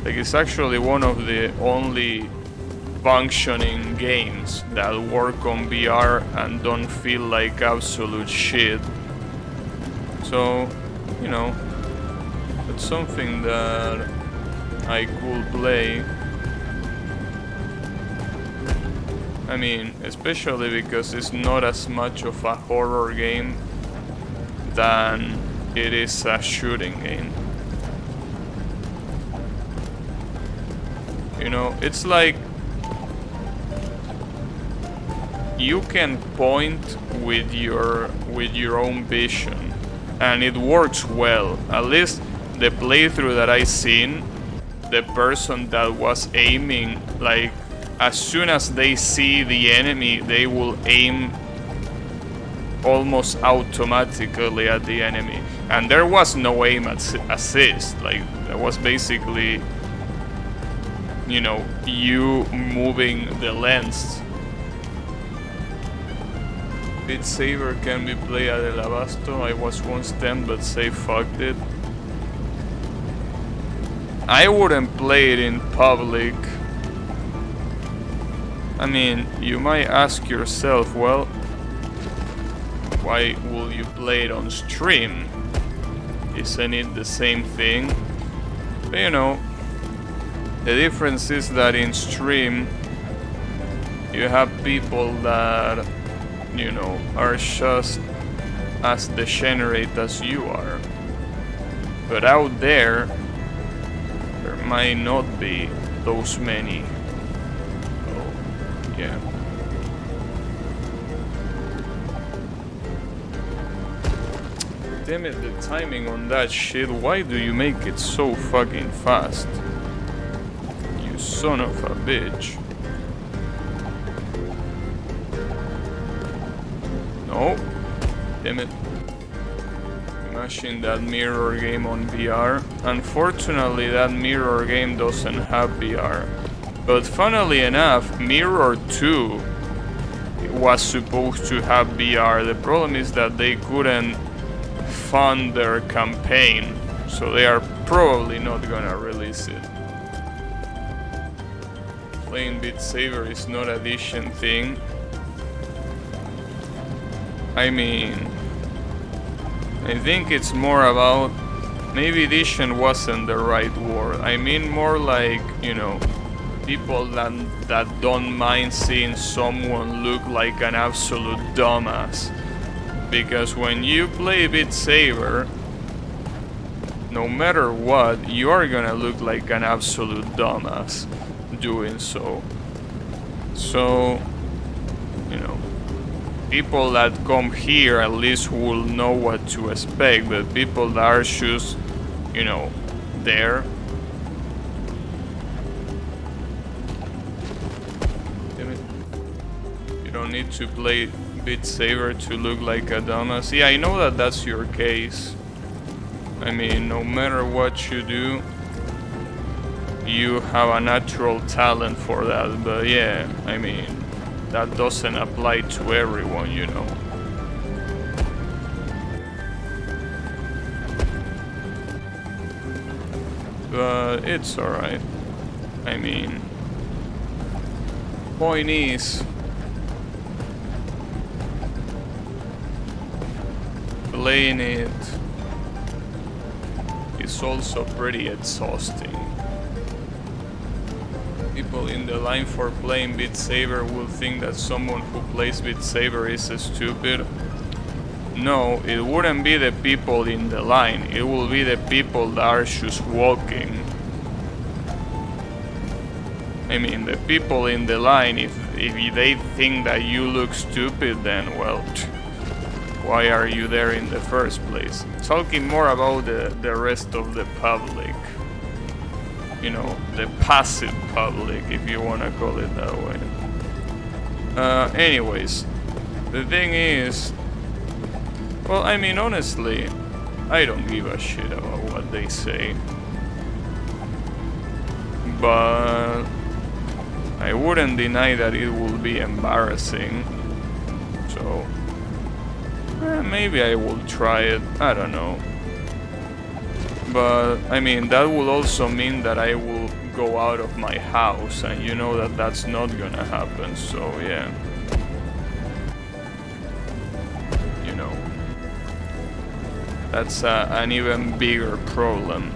Like, it's actually one of the only functioning games that work on VR and don't feel like absolute shit. So, you know, it's something that I could play. I mean, especially because it's not as much of a horror game than it is a shooting game. You know, it's like you can point with your own vision, and it works well. At least the playthrough that I seen, the person that was aiming, like, as soon as they see the enemy, they will aim almost automatically at the enemy. And there was no aim assist. Like, that was basically, you know, you moving the lens. Beat Saber can be played at El Abasto. I was once tempted, but say fucked it. I wouldn't play it in public. I mean, you might ask yourself, well, why will you play it on stream? Isn't it the same thing? But you know, the difference is that in stream you have people that, you know, are just as degenerate as you are. But out there might not be those many. So, yeah. Damn it, the timing on that shit, why do you make it so fucking fast? You son of a bitch. No. Damn it. Imagine that mirror game on VR. Unfortunately, that mirror game doesn't have VR. But funnily enough, Mirror 2 was supposed to have VR. The problem is that they couldn't fund their campaign, so they are probably not gonna release it. Playing Beat Saber is not a Dition thing. I mean, I think it's more about, maybe Dition wasn't the right word. I mean more like, you know, people that don't mind seeing someone look like an absolute dumbass. Because when you play Beat Saber, no matter what, you are gonna look like an absolute dumbass doing so. So, you know, people that come here at least will know what to expect, but people that are just, you know, there. Damn it. You don't need to play Beat Saber to look like a dumbass. Yeah, I know that that's your case. I mean, no matter what you do, you have a natural talent for that, but yeah, I mean, that doesn't apply to everyone, you know. But it's alright. I mean, point is, playing it is also pretty exhausting. People in the line for playing Beat Saber will think that someone who plays Beat Saber is stupid. No, it wouldn't be the people in the line, it will be the people that are just walking. I mean, the people in the line, if they think that you look stupid, then well, why are you there in the first place? Talking more about the rest of the public. You know, the passive public, if you wanna call it that way. Anyways, the thing is, well, I mean, honestly, I don't give a shit about what they say. But I wouldn't deny that it will be embarrassing. So, maybe I will try it, I don't know. But I mean, that will also mean that I will go out of my house, and you know that that's not gonna happen, so yeah. You know, that's an even bigger problem.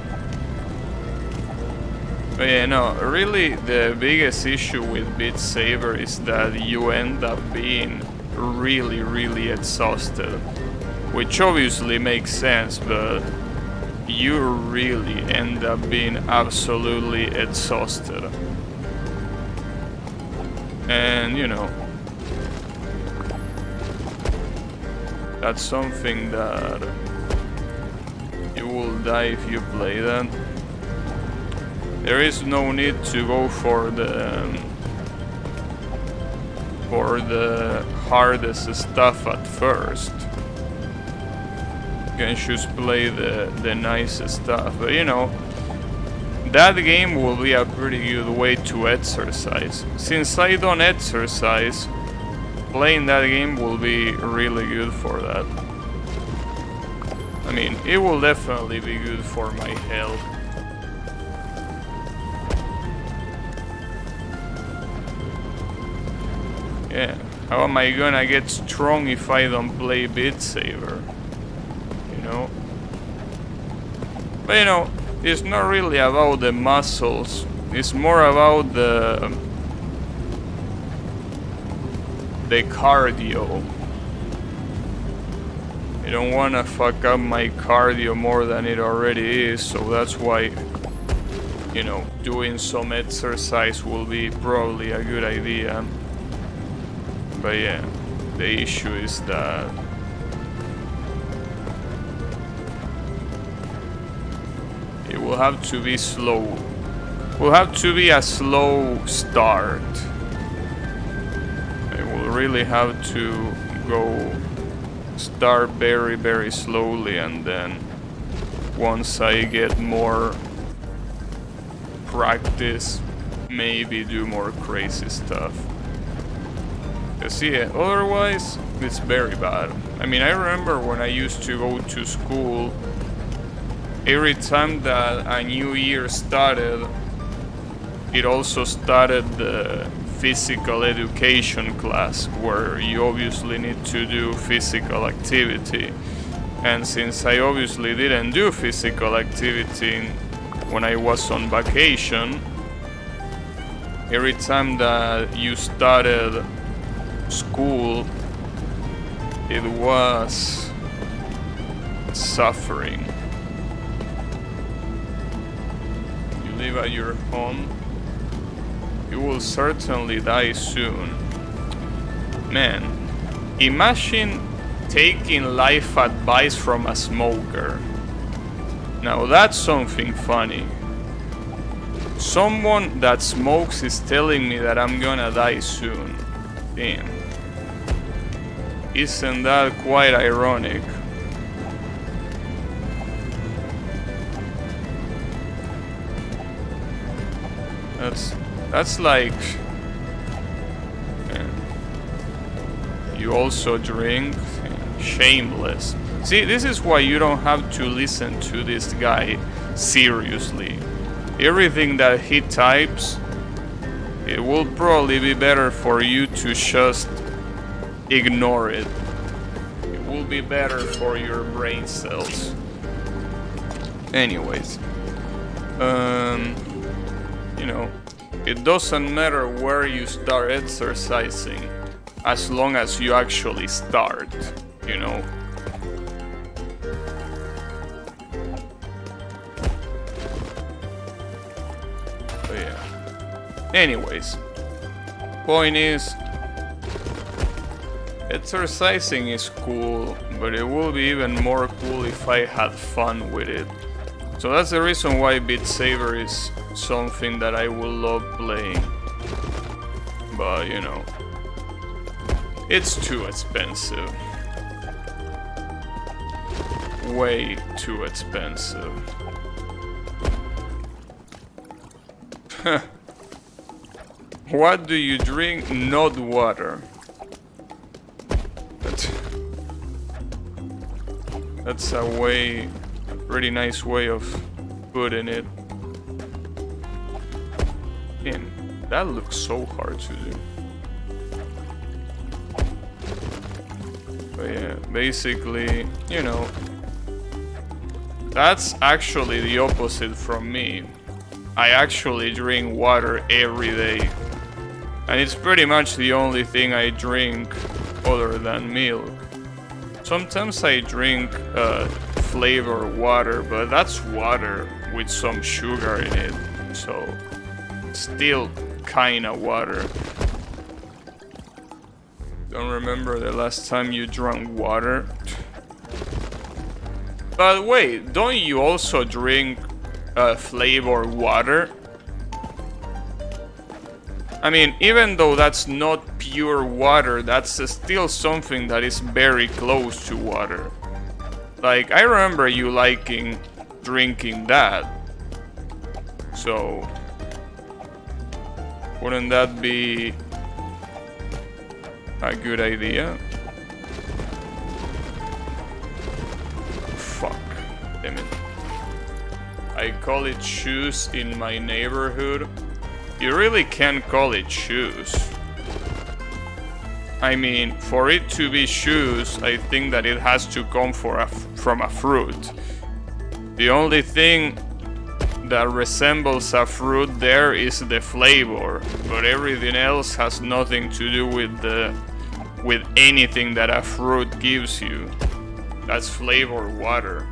But yeah, no, really the biggest issue with Beat Saber is that you end up being really exhausted. Which obviously makes sense, but you really end up being absolutely exhausted. And you know, that's something that you will die if you play that. There is no need to go for the hardest stuff at first. You can just play the nicest stuff, but you know, that game will be a pretty good way to exercise. Since I don't exercise, playing that game will be really good for that. I mean, it will definitely be good for my health. Yeah, how am I gonna get strong if I don't play Beat Saber? You know? But you know, it's not really about the muscles, it's more about the cardio. I don't wanna fuck up my cardio more than it already is, so that's why, you know, doing some exercise will be probably a good idea. But yeah, the issue is that it will have to be slow. It will have to be a slow start. I will really have to go start very slowly, and then once I get more practice, maybe do more crazy stuff. Cause yeah, otherwise it's very bad. I mean, I remember when I used to go to school, every time that a new year started, it also started the physical education class, where you obviously need to do physical activity. And since I obviously didn't do physical activity when I was on vacation, every time that you started school, it was suffering. You live at your home, you will certainly die soon. Man, imagine taking life advice from a smoker. Now that's something funny. Someone that smokes is telling me that I'm gonna die soon. Damn. Isn't that quite ironic? That's like, man, you also drink? Shameless. See, this is why you don't have to listen to this guy seriously. Everything that he types, it will probably be better for you to just ignore it. It will be better for your brain cells. Anyways, you know, it doesn't matter where you start exercising as long as you actually start, you know. But yeah. Anyways, point is, exercising is cool, but it will be even more cool if I had fun with it. So that's the reason why Beat Saber is something that I will love playing. But you know, it's too expensive. Way too expensive. What do you drink? Not water. That's a way Pretty nice way of putting it. Damn, that looks so hard to do. But yeah, basically, you know, that's actually the opposite from me. I actually drink water every day. And it's pretty much the only thing I drink other than milk. Sometimes I drink flavored water, but that's water with some sugar in it. So, still kinda water. Don't remember the last time you drank water. But wait, don't you also drink flavored water? I mean, even though that's not pure water, that's still something that is very close to water. Like, I remember you liking drinking that. So, wouldn't that be a good idea? Fuck. Damn it. I call it shoes in my neighborhood. You really can't call it shoes. I mean, for it to be shoes, I think that it has to come from a fruit. The only thing that resembles a fruit there is the flavor, but everything else has nothing to do with anything that a fruit gives you. That's flavored water.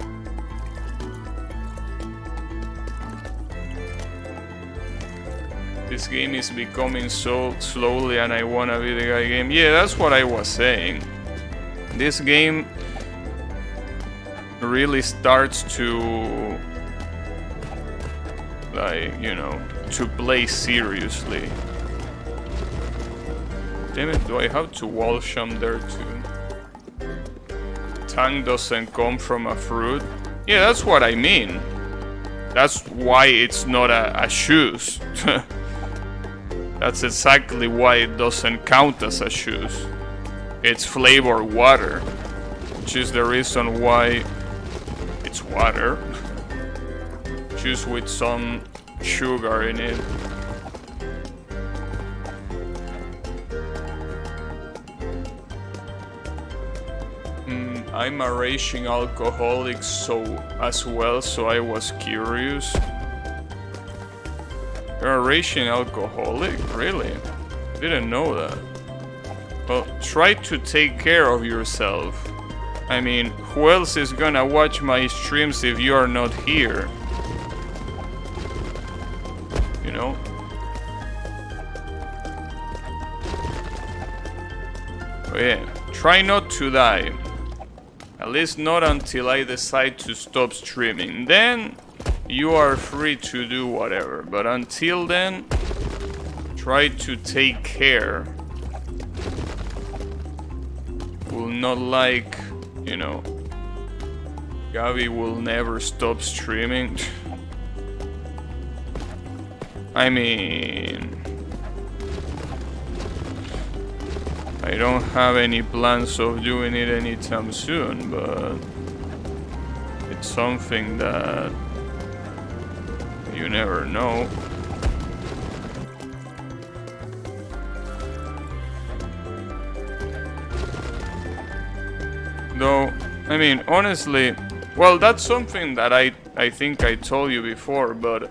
This game is becoming so slowly and I wanna be the guy game. Yeah, that's what I was saying. This game really starts to, like, you know, to play seriously. Damn it, do I have to wall jump there too? Tank doesn't come from a fruit? Yeah, that's what I mean. That's why it's not a shoes. That's exactly why it doesn't count as a shoes. It's flavored water, which is the reason why it's water. Juice with some sugar in it. I'm a raging alcoholic as well, so I was curious. You're a raging alcoholic? Really? Didn't know that. Well, try to take care of yourself. I mean, who else is gonna watch my streams if you are not here? You know? Oh yeah, try not to die. At least not until I decide to stop streaming. Then you are free to do whatever. But until then, try to take care. Will not like, you know, Gabby will never stop streaming. I mean, I don't have any plans of doing it anytime soon, but it's something that you never know. Though, I mean, honestly, well, that's something that I think I told you before, but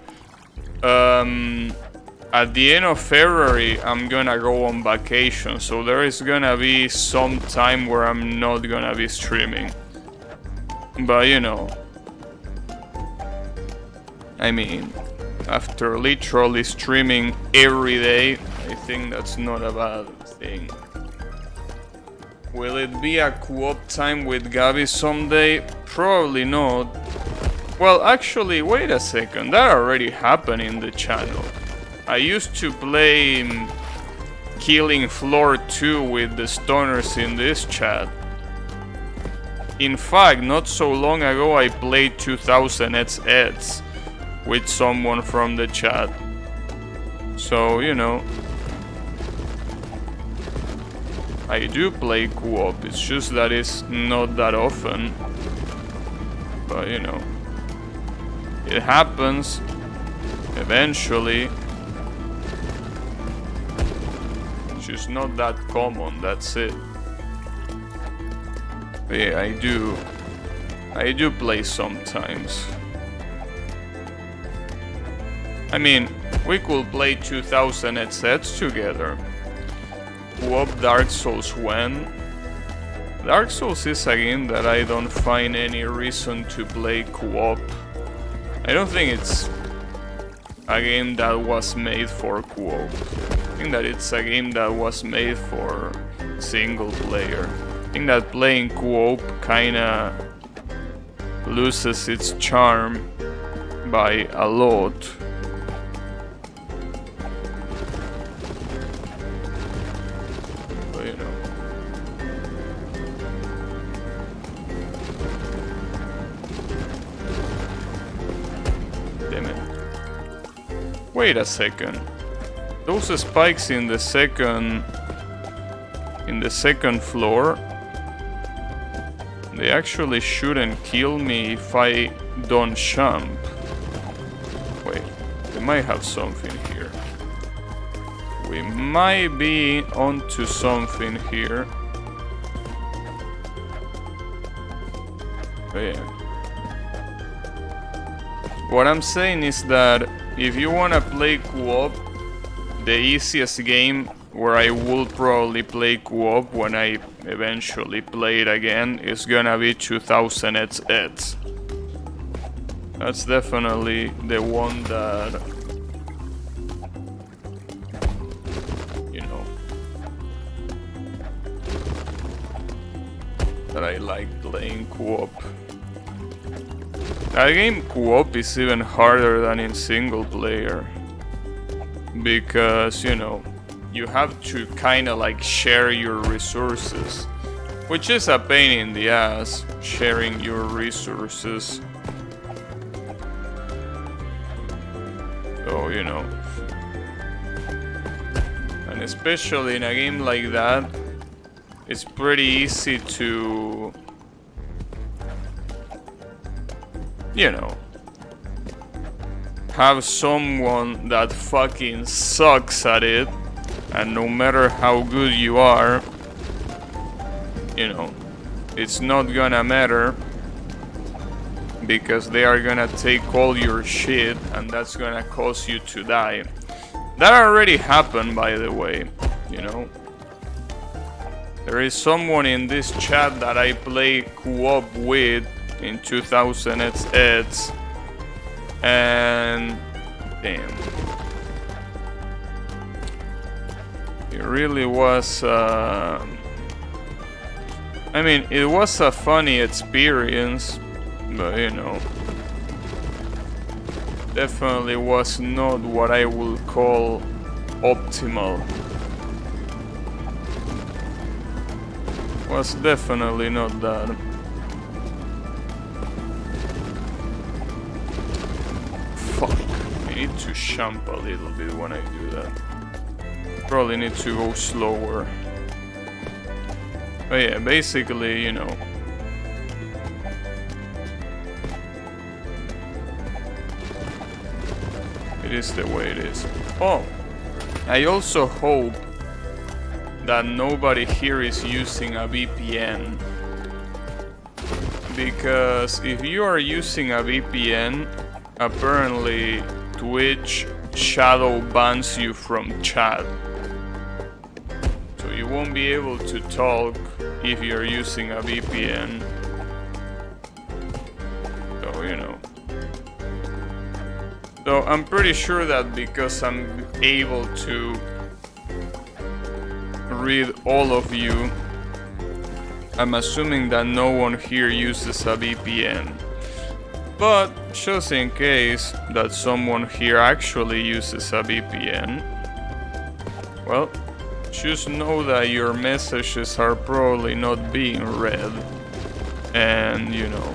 at the end of February, I'm gonna go on vacation, so there is gonna be some time where I'm not gonna be streaming. But you know, I mean, after literally streaming every day, I think that's not a bad thing. Will it be a co-op time with Gabby someday? Probably not. Well, actually, wait a second, that already happened in the channel. I used to play Killing Floor 2 with the stoners in this chat. In fact, not so long ago I played 2000 Eds with someone from the chat. So, you know, I do play co-op, it's just that it's not that often. But, you know, It happens eventually. It's just not that common, that's it. But yeah, I do play sometimes. I mean, we could play 2000 headsets together. Co-op Dark Souls when? Dark Souls is a game that I don't find any reason to play co-op. I don't think it's a game that was made for co-op. I think that it's a game that was made for single player. I think that playing co-op kinda loses its charm by a lot. But you know. Damn it. Wait a second. Those spikes in the second floor, they actually shouldn't kill me if I don't jump. Wait, they might have something here. We might be onto something here. But yeah. What I'm saying is that if you wanna play co-op, the easiest game where I will probably play co-op when I eventually play it again is gonna be 2000 Eds. That's definitely the one that, you know, that I like playing co-op. That game co-op is even harder than in single player, because, you know, you have to kinda like share your resources, which is a pain in the ass, sharing your resources. So, you know, and especially in a game like that, it's pretty easy to, you know, have someone that fucking sucks at it, and no matter how good you are, you know, it's not gonna matter, because they are gonna take all your shit and that's gonna cause you to die. That already happened, by the way, you know. There is someone in this chat that I play co-op with in 2000 Eds, and damn, it really was, I mean, it was a funny experience, but you know, definitely was not what I would call optimal. Was definitely not that. Fuck, I need to jump a little bit when I do that. Probably need to go slower. But yeah, basically, you know, it is the way it is. Oh, I also hope that nobody here is using a VPN, because if you are using a VPN, apparently Twitch shadow bans you from chat, so you won't be able to talk if you're using a VPN. So, you know. So I'm pretty sure that because I'm able to read all of you, I'm assuming that no one here uses a VPN. But just in case that someone here actually uses a VPN, well, just know that your messages are probably not being read, and you know,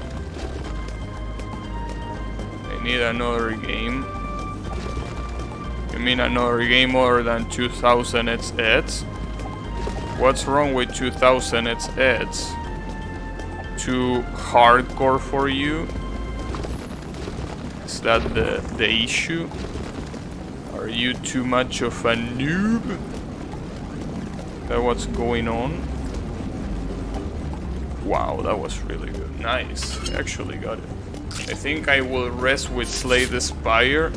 I need another game. You mean another game other than 2000 Eds? What's wrong with 2000 Eds? Too hardcore for you? Is that the issue? Are you too much of a noob? Is that what's going on? Wow, that was really good. Nice. I actually got it. I think I will rest with Slay the Spire.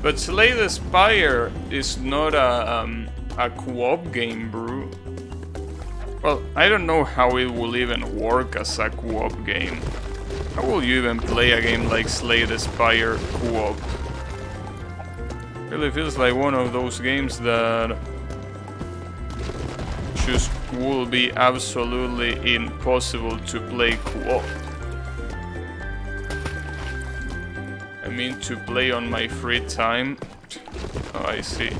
But Slay the Spire is not a co-op game, bro. Well, I don't know how it will even work as a co-op game. How will you even play a game like Slay the Spire co-op? Really feels like one of those games that just will be absolutely impossible to play co-op. I mean, to play on my free time. Oh, I see.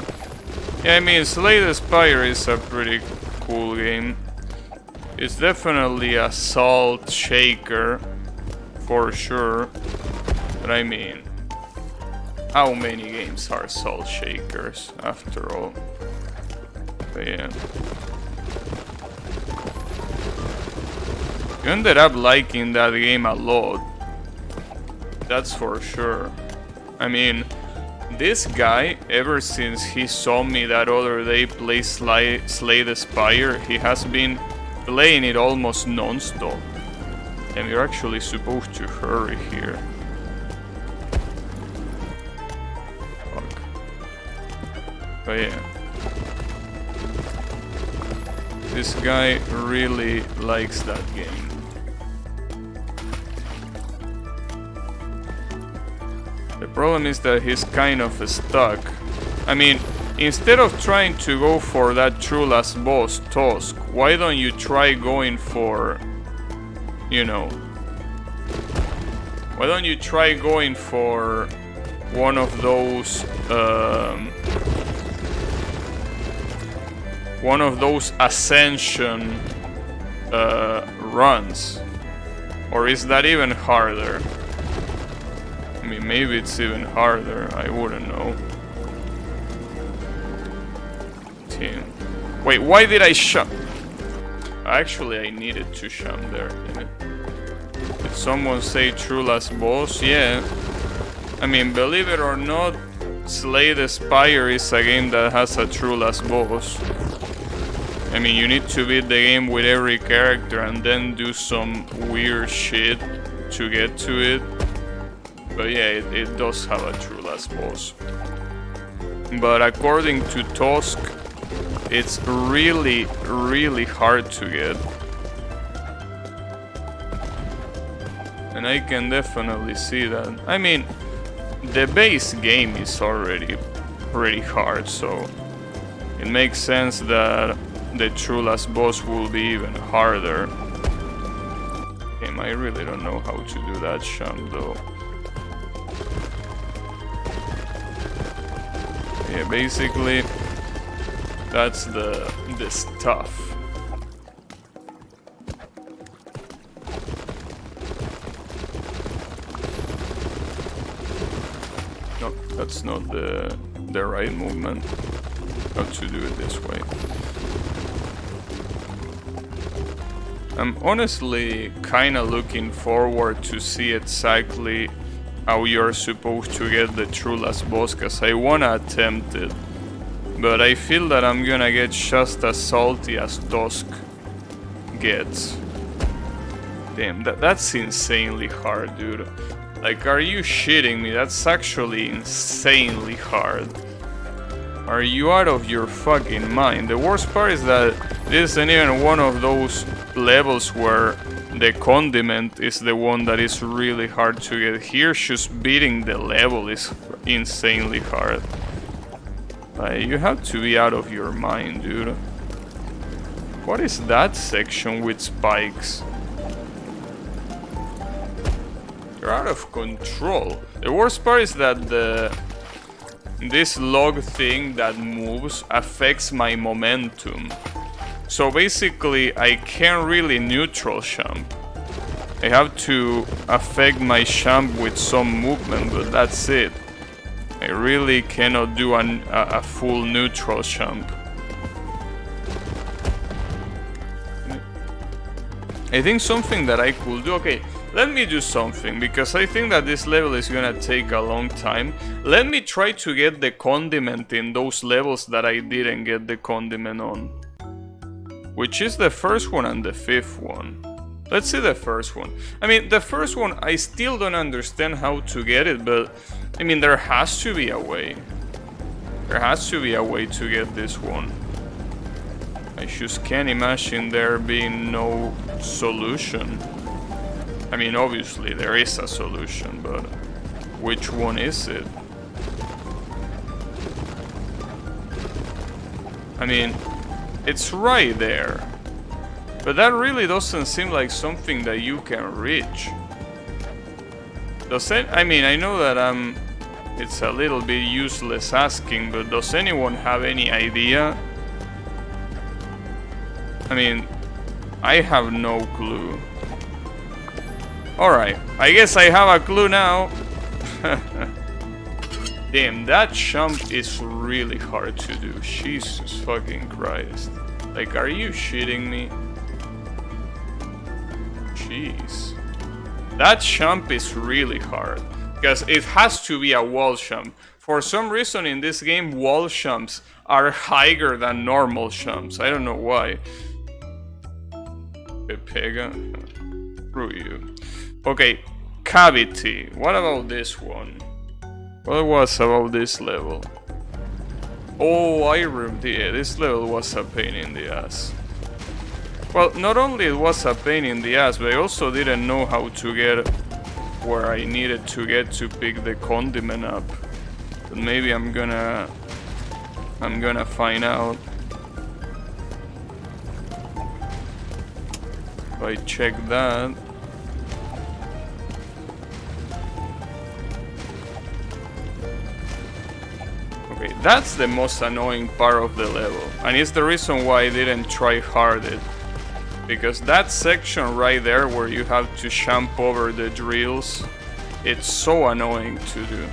Yeah, I mean, Slay the Spire is a pretty cool game. It's definitely a salt shaker, for sure. But I mean, how many games are salt shakers, after all? But yeah. You ended up liking that game a lot. That's for sure. I mean, this guy, ever since he saw me that other day play Slay the Spire, he has been playing it almost non-stop. And you're actually supposed to hurry here. Fuck. But yeah. This guy really likes that game. The problem is that he's kind of stuck. I mean, instead of trying to go for that true last boss, Tusk, why don't you try going for, you know, why don't you try going for one of those ascension runs? Or is that even harder? I mean, maybe it's even harder, I wouldn't know. Team. Wait, why did I shove? Actually, I needed to shove there, damn it. Did someone say true last boss? Yeah. I mean, believe it or not, Slay the Spire is a game that has a true last boss. I mean, you need to beat the game with every character and then do some weird shit to get to it. But yeah, it does have a true last boss. But according to Tusk, it's really, really hard to get. And I can definitely see that. I mean, the base game is already pretty hard, so it makes sense that the true last boss will be even harder. Damn, I really don't know how to do that jump though. Yeah, basically, that's the stuff. No, that's not the right movement. How to do it this way. I'm honestly kinda looking forward to see exactly how you're supposed to get the true last boss, cause I wanna attempt it. But I feel that I'm gonna get just as salty as Tusk gets. Damn, that's insanely hard, dude. Like, are you shitting me? That's actually insanely hard. Are you out of your fucking mind? The worst part is that this isn't even one of those levels where the condiment is the one that is really hard to get. Here, just beating the level is insanely hard. You have to be out of your mind, dude. What is that section with spikes? You're out of control. The worst part is that this log thing that moves affects my momentum. So basically, I can't really neutral jump. I have to affect my jump with some movement, but that's it. I really cannot do a full neutral jump. I think something that I could do... Okay, let me do something, because I think that this level is gonna take a long time. Let me try to get the condiment in those levels that I didn't get the condiment on. Which is the first one and the fifth one. Let's see the first one. I mean, the first one, I still don't understand how to get it, but I mean, there has to be a way. There has to be a way to get this one. I just can't imagine there being no solution. I mean, obviously there is a solution, but which one is it? I mean, it's right there. But that really doesn't seem like something that you can reach. Does it? I mean, I know that it's a little bit useless asking, but does anyone have any idea? I mean, I have no clue. Alright, I guess I have a clue now. Damn, that jump is really hard to do. Jesus fucking Christ. Like, are you shitting me? Jeez. That jump is really hard. Because it has to be a wall jump. For some reason in this game, wall jumps are higher than normal jumps. I don't know why. Pega. Through you. Okay, cavity. What about this one? What was about this level? Oh, I remember. Yeah, this level was a pain in the ass. Well, not only it was a pain in the ass, but I also didn't know how to get where I needed to get to pick the condiment up. But maybe I'm gonna find out. If I check that. Okay, that's the most annoying part of the level. And it's the reason why I didn't try hard it. Because that section right there where you have to jump over the drills, it's so annoying to do.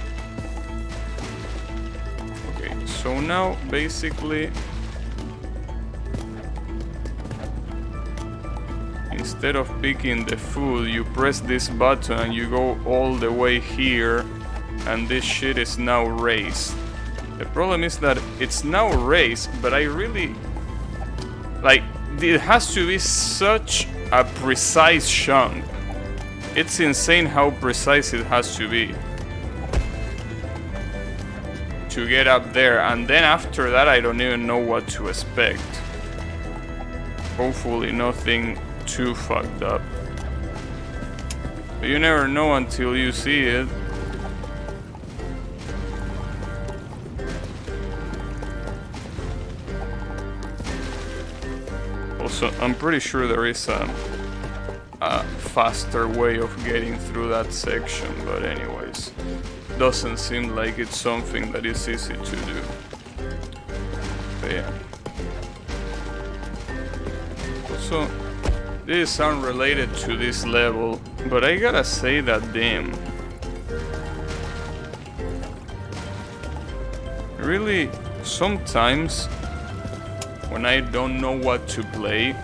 Okay, so now basically, instead of picking the food, you press this button and you go all the way here, and this shit is now raised. The problem is that it's now raised, but I really, like, it has to be such a precise jump. It's insane how precise it has to be to get up there, and then after that I don't even know what to expect. Hopefully nothing too fucked up. But you never know until you see it. Also, I'm pretty sure there is a faster way of getting through that section, but anyways, doesn't seem like it's something that is easy to do. But yeah. Also, this is unrelated to this level, but I gotta say that damn. Really, sometimes when I don't know what to play,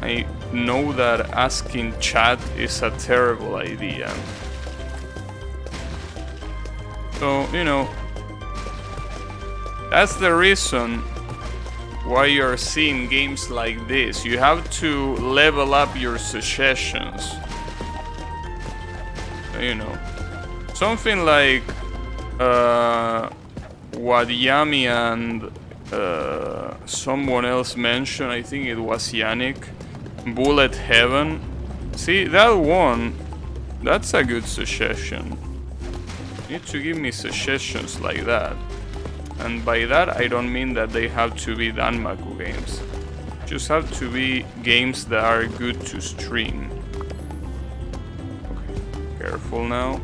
I know that asking chat is a terrible idea. So, you know, that's the reason why you're seeing games like this. You have to level up your suggestions. You know, something like what Yami and someone else mentioned, I think it was Yannick, Bullet Heaven. See, that one, that's a good suggestion. You need to give me suggestions like that. And by that I don't mean that they have to be Danmaku games. Just have to be games that are good to stream. Okay, careful now.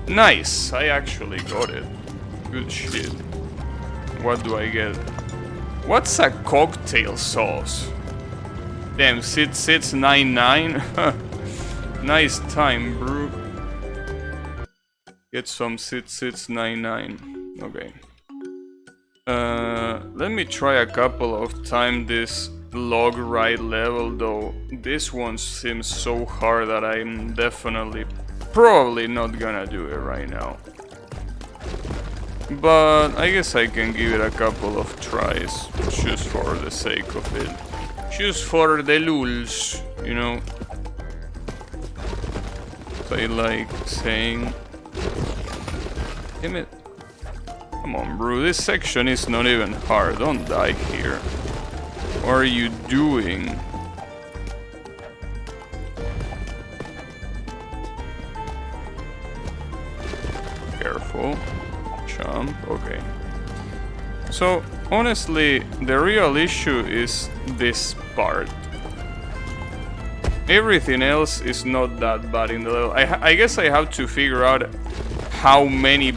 Nice, I actually got it. Good shit. What do I get? What's a cocktail sauce? Damn, sits 99. Nice time, bro. Get some sits 99. Okay. Let me try a couple of times this log right level, though this one seems so hard that I'm probably not gonna do it right now. But I guess I can give it a couple of tries, just for the sake of it. Just for the lulz, you know. As I like saying. Damn it. Come on, bro, this section is not even hard. Don't die here. What are you doing? Careful. Jump. Okay. So, honestly, the real issue is this part. Everything else is not that bad in the level. I guess I have to figure out how many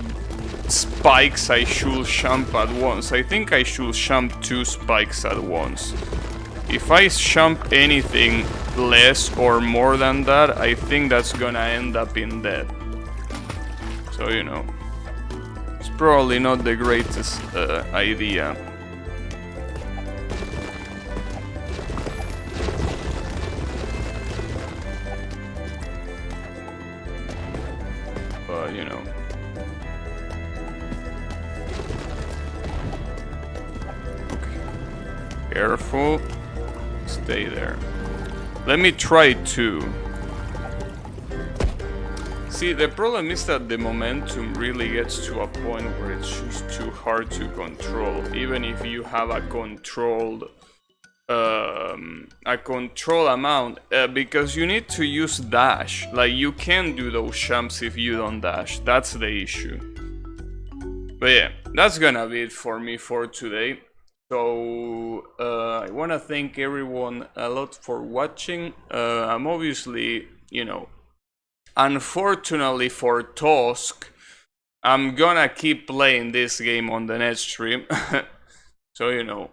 spikes I should jump at once. I think I should jump 2 spikes at once. If I jump anything less or more than that, I think that's gonna end up in death. So, you know, it's probably not the greatest idea. But, you know. Careful. Stay there. Let me try 2. See, the problem is that the momentum really gets to a point where it's just too hard to control, even if you have a controlled amount, because you need to use dash. Like, you can't do those jumps if you don't dash. That's the issue. But yeah, that's gonna be it for me for today. So I want to thank everyone a lot for watching. I'm obviously, you know, unfortunately for Tusk, I'm gonna keep playing this game on the next stream. So, you know,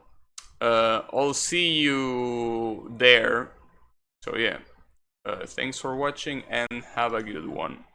I'll see you there. So yeah, thanks for watching and have a good one.